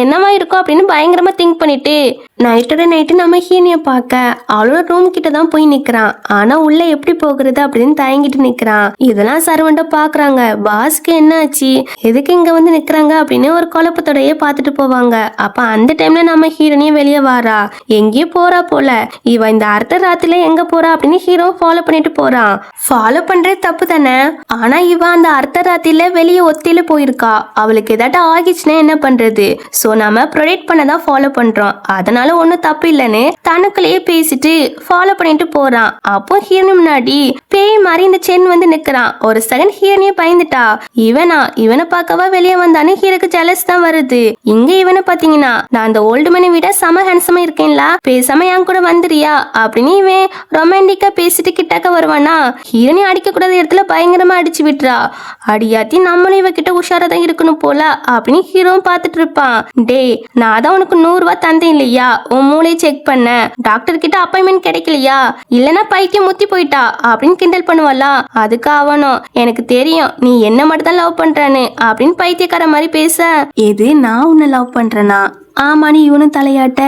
என்னவா இருக்கும் அப்படின்னு பயங்கரமா திங்க் பண்ணிட்டு நைட்டோட நைட்டு நம்ம ஹீனியை பார்க்க அவளோட ரூம் கிட்ட தான் போய் நிக்கிறான். ஆனா உள்ள எப்படி போகிறது அப்படின்னு தயங்கிட்டு நிக்கிறான். இதெல்லாம் சர்வெண்ட பாக்குறாங்க. பாஸ்க்கு என்ன ஆச்சு, எதுக்கு இங்க வந்து நிக்கிறாங்க அப்படின்னு ஒரு குழப்பத்தோடயே பார்த்துட்டு போவாங்க. அப்ப அந்த டைம்ல நம்ம ஹீரோனியும் வெளியே வாரா. எங்கேயும் போறா போல. இவ இந்த அர்த்த ராத்திரில எங்க போறா அப்படின்னு ஹீரோ ஃபாலோ பண்ணிட்டு போறான். ஃபாலோ பண்றது தப்பு தானே, ஆனா இவ அந்த அர்த்த ராத்திரில வெளியே ஒத்தியில போயிருக்கா. அவளுக்கு ஏதாட்டும் ஆகிச்சுன்னா என்ன பண்றது, சோ நாம ப்ரொடெக்ட் பண்ணதான் ஃபாலோ பண்றோம், அதனால ஒன்னும் தப்பு இல்லைன்னு தனக்குள்ளேயே பேசிட்டு ஃபாலோ பண்ணிட்டு போறான். அப்போ ஹீரோனி முன்னாடி பேய் மாதிரி இந்த சென் வந்து நிக்கிறான். ஒரு செகண்ட் ஹீரோனிய பயந்துட்டா. இவனை பார்க்கவா வெளியே வந்தானு ஹீரோக்கு ஜெலஸ் தான் வருது. இங்க இவனை பாத்தீங்கன்னா நான் அந்த ஓல்டு மனை விட செம ஹேண்ட்ஸமா இருக்கேன்ல, பேசாம என் கூட வந்துறியா அப்படின்னு இவன் ரொமான்டிக்கா பேசிட்டு கிட்டக்க வருவானா. ஹீரோனி அடிக்க கூடாத இடத்துல பயங்கரமா அடிச்சு விட்டுறா. அடியாத்தி நம்மளும் இவகிட்ட உஷாரா தான் இருக்கணும் போல அப்படின்னு ஹீரோவும் பார்த்துட்டு இருப்பான். டே நான் தான் உனக்கு 100 ரூபாய் தந்தேன் இல்லையா, உன் மூளையை செக் பண்ண, டாக்டர் கிட்ட அப்பாயின்மெண்ட் கிடைக்கலையா, இல்லனா பைத்தியம் முத்தி போயிட்டா அப்படின்னு கிண்டல் பண்ணுவாளா. அதுக்கு அவனும் எனக்கு தெரியும் நீ என்ன மட்டும் தான் லவ் பண்றானு அப்படின்னு பைத்தியக்கார மாதிரி பேச, எது நான் உன்னை லவ் பண்றேனா ஆமான்னு இவனும் தலையாட்ட,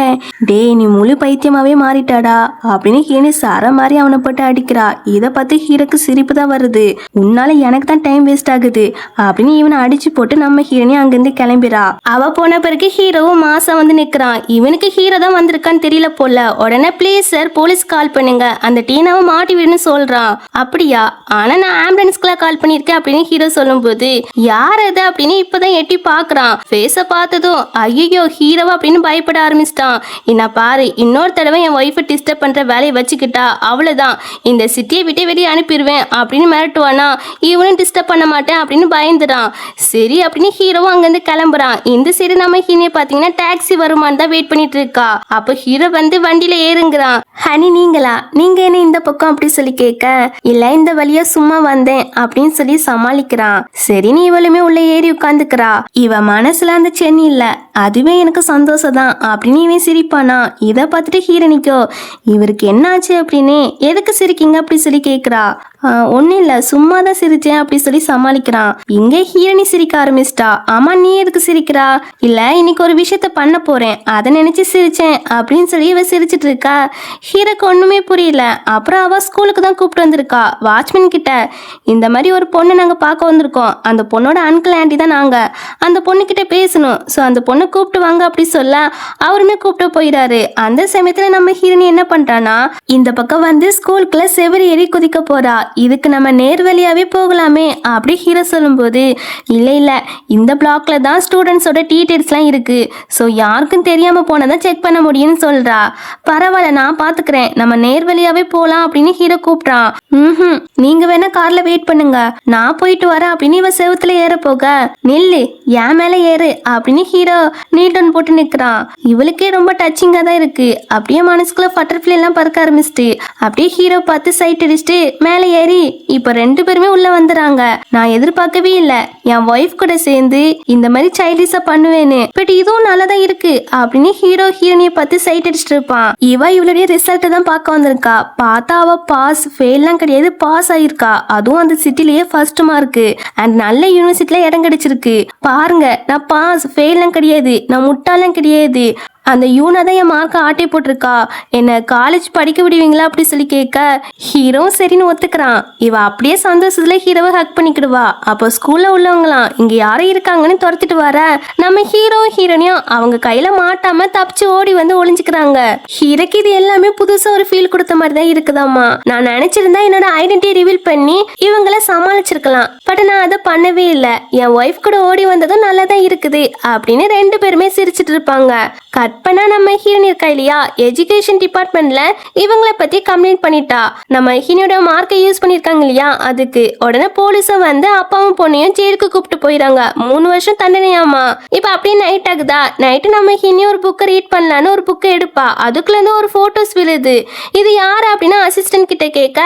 டேய் நீ முழு பைத்தியமாவே மாறிட்டாடா அப்படின்னு ஹீரோனி சர மாதிரி அவனை போட்டு அடிக்கிறா. இதை பார்த்து ஹீரோக்கு சிரிப்பு தான் வருது. உன்னால எனக்கு தான் டைம் வேஸ்ட் ஆகுது அப்படின்னு இவனை அடிச்சு போட்டு நம்ம ஹீரோனி அங்கிருந்து கிளம்பிடா. அவ போன பிறகு ஹீரோவும் மாசம் வந்து நிக்கிறான். இவனுக்கு ஹீரோ தான் வந்திருக்கான்னு தெரியல போல. உடனே ப்ளீஸ் சார் போலீஸ் கால் பண்ணுங்க, அந்த டீனாவை மாட்டி விடுன்னு சொல்றான். அப்படியா, ஆனா நான் ஆம்புலன்ஸ்க்குலாம் கால் பண்ணிருக்கேன் அப்படின்னு ஹீரோ சொல்லும் போது யார் அது அப்படின்னு இப்பதான் எட்டி பாக்குறான். ஃபேஸ பார்த்ததும் ஐயோ ஹீரோவா அப்படின்னு பயப்பட ஆரம்பிச்சிட்டான். என்ன பாரு, இன்னொரு தடவை என் ஒய்ஃபை டிஸ்டர்ப் பண்ற வேலையை வச்சுக்கிட்டா அவ்வளவுதான், இந்த சிட்டியை விட்டு வெளியே அனுப்பிடுவேன் அப்படின்னு மிரட்டுவானா. இவனும் டிஸ்டர்ப் பண்ண மாட்டேன் அப்படின்னு பயந்துடான். சரி அப்படின்னு ஹீரோவும் அங்கிருந்து கிளம்புறான். இந்த சைடு நம்ம ஹீரோயை பாத்தீங்கன்னா டாக்ஸி வருமானு தான் வெயிட் பண்ணிட்டு இருக்கா. அப்ப ஹீரோ வந்து வண்டியில ஏறுங்கிறான். ஹனி நீங்களா, நீங்க என்ன இந்த பக்கம் அப்படி சொல்லி கேட்க, இல்ல இந்த வழியா சும்மா வந்தேன் அப்படின்னு சொல்லி சமாளிக்கிறான். சரி நீ இவளுமே உள்ள ஏறி உட்காந்துக்கிறா. இவ மனசுல அந்த சென்னி இல்ல, அதுவே எனக்கு சந்தோஷம் தான் அப்படின்னு இவன் சிரிப்பானா. இதை பார்த்துட்டு ஹீரோனிக்கோ இவருக்கு என்ன ஆச்சு அப்படின்னு, எதுக்கு சிரிக்கீங்க அப்படி சொல்லி கேட்குறா. ஒன்றும் இல்லை சும்மா தான் சிரிச்சேன் அப்படி சொல்லி சமாளிக்கிறான். இங்கே ஹீரோனி சிரிக்க ஆரம்பிச்சிட்டா. ஆமா நீ எதுக்கு சிரிக்கிறா? இல்லை இன்னைக்கு ஒரு விஷயத்த பண்ண போறேன் அதை நினைச்சு சிரிச்சேன் அப்படின்னு சொல்லி இவ சிரிச்சிட்டு இருக்கா. ஹீரோக்கு ஒன்றுமே புரியல. அப்புறம் அவ ஸ்கூலுக்கு தான் கூப்பிட்டு வந்திருக்கா வாட்ச்மேன் கிட்ட. இந்த மாதிரி ஒரு பொண்ணை நாங்கள் பார்க்க வந்திருக்கோம், அந்த பொண்ணோட அங்கிள் ஆண்டி தான் நாங்கள், அந்த பொண்ணுக்கிட்ட பேசணும், ஸோ அந்த பொண்ணை கூப்பிட்டு வாங்க அப்படி சொல்ல அவருமே கூப்பிட்டு போயிடாரு. அந்த சமயத்தில் நம்ம ஹீரோனி என்ன பண்றானா, இந்த பக்கம் வந்து ஸ்கூலுக்குள்ள செவரி ஏறி குதிக்க போறா. இதுக்கு நம்ம நேர் வழியாவே போகலாமே அப்படி ஹீரோ சொல்லும்போது, இல்லை இல்லை இந்த பிளாக்ல தான் ஸ்டூடெண்ட்ஸோட டீட்டெயில்ஸ்லாம் இருக்கு, ஸோ யாருக்கும் தெரியாம போனதான் செக் பண்ண முடியும்னு சொல்றா. பரவாயில்ல நான் பாத்துக்கிறேன், நம்ம நேர் வழியாவே போலாம் அப்படின்னு ஹீரோ கூப்பிட்டான். நீங்க வேணா கார்ல வெயிட் பண்ணுங்க, நான் போயிட்டு வரேன் அப்படின்னு இவ செவத்துல ஏற போக, நில்லு என் மேல ஏறு அப்படின்னு ஹீரோ நீட்டன் போட்டு நிக்கிறான். இவளுக்கே ரொம்ப டச்சிங்கா தான் இருக்கு. அப்படியே மனசுக்குள்ள பட்டர்ஃப்ளை எல்லாம் பறக்க ஆரம்பிச்சிட்டு அப்படியே ஹீரோ பார்த்து சைட் அடிச்சுட்டு மேல ஏறி இப்ப ரெண்டு பேருமே உள்ள வந்துறாங்க. நான் எதிர்பார்க்கவே இல்ல என் ஒய்ஃப் கூட சேர்ந்து இந்த மாதிரி சைல்டிஷா பண்ணுவேன்னு, பட் இதுவும் நல்லதான் இருக்கு அப்படின்னு ஹீரோ ஹீரோனியை பார்த்து சைட் அடிச்சுட்டு இருப்பான். இவ இவளுடைய ரிசல்ட் தான் பார்க்க வந்திருக்கா. பார்த்தா அவ பாஸ் ஃபெயில்லாம் கிடையாது, பாஸ் ஆயிருக்கா. அதுவும் அந்த சிட்டிலேயே ஃபர்ஸ்ட் மார்க் அண்ட் நல்ல யூனிவர்சிட்டில இடம் கிடைச்சிருக்கு. பாருங்க நான் பாஸ் ஃபெயில்லாம் கிடையாது, நான் முட்டாளம் கிடையாது, அந்த யூனா தான் என் மார்க்கை ஆட்டை போட்டிருக்கா, என்ன காலேஜ் படிக்க விடுவீங்களா அப்படி சொல்லி கேட்க ஹீரோ சரின்னு ஒத்துக்கிறான். இவ அப்படியே சந்தோஷத்துல ஹீரோவை ஹக் பண்ணிக்கிடுவா. அப்போ ஸ்கூல்ல உள்ளவங்களாம் இங்க யாரும் இருக்காங்கன்னு துரத்திட்டு வர நம்ம ஹீரோ ஹீரோனியும் அவங்க கையில மாட்டாம தப்பிச்சு ஓடி வந்து ஒளிஞ்சுக்கிறாங்க. ஹீரோக்கு இது எல்லாமே புதுசா ஒரு ஃபீல் கொடுத்த மாதிரி தான் இருக்குதாமா. நான் நினைச்சிருந்தா என்னோட ஐடென்டிட்டி ரிவீல் பண்ணி இவங்களை சமாளிச்சிருக்கலாம், பட் நான் அதை பண்ணவே இல்லை. என் ஒய்ஃப் கூட ஓடி வந்ததும் நல்லா தான் இருக்குது அப்படின்னு ரெண்டு பேருமே சிரிச்சிட்டு இருப்பாங்க. கற்பனா நம்ம ஹீரோனி இருக்கா இல்லையா, எஜுகேஷன் டிபார்ட்மெண்ட்ல இவங்களை பத்தி கம்ப்ளைண்ட் பண்ணிட்டா. நம்ம ஹீரோட மார்க்கை யூஸ் பண்ணிருக்காங்க இல்லையா, அதுக்கு உடனே போலீஸும் வந்து அப்பாவும் பொண்ணையும் ஜெயிலுக்கு கூப்பிட்டு போயிடாங்க. 3 வருஷம் தண்டனையாமா. இப்ப அப்படியே நைட் ஆகுதா, நைட்டு நம்ம ஹீனி ஒரு புக்கை ரீட் பண்ணலான்னு ஒரு புக்கை எடுப்பா. அதுக்குள்ள இருந்து ஒரு போட்டோஸ் விழுது. இது யாரு அப்படின்னு அசிஸ்டன்ட் கிட்ட கேட்க,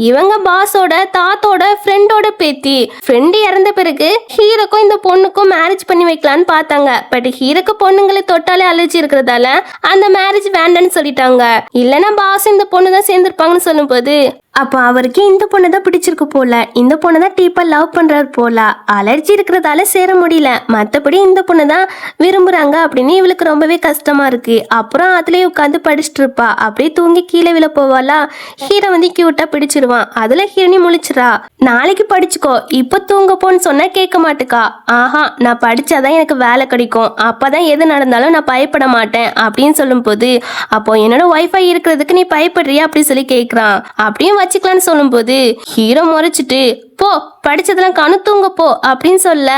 இவங்க பாஸோட தாத்தோட ஃப்ரெண்டோட பேத்தி. ஃப்ரெண்டு இறந்த பிறகு ஹீரோக்கும் இந்த பொண்ணுக்கும் மேரேஜ் பண்ணி வைக்கலான்னு பார்த்தாங்க. பட் ஹீரோக்கு பொண்ணுங்களை தொட்டாலே அலர்ஜி இருக்கிறதால அந்த மேரேஜ் வேண்டான்னு சொல்லிட்டாங்க. இல்லைன்னா பாஸ் இந்த பொண்ணு தான் சேர்ந்திருப்பாங்கன்னு சொல்லும் போது அப்போ அவருக்கு இந்த பொண்ணை தான் பிடிச்சிருக்கு போல, இந்த பொண்ணை தான் டீப்பா லவ் பண்றாரு போல, அலர்ஜி இருக்கிறதால சேர முடியல, மற்றபடி இந்த பொண்ணை தான் விரும்புறாங்க அப்படின்னு இவளுக்கு ரொம்பவே கஷ்டமா இருக்கு. அப்புறம் அதுலயே உட்காந்து படிச்சுட்டு இருப்பா. அப்படியே தூங்கி கீழே விழ போவாளா. ஹீரோ வந்து கியூட்டா பிடிச்சிருவான். அதுல ஹீரோனி முழிச்சிரா. நாளைக்கு படிச்சுக்கோ, இப்ப தூங்க போன்னு சொன்னா கேட்க மாட்டுக்கா. ஆஹா நான் படிச்சாதான் எனக்கு வேலை கிடைக்கும், அப்பதான் எது நடந்தாலும் நான் பயப்பட மாட்டேன் அப்படின்னு சொல்லும் போது, அப்போ என்னோட ஒய்ஃபை இருக்கிறதுக்கு நீ பயப்படுறியா அப்படி சொல்லி கேட்கிறான். அப்படியும் வச்சுக்கலான்னு சொல்லும் போது ஹீரோ முறைச்சிட்டு போ படிச்சதெல்லாம் கணு தூங்க போ அப்படின்னு சொல்ல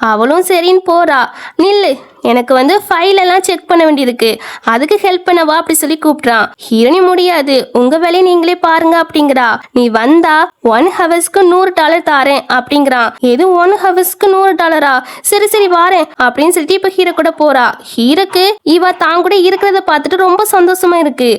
அவளும் சரின்னு போறா. நில்லு எனக்கு வந்து ஃபைல் எல்லாம் செக் பண்ண வேண்டியிருக்கு, அதுக்கு ஹெல்ப் பண்ணவா அப்படி சொல்லி கூப்பிட்றான். ஹீரோனி முடியாது, உங்க வேலையை நீங்களே பாருங்க அப்படிங்கிறா. நீ வந்தா 1 ஹவர்ஸ்க்கு $100 தாரேன் அப்படிங்கிறான். எது 1 ஹவர்ஸ்க்கு $100? சரி சரி வாரேன் அப்படின்னு சொல்லிட்டு இப்ப ஹீரோ கூட போறா. ஹீரோக்கு இவ தான் கூட இருக்கிறத பார்த்துட்டு ரொம்ப சந்தோஷமா இருக்கு.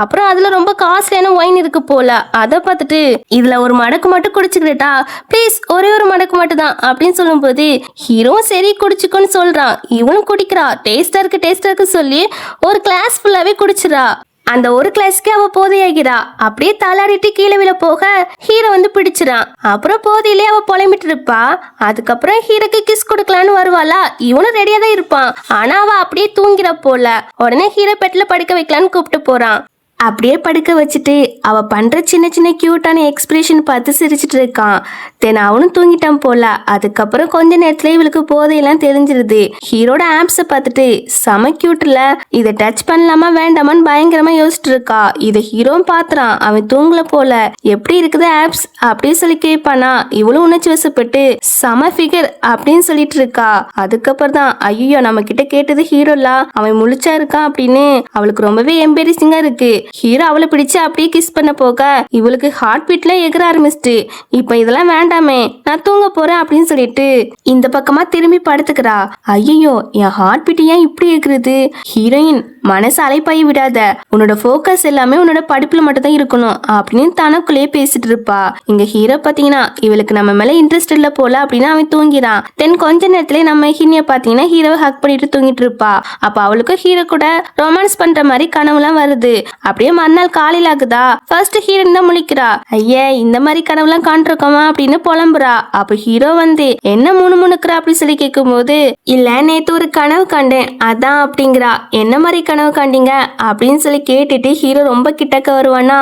அப்புறம் அதுல ரொம்ப காஸ்ட்லியான ஒயின் இருக்கு போல, அதை பார்த்துட்டு இதுல ஒரு மடக்கு மட்டும் குடிச்சுக்கிட்டா ப்ளீஸ், ஒரே ஒரு மடக்கு மட்டும் தான் அப்படின்னு சொல்லும் போது ஹீரோ சரி குடிச்சுக்கோன்னு சொல்றான். இவனும் குடிக்கிறா. டேஸ்டா இருக்கு சொல்லி ஒரு கிளாஸ் ஃபுல்லாவே குடிச்சிடா. அந்த ஒரு கிளாஸ்க்கு அவ போதையாகிறா. அப்படியே தள்ளாடிட்டு கீழே விழ போக ஹீரோ வந்து பிடிச்சிடான். அப்புறம் போதையிலே அவ புலம்பிட்டு இருப்பா. அதுக்கப்புறம் ஹீரோக்கு கிஸ் கொடுக்கலான்னு வருவாளா, இவனும் ரெடியா தான் இருப்பான். ஆனா அவ அப்படியே தூங்கிற போல. உடனே ஹீரோ பெட்ல படுக்க வைக்கலான்னு கூப்பிட்டு போறான். அப்படியே படுக்க வச்சுட்டு அவ பண்ற சின்ன சின்ன கியூட்டான எக்ஸ்பிரஷன் பார்த்து சிரிச்சிட்டு இருக்கான். தென் அவனும் தூங்கிட்டான் போல. அதுக்கப்புறம் கொஞ்ச நேரத்துல இவளுக்கு போதையெல்லாம் தெரிஞ்சிருது. ஹீரோட ஆப்ஸை பார்த்துட்டு செம கியூட்ல, இதை டச் பண்ணலாமா வேண்டாமான்னு பயங்கரமா யோசிச்சுட்டு இருக்கா. இதை ஹீரோவும் பாத்துறான். அவன் தூங்கல போல. எப்படி இருக்குது ஆப்ஸ் அப்படின்னு சொல்லி கேட்பானா. இவளும் உணர்ச்சி வசப்பட்டு செம ஃபிகர் அப்படின்னு சொல்லிட்டு இருக்கா. அதுக்கப்புறம் தான் ஐயோ நம்ம கிட்ட கேட்டது ஹீரோல, அவன் முழிச்சா இருக்கான் அப்படின்னு அவளுக்கு ரொம்பவே எம்பேரிசிங்கா இருக்கு. ஹீரோ அவளை பிடிச்சு அப்படியே கிஸ் பண்ண போக இவளுக்கு ஹார்ட் பீட்ல எகிற ஆரம்பிச்சிட்டு, இப்ப இதெல்லாம் வேண்டாமே நான் தூங்க போறேன் அப்படின்னு சொல்லிட்டு இந்த பக்கமா திரும்பி படுத்துக்கிறா. ஐயோ என் ஹார்ட் பீட் ஏன் இப்படி எகிறது? ஹீரோயின் மனசு அலைப்பாயி விடாத, உன்னோட ஃபோக்கஸ் எல்லாமே உன்னோட படிப்புல மட்டும் தான் இருக்கணும் அப்படின்னு தனக்குள்ளேயே பேசிட்டு இருப்பா. இங்க ஹீரோ பாத்தீங்கன்னா இவளுக்கு நம்ம மேல இன்ட்ரெஸ்ட் இல்ல போல அப்படின்னு அவன் தூங்கிறான். தென் கொஞ்ச நேரத்துல நம்ம ஹீனிய பாத்தீங்கன்னா ஹீரோவை ஹக் பண்ணிட்டு தூங்கிட்டு இருப்பா. அப்ப அவளுக்கும் ஹீரோ கூட ரொமான்ஸ் பண்ற மாதிரி கனவுலாம் வருது. அப்படியே மறுநாள் காலையில ஆகுதா, ஃபர்ஸ்ட் ஹீரோயின் தான் முழிக்கிறா. ஐயே இந்த மாதிரி கனவுலாம் காண்டிருக்கோமா அப்படின்னு புலம்புறா. அப்ப ஹீரோ வந்து என்ன முணுமுணுக்குறா அப்படின்னு சொல்லி கேட்கும் போது, இல்ல நேத்து ஒரு கனவு கண்டேன் அதான் அப்படிங்கிறா. என்ன மாதிரி கனவு காண்டீங்க அப்படின்னு சொல்லி கேட்டுட்டு ஹீரோ ரொம்ப கிட்டக்க வருவானா.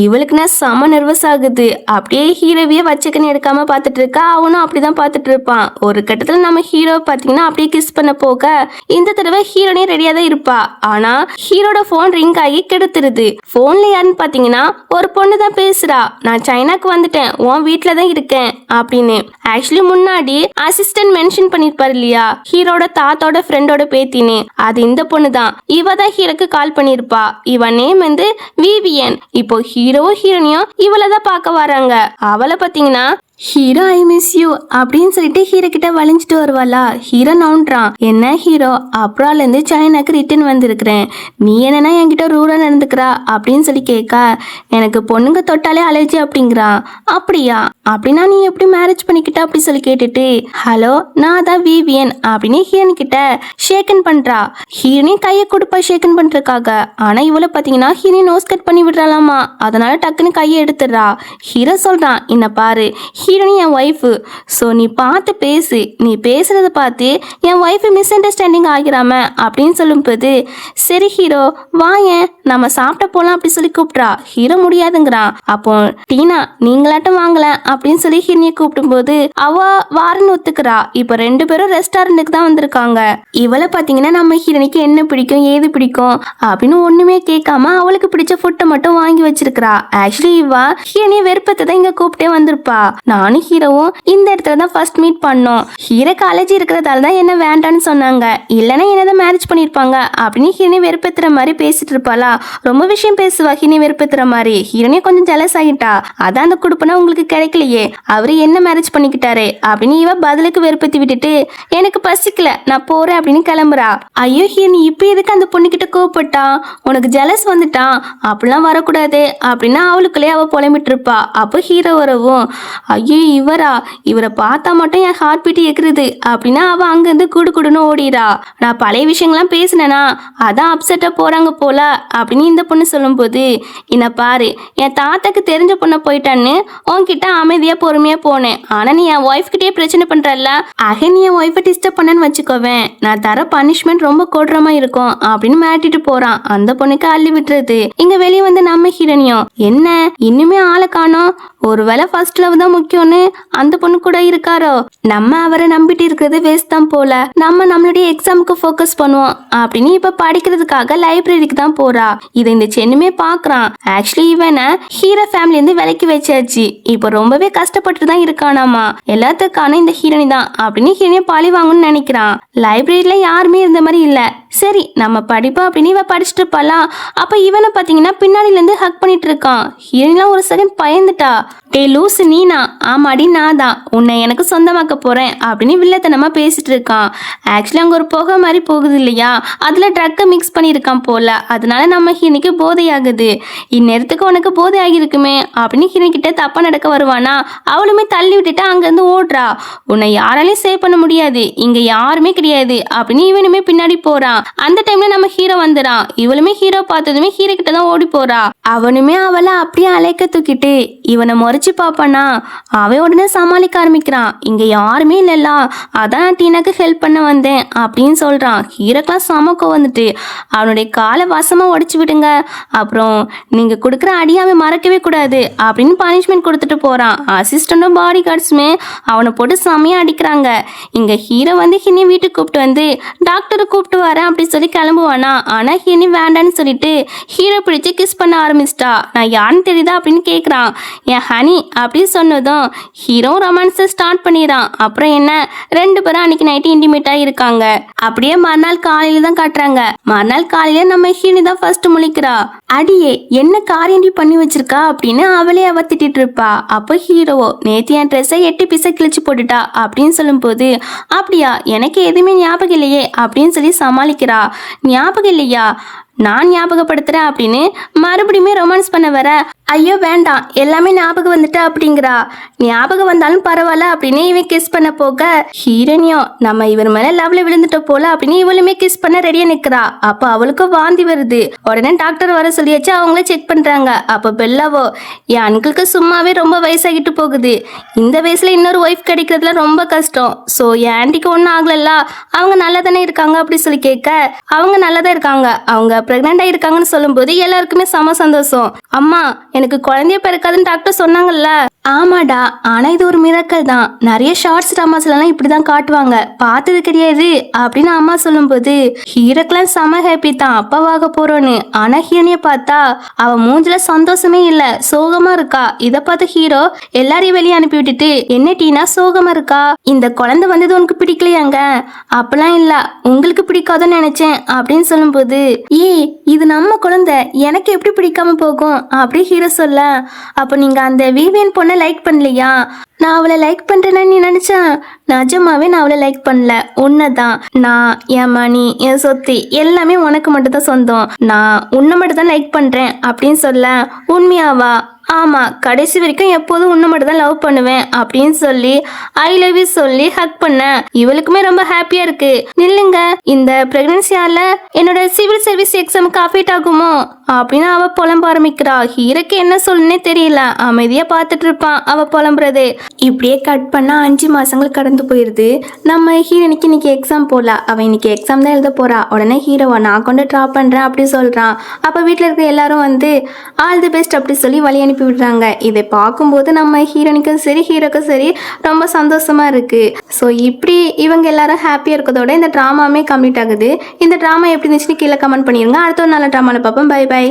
இவளுக்கு நான் செம நர்வஸ் ஆகுது. அப்படியே ஹீரோவையே வச்சுக்கன்னு எடுக்காம பாத்துட்டு இருக்கா. அவனும் அப்படிதான் பாத்துட்டு இருப்பான். ஒரு கட்டத்துல நம்ம ஹீரோ பாத்தீங்கன்னா அப்படியே கிஸ் பண்ண போக இந்த தடவை ஹீரோனே ரெடியா தான் இருப்பா. ஆனா ஹீரோட போன் ரிங் ஆகி கெடுத்துருது. போன்ல யாருன்னு பாத்தீங்கன்னா ஒரு பொண்ணு தான் பேசுறா. நான் சைனாக்கு வந்துட்டேன், உன் வீட்டுல தான் இருக்கேன் அப்படின்னு. ஆக்சுவலி முன்னாடி அசிஸ்டன்ட் மென்ஷன் பண்ணிருப்பாரு இல்லையா, ஹீரோட தாத்தோட ஃப்ரெண்டோட பேத்தின்னு, அது இந்த பொண்ணு தான். இவ தான் ஹீரோக்கு கால் பண்ணிருப்பா. இவ நேம் வந்து விவியன். இப்போ ஹீரோவும் ஹீரோனியும் இவளை தான் பார்க்க வராங்க. அவளை பாத்தீங்கன்னா ஹீரோ ஐ மிஸ் யூ அப்படின்னு சொல்லிட்டு ஹீரோ கிட்ட வளைஞ்சிட்டு வருவாளா. ஹீரோ நோன்றான். என்ன ஹீரோ, அப்ரால இருந்து சைனாக்கு ரிட்டர்ன் வந்திருக்கிறேன், நீ என்னன்னா என்கிட்ட ரூடா நடந்துக்கிறா அப்படின்னு சொல்லி கேட்க, எனக்கு பொண்ணுங்க தொட்டாலே அலர்ஜி அப்படிங்கிறா. அப்படியா, அப்படின்னா நீ எப்படி மேரேஜ் பண்ணிக்கிட்ட அப்படி சொல்லி கேட்டுட்டு, ஹலோ நான் தான் விவியன் அப்படின்னு ஹீரோன் கிட்ட ஷேக்கன் பண்றா. ஹீரோனே கையை கொடுப்பா ஷேக்கன் பண்றதுக்காக. ஆனா இவளை பாத்தீங்கன்னா ஹீரோனி நோஸ் கட் பண்ணி விடுறாளாமா. அதனால டக்குன்னு கையை எடுத்துடுறா. ஹீரோ சொல்றான், என்ன பாரு ஹீரோனி என் ஒய்ஃபு, ஸோ நீ பார்த்து பேசு, நீ பேசுறத பார்த்து என் ஒய்ஃபு மிஸ் அண்டர்ஸ்டாண்டிங் ஆகிறாம அப்படின்னு சொல்லும்போது, சரி ஹீரோ வாயேன் நம்ம சாப்பிட்ட போலாம் அப்படி சொல்லி கூப்பிட்றா. ஹீரோ முடியாதுங்கிறான். அப்போ டீனா நீங்களாட்டம் வாங்கல அப்படின்னு சொல்லி ஹீரோனியை கூப்பிடும் போது அவ வாரன்னு ஒத்துக்கிறா. இப்போ ரெண்டு பேரும் ரெஸ்டாரண்ட்டுக்கு தான் வந்திருக்காங்க. இவளை பார்த்தீங்கன்னா நம்ம ஹீரோனிக்கு என்ன பிடிக்கும் ஏது பிடிக்கும் அப்படின்னு ஒண்ணுமே கேட்காம அவளுக்கு பிடிச்ச ஃபுட்டை மட்டும் வாங்கி வச்சிருக்கிறா. ஆக்சுவலி இவ ஹீரோனியை வெறுப்பத்தை தான் இங்க கூப்பிட்டே வந்திருப்பா. நானும் ஹீரோவும் இந்த இடத்துல தான் ஃபர்ஸ்ட் மீட் பண்ணோம். ஹீரோ காலேஜ் இருக்கிறதால தான் என்ன வேண்டான்னு சொன்னாங்க, இல்லைன்னா என்னதான் மேரேஜ் பண்ணிருப்பாங்க அப்படின்னு ஹீரோனி வெறுப்பேத்துற மாதிரி பேசிட்டு இருப்பாளா. ரொம்ப விஷயம் பேசுவா ஹீரோனி வெறுப்பேத்துற மாதிரி. ஹீரோனி கொஞ்சம் ஜெலஸ் ஆகிட்டா. அதான் அந்த குடுப்பனா உங்களுக்கு கிடைக்கலையே, அவரு என்ன மேரேஜ் பண்ணிக்கிட்டாரு அப்படின்னு இவ பதிலுக்கு வெறுப்பேத்தி விட்டுட்டு, எனக்கு பசிக்கல நான் போறேன் அப்படின்னு கிளம்புறா. ஐயோ ஹீரோனி இப்ப எதுக்கு அந்த பொண்ணு கிட்ட கோவப்பட்டா, உனக்கு ஜெலஸ் வந்துட்டான் அப்படிலாம் வரக்கூடாது அப்படின்னா அவளுக்குள்ளே அவ புலம்பிட்டு இருப்பா. அப்போ ஹீரோ வரவும், ஐயோ இவரை பார்த்தா மட்டும் என் ஹார்ட் பீட் எக்குறது அப்படின்னா அவ அங்கிருந்து குடு குடுன்னு ஓடிடா. நான் பழைய விஷயங்கள்லாம் பேசினேனா அதான் அப்செட்டா போறாங்க போல அப்படின்னு இந்த பொண்ணு சொல்லும் போது, என்ன பாரு என் தாத்தாக்கு தெரிஞ்ச பொண்ணை போயிட்டான்னு உன்கிட்ட அமைதியா பொறுமையா போனேன். ஆனா நீ என் ஒய்ஃப் கிட்டே பிரச்சனை பண்றல்ல, ஆக நீ என் ஒய்ஃபை டிஸ்டர்ப் பண்ணன்னு வச்சுக்கோவேன், நான் தர பனிஷ்மெண்ட் ரொம்ப கொடூரமா இருக்கும் அப்படின்னு மிரட்டிட்டு போறான். அந்த பொண்ணுக்கு அள்ளி விட்டுறது. இங்க வெளியே வந்து நம்ம ஹீரோனியும் என்ன இன்னுமே ஆளை காணோம், ஒருவேளை ஃபர்ஸ்ட் லவ் தான் முக்கியம்னு அந்த பொண்ணு கூட இருக்காரோ, நம்ம அவரை நம்பிட்டு இருக்கிறது வேஸ்ட் தான் போல, நம்ம நம்மளுடைய எக்ஸாமுக்கு ஃபோக்கஸ் பண்ணுவோம் அப்படின்னு இப்ப படிக்கிறதுக்காக லைப்ரரிக்கு தான் போறா. இதை இந்த சென்னுமே பாக்குறான். ஆக்சுவலி இவனை ஹீரோ ஃபேமிலி இருந்து விலைக்கு வச்சாச்சு. இப்ப ரொம்பவே கஷ்டப்பட்டு தான் இருக்கானாமா. எல்லாத்துக்கான இந்த ஹீரோனி தான் அப்படின்னு ஹீரோனியை பழி வாங்கணும்னு நினைக்கிறான். லைப்ரரியில யாருமே இருந்த மாதிரி இல்ல. சரி நம்ம படிப்போம் அப்படின்னு இவ படிச்சுட்டு இருப்பாளா. அப்ப இவனை பாத்தீங்கன்னா பின்னாடில இருந்து ஹக் பண்ணிட்டு இருக்கான். ஹீரோனிலாம் ஒரு செகண்ட் பயந்துட்டா. டே லூசு நீனா ஆமாடி நான் தான் உன்னை எனக்கு சொந்தமாக்க போறேன் அப்படின்னு வில்லத்தனமா பேசிட்டு இருக்கான். ஆக்சுவலி அங்க ஒரு புகை மாதிரி போகுது இல்லையா, அதுல ட்ரக்கை மிக்ஸ் பண்ணியிருக்கான் போல, அதனால நம்ம ஹீரனிக்கு போதையாகுது. இந்நேரத்துக்கு உனக்கு போதை ஆகியிருக்குமே அப்படின்னு ஹீரன் கிட்ட தப்பா நடக்க வருவானா, அவளுமே தள்ளி விட்டுட்டு அங்கேருந்து ஓடுறா. உன்னை யாராலையும் சேவ் பண்ண முடியாது, இங்க யாருமே கிடையாது அப்படின்னு இவனுமே பின்னாடி போறான். அந்த டைம்ல நம்ம ஹீரோ வந்துறான். இவளுமே ஹீரோ பார்த்ததுமே ஹீரோ கிட்ட தான் ஓடி போறா. அவனுமே அவளை அப்படியே அலைக்க தூக்கிட்டு இவனை முறைச்சு பாப்பானா, அவன் உடனே சமாளிக்க ஆரம்பிக்கிறான். இங்க யாருமே இல்லல்ல, அதான் நான் டீனாக்கு ஹெல்ப் பண்ண வந்தேன் அப்படின்னு சொல்றான். ஹீரோக்கெல்லாம் சமக்கம் வந்துட்டு அவனுடைய காலை வசமா உடைச்சு விடுங்க, அப்புறம் நீங்க கொடுக்குற அடியை அவன் மறக்கவே கூடாது அப்படின்னு பனிஷ்மெண்ட் கொடுத்துட்டு போறான். அசிஸ்டண்டும் பாடி கார்ட்ஸுமே அவனை போட்டு செமையா அடிக்கிறாங்க. இங்க ஹீரோ வந்து ஹினி வீட்டுக்கு கூப்பிட்டு வந்து டாக்டரை கூப்பிட்டு வரேன் அப்படின்னு சொல்லி கிளம்புவானா. ஆனா ஹினி வேண்டான்னு சொல்லிட்டு ஹீரோ பிடிச்சு கிஸ் பண்ண ஆரம்பிச்சிட்டா. நான் யாருன்னு தெரியுதா அப்படின்னு கேட்குறான். என் ஹனி அப்படின்னு சொன்னதும் ஹீரோ ரொமான்ஸை ஸ்டார்ட் பண்ணிடுறான். அப்புறம் என்ன, ரெண்டு பேரும் அன்னைக்கு நைட்டு இன்டிமேட்டாக இருக்காங்க. அப்படியே மறுநாள் காலையில தான் காட்டுறாங்க. மறுநாள் காலையில நம்ம ஹீனி தான் ஃபர்ஸ்ட் முழிக்கிறா. அடியே என்ன காரியண்டி பண்ணி வச்சிருக்கா அப்படின்னு அவளே அவ திட்டிட்டு இருப்பா. அப்போ ஹீரோவோ நேற்று என் ட்ரெஸ்ஸை 8 பீஸை கிழிச்சு போட்டுட்டா அப்படின்னு சொல்லும்போது, அப்படியா எனக்கு எதுவுமே ஞாபகம் இல்லையே அப்படின்னு சொல்லி சமாளிக்கிறா. ஞாபகம் இல்லையா, நான் ஞாபகப்படுத்துறேன் அப்படின்னு மறுபடியுமே ரொமான்ஸ் பண்ண வர, ஐயோ வேண்டாம் எல்லாமே ஞாபகம் வந்துட்டா அப்படிங்கிறா. ஞாபகம் வந்தாலும் பரவாயில்ல அப்படின்னு இவன் கிஸ் பண்ண போக, ஹீரோனியோ நம்ம இவர் மேல லவ்ல விழுந்துட்ட போல அப்படின்னு இவளுமே கிஸ் பண்ண ரெடியா நிக்கிறா. அப்போ அவளுக்கு வாந்தி வருது. உடனே டாக்டர் வர சொல்லியாச்சு, அவங்களே செக் பண்றாங்க. அப்போ பெல்லாவோ, என் அங்கிளுக்கு சும்மாவே ரொம்ப வயசாகிட்டு போகுது, இந்த வயசுல இன்னொரு ஒய்ஃப் கிடைக்கிறதுல ரொம்ப கஷ்டம், ஸோ என் ஆண்டிக்கு ஒன்றும் ஆகலல்ல, அவங்க நல்லா தானே இருக்காங்க அப்படி சொல்லி கேட்க, அவங்க நல்லா தான் இருக்காங்க, அவங்க பிரெக்னெண்டா இருக்காங்கன்னு சொல்லும்போது எல்லாருக்குமே செம சந்தோஷம். அம்மா எனக்கு குழந்தைய பிறக்காதுன்னு டாக்டர் சொன்னாங்கல்ல. ஆமாடா, ஆனா இது ஒரு மிராக்கல் தான். நிறைய ஷார்ட்ஸ் ட்ராமாஸ்லாம் இப்படிதான் காட்டுவாங்க, பார்த்தது கிடையாது அப்படின்னு அம்மா சொல்லும்போது ஹீரோக்கெல்லாம் செம ஹாப்பி தான் அப்பாவாக போறோன்னு. ஆனா ஹீரோனிய பார்த்தா அவ மூஞ்சில சந்தோஷமே இல்ல, சோகமா இருக்கா. இதை பார்த்து ஹீரோ எல்லாரையும் வெளியே அனுப்பி விட்டுட்டு, என்ன டீனா சோகமா இருக்கா, இந்த குழந்தை வந்தது உனக்கு பிடிக்கலையாங்க, அப்பெல்லாம் இல்ல உங்களுக்கு பிடிக்காதுன்னு நினைச்சேன் அப்படின்னு சொல்லும்போது, இது நம்ம குழந்தை எனக்கு எப்படி பிடிக்காம போகும் அப்படி ஹீரோ சொல்ல, அப்போ நீங்க அந்த விவியன் பொண்ணை லைக் பண்ணலையா, நான் அவளை லைக் பண்றேன்னு நீ நினைச்சேன், நிஜமாவே நான் அவளை லைக் பண்ணல, உன்னைதான். நான் என் மணி என் சொத்து எல்லாமே உனக்கு மட்டும் தான் சொந்தம், நான் உன்னை மட்டும் தான் லைக் பண்றேன் அப்படின்னு சொல்ல, உண்மையாவா, ஆமா கடைசி வரைக்கும் எப்போதும் உன்னை மட்டும் தான் லவ் பண்ணுவேன் அப்படின்னு சொல்லி ஐ லவ் யூ சொல்லி ஹக் பண்ண. இவளுக்குமே ரொம்ப ஹாப்பியா இருக்கு. நில்லுங்க, இந்த பிரெக்னன்சியால என்னோட சிவில் சர்வீஸ் எக்ஸாமுக்கு அஃபெக்ட் ஆகுமோ அப்படின்னு அவ புலம்ப ஆரம்பிக்கிறா. ஹீரோக்கு என்ன சொல்லுன்னே தெரியல, அமைதியா பார்த்துட்டு இருப்பான் அவ புலம்புறது. இப்படியே கட் பண்ணா 5 மாசங்கள் கடந்து போயிருது. நம்ம ஹீரோனுக்கு இன்னைக்கு எக்ஸாம் போல, அவன் இன்னைக்கு எக்ஸாம் தான் எழுத போறா. உடனே ஹீரோவா நான் கொண்டு ட்ராப் பண்றேன் அப்படி சொல்றான். அப்ப வீட்டுல இருக்க எல்லாரும் வந்து ஆல் தி பெஸ்ட் அப்படி சொல்லி வழி அனுப்பி விடுறாங்க. இதை பார்க்கும்போது நம்ம ஹீரோனுக்கும் சரி ஹீரோக்கும் சரி ரொம்ப சந்தோஷமா இருக்கு. ஸோ இப்படி இவங்க எல்லாரும் ஹாப்பியா இருக்கிறதோட இந்த ட்ராமாவே கம்ப்ளீட் ஆகுது. இந்த ட்ராமா எப்படி இருந்துச்சுன்னு கீழே கமெண்ட் பண்ணிருங்க. அடுத்த ஒரு நல்ல ட்ராமாவில் பார்ப்போம். Bye by.